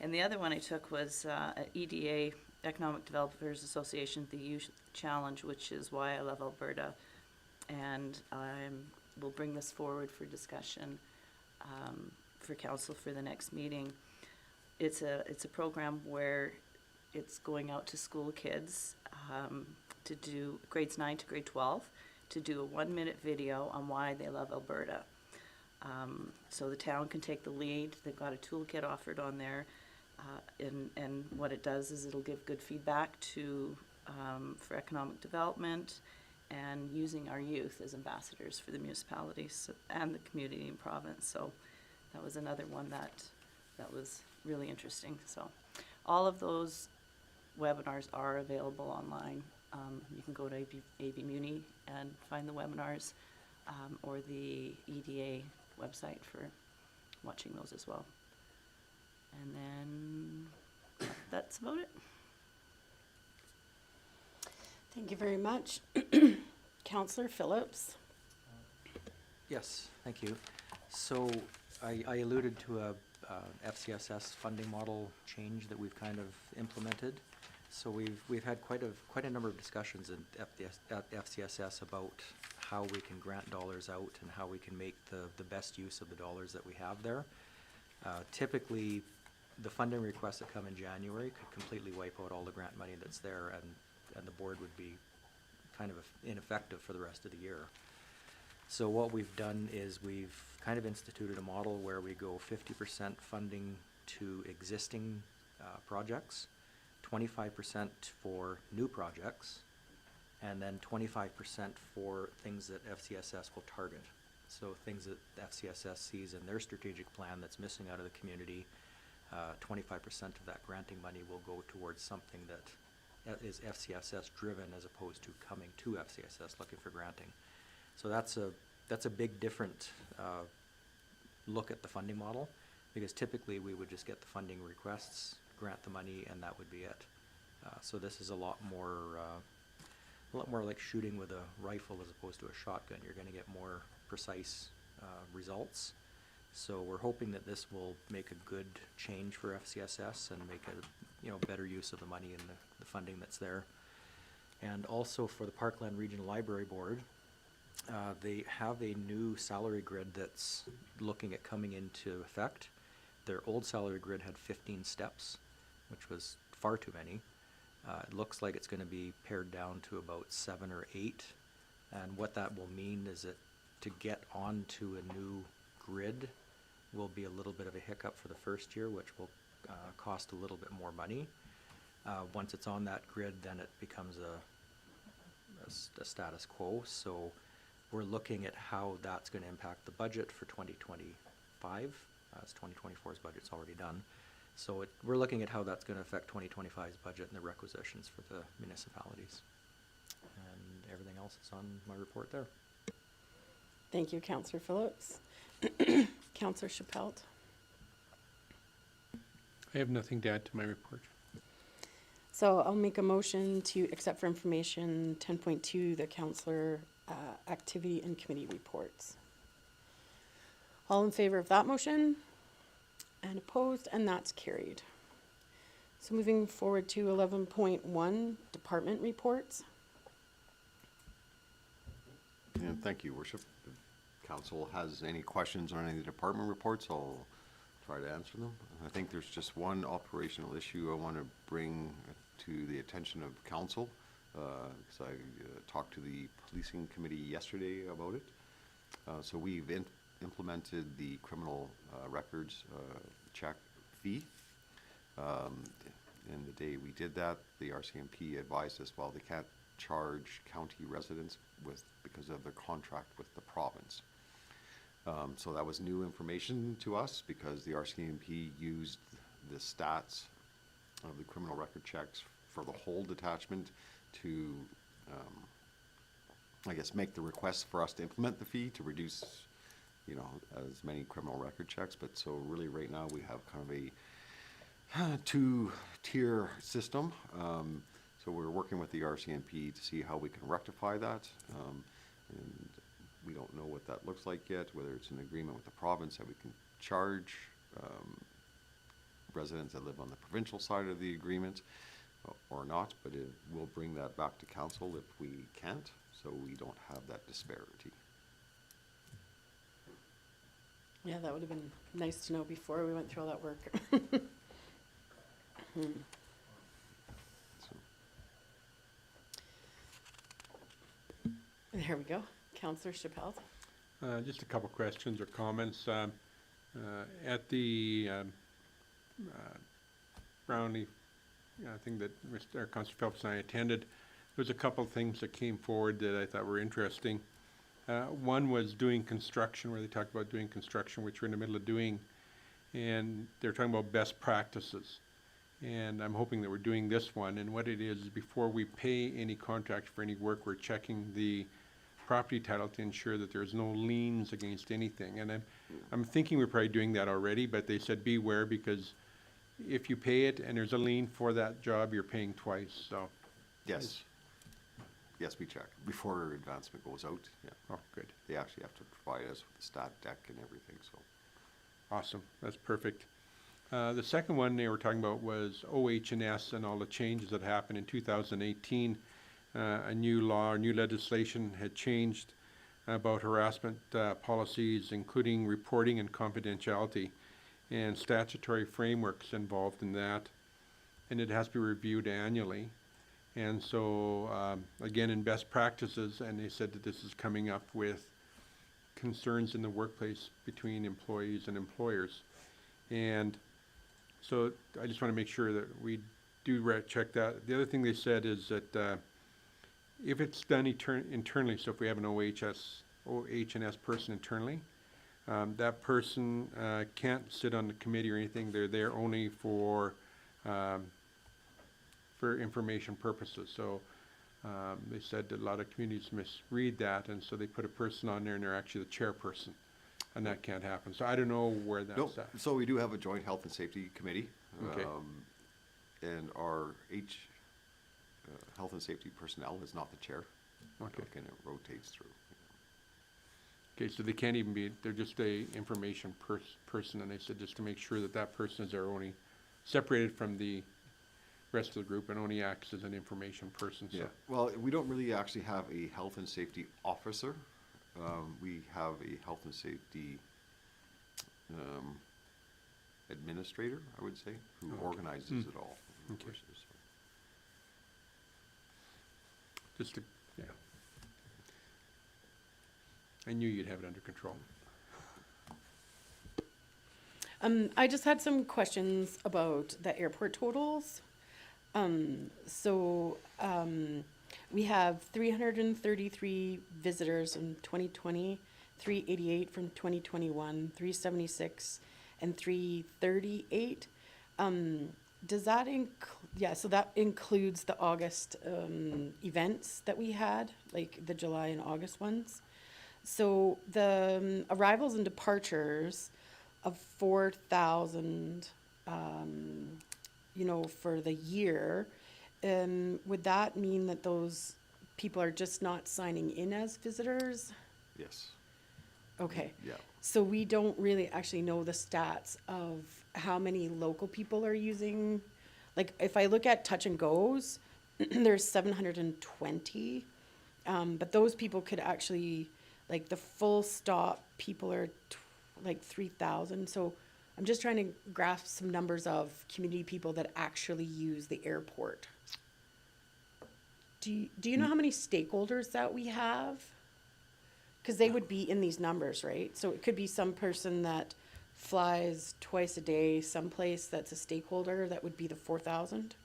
Speaker 5: And the other one I took was EDA, Economic Developers Association, the Youth Challenge, which is Why I Love Alberta. And we'll bring this forward for discussion for council for the next meeting. It's a program where it's going out to school kids to do grades 9 to grade 12 to do a 1-minute video on why they love Alberta. So the town can take the lead. They've got a toolkit offered on there. And what it does is it'll give good feedback to for economic development and using our youth as ambassadors for the municipalities and the community and province. So that was another one that was really interesting. So all of those webinars are available online. You can go to AV Muni and find the webinars, or the EDA website for watching those as well. And then that's about it.
Speaker 1: Thank you very much. Counselor Phillips.
Speaker 3: Yes, thank you. So I alluded to a FCSS funding model change that we've kind of implemented. So we've had quite a number of discussions at FCSS about how we can grant dollars out and how we can make the best use of the dollars that we have there. Typically, the funding requests that come in January could completely wipe out all the grant money that's there, and the board would be kind of ineffective for the rest of the year. So what we've done is we've kind of instituted a model where we go 50% funding to existing projects, 25% for new projects, and then 25% for things that FCSS will target. So things that FCSS sees in their strategic plan that's missing out of the community, 25% of that granting money will go towards something that is FCSS driven as opposed to coming to FCSS looking for granting. So that's a big different look at the funding model, because typically we would just get the funding requests, grant the money, and that would be it. So this is a lot more like shooting with a rifle as opposed to a shotgun. You're going to get more precise results. So we're hoping that this will make a good change for FCSS and make a better use of the money and the funding that's there. And also for the Parkland Regional Library Board, they have a new salary grid that's looking at coming into effect. Their old salary grid had 15 steps, which was far too many. It looks like it's going to be pared down to about 7 or 8. And what that will mean is that to get onto a new grid will be a little bit of a hiccup for the first year, which will cost a little bit more money. Once it's on that grid, then it becomes a status quo. So we're looking at how that's going to impact the budget for 2025, as 2024's budget's already done. So we're looking at how that's going to affect 2025's budget and the requisitions for the municipalities. And everything else is on my report there.
Speaker 1: Thank you, Counselor Phillips. Counselor Chappelle.
Speaker 6: I have nothing to add to my report.
Speaker 1: So I'll make a motion to accept for information 10.2, the counselor activity and committee reports. All in favor of that motion? And opposed, and that's carried. So moving forward to 11.1, department reports.
Speaker 4: And thank you, Worship. If council has any questions on any of the department reports, I'll try to answer them. I think there's just one operational issue I want to bring to the attention of council, because I talked to the policing committee yesterday about it. So we've implemented the criminal records check fee. And the day we did that, the RCMP advised us, well, they can't charge county residents because of their contract with the province. So that was new information to us, because the RCMP used the stats of the criminal record checks for the whole detachment to, I guess, make the request for us to implement the fee to reduce, as many criminal record checks. But so really right now we have kind of a two-tier system. So we're working with the RCMP to see how we can rectify that. And we don't know what that looks like yet, whether it's an agreement with the province that we can charge residents that live on the provincial side of the agreement or not, but we'll bring that back to council if we can't, so we don't have that disparity.
Speaker 1: Yeah, that would have been nice to know before we went through all that work.
Speaker 4: So,
Speaker 1: There we go. Counselor Chappelle.
Speaker 6: Just a couple questions or comments. At the Brownie thing that Mr. Councilor Phelps and I attended, there was a couple of things that came forward that I thought were interesting. One was doing construction, where they talked about doing construction, which we're in the middle of doing, and they're talking about best practices. And I'm hoping that we're doing this one, and what it is before we pay any contract for any work, we're checking the property title to ensure that there's no liens against anything. And I'm thinking we're probably doing that already, but they said beware, because if you pay it and there's a lien for that job, you're paying twice, so,
Speaker 4: Yes. Yes, we check before advancement goes out, yeah.
Speaker 6: oh, good.
Speaker 4: They actually have to provide us with the stat deck and everything, so.
Speaker 6: Awesome, that's perfect. The second one they were talking about was OH&S and all the changes that happened in 2018. A new law, new legislation had changed about harassment policies, including reporting and confidentiality, and statutory frameworks involved in that. And it has to be reviewed annually. And so, again, in best practices, and they said that this is coming up with concerns in the workplace between employees and employers. And so I just want to make sure that we do check that. The other thing they said is that if it's done internally, so if we have an OH&S person internally, that person can't sit on the committee or anything. They're there only for information purposes. So they said that a lot of communities misread that, and so they put a person on there and they're actually the chairperson, and that can't happen. So I don't know where
Speaker 4: No,
Speaker 6: that's at.
Speaker 4: so we do have a joint health and safety committee.
Speaker 6: Okay.
Speaker 4: And our health and safety personnel is not the chair.
Speaker 6: Okay.
Speaker 4: And it rotates through.
Speaker 6: Okay, so they can't even be, they're just a information person, and they said just to make sure that that person is there only separated from the rest of the group and only acts as an information person, so.
Speaker 4: Yeah, well, we don't really actually have a health and safety officer. We have a health and safety administrator, I would say, who
Speaker 6: Okay.
Speaker 4: organizes it all.
Speaker 6: Okay.
Speaker 4: So-
Speaker 6: Just to, yeah. I knew you'd have it under control.
Speaker 1: I just had some questions about the airport totals. We have 333 visitors in 2020, 388 from 2021, 376, and 338. Does that so that includes the August events that we had, like the July and August ones. So the arrivals and departures of 4,000, for the year, would that mean that those people are just not signing in as visitors?
Speaker 4: Yes,
Speaker 1: Okay.
Speaker 4: yeah.
Speaker 1: So we don't really actually know the stats of how many local people are using. Like, if I look at touch and goes, there's 720. But those people could actually, like, the full stop people are like 3,000. So I'm just trying to grasp some numbers of community people that actually use the airport. Do you know how many stakeholders that we have? Because they would be in these numbers, right? So it could be some person that flies twice a day someplace that's a stakeholder, that would be the 4,000,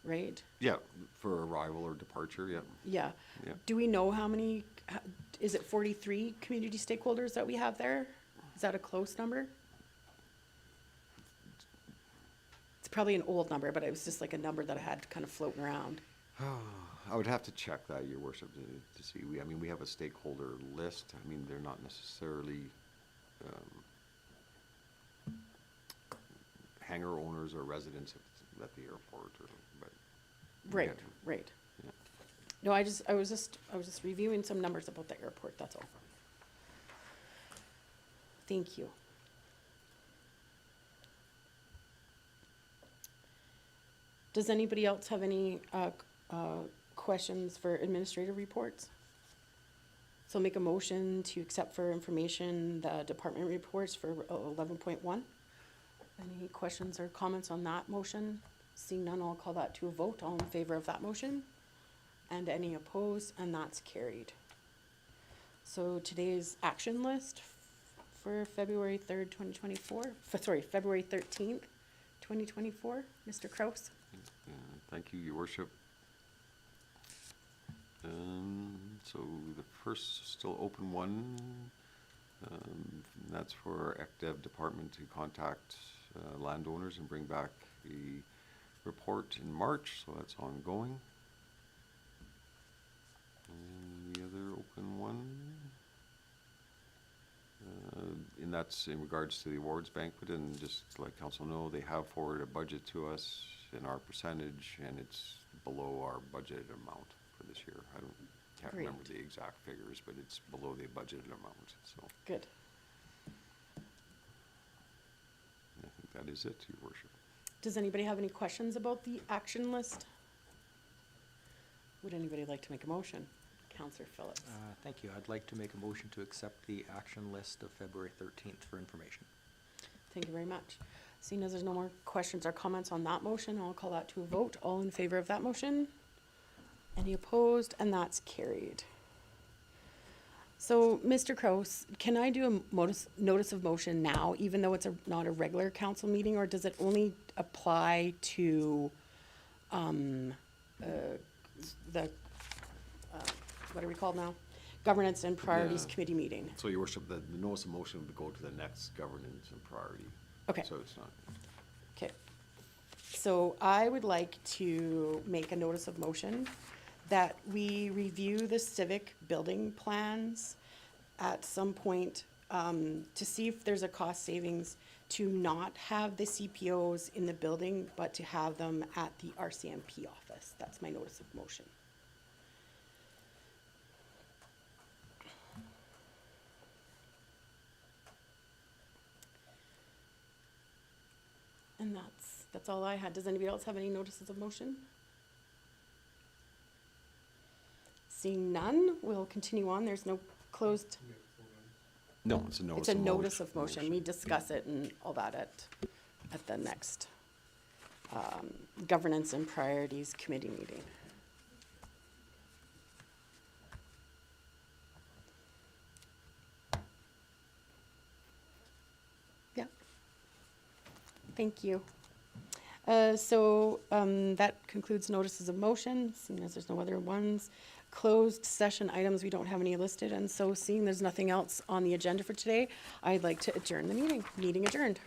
Speaker 1: right?
Speaker 4: Yeah, for arrival or departure, yeah.
Speaker 1: Yeah.
Speaker 4: Yeah.
Speaker 1: Do we know how many, is it 43 community stakeholders that we have there? Is that a close number? It's probably an old number, but it was just like a number that I had kind of floating around.
Speaker 4: I would have to check that, Your Worship, to see. We have a stakeholder list. They're not necessarily hangar owners or residents at the airport, but.
Speaker 1: Right,
Speaker 4: yeah.
Speaker 1: right.
Speaker 4: Yeah.
Speaker 1: No, I was just reviewing some numbers about the airport, that's all. Thank you. Does anybody else have any questions for administrative reports? So make a motion to accept for information the department reports for 11.1. Any questions or comments on that motion? Seeing none, I'll call that to a vote. All in favor of that motion? And any opposed? And that's carried. So today's action list for February 3rd, 2024, February 13th, 2024, Mr. Kraus.
Speaker 4: Thank you, Your Worship. So the first still open one, that's for our ECDEV department to contact landowners and bring back a report in March, so that's ongoing. And the other open one, and that's in regards to the awards banquet, and just to let council know, they have forwarded a budget to us in our percentage, and it's below our budgeted amount for this year. Can't remember
Speaker 1: Great.
Speaker 4: the exact figures, but it's below the budgeted amount, so
Speaker 1: Good.
Speaker 4: I think that is it, your worship.
Speaker 1: Does anybody have any questions about the action list? Would anybody like to make a motion? Counselor Phillips.
Speaker 3: Thank you. I'd like to make a motion to accept the action list of February 13th for information.
Speaker 1: Thank you very much. Seeing as there's no more questions or comments on that motion, I'll call that to a vote. All in favor of that motion? Any opposed? And that's carried. So, Mr. Kraus, can I do a notice of motion now, even though it's not a regular council meeting, or does it only apply to, the, what are we called now? Governance and Priorities
Speaker 4: Yeah.
Speaker 1: Committee meeting?
Speaker 4: So, your worship, the notice of motion would go to the next governance and priority.
Speaker 1: Okay.
Speaker 4: So it's not,
Speaker 1: Okay. So I would like to make a notice of motion that we review the civic building plans at some point to see if there's a cost savings to not have the CPOs in the building, but to have them at the RCMP office. That's my notice of motion. And that's all I had. Does anybody else have any notices of motion? Seeing none, we'll continue on. There's no closed,
Speaker 4: no, it's a notice
Speaker 1: it's
Speaker 4: of
Speaker 1: a
Speaker 4: motion.
Speaker 1: notice of motion. We discuss it and all that at the next Governance and Priorities Committee meeting. Yeah. Thank you. That concludes notices of motion, seeing as there's no other ones. Closed session items, we don't have any listed, and so seeing there's nothing else on the agenda for today, I'd like to adjourn the meeting. Meeting adjourned.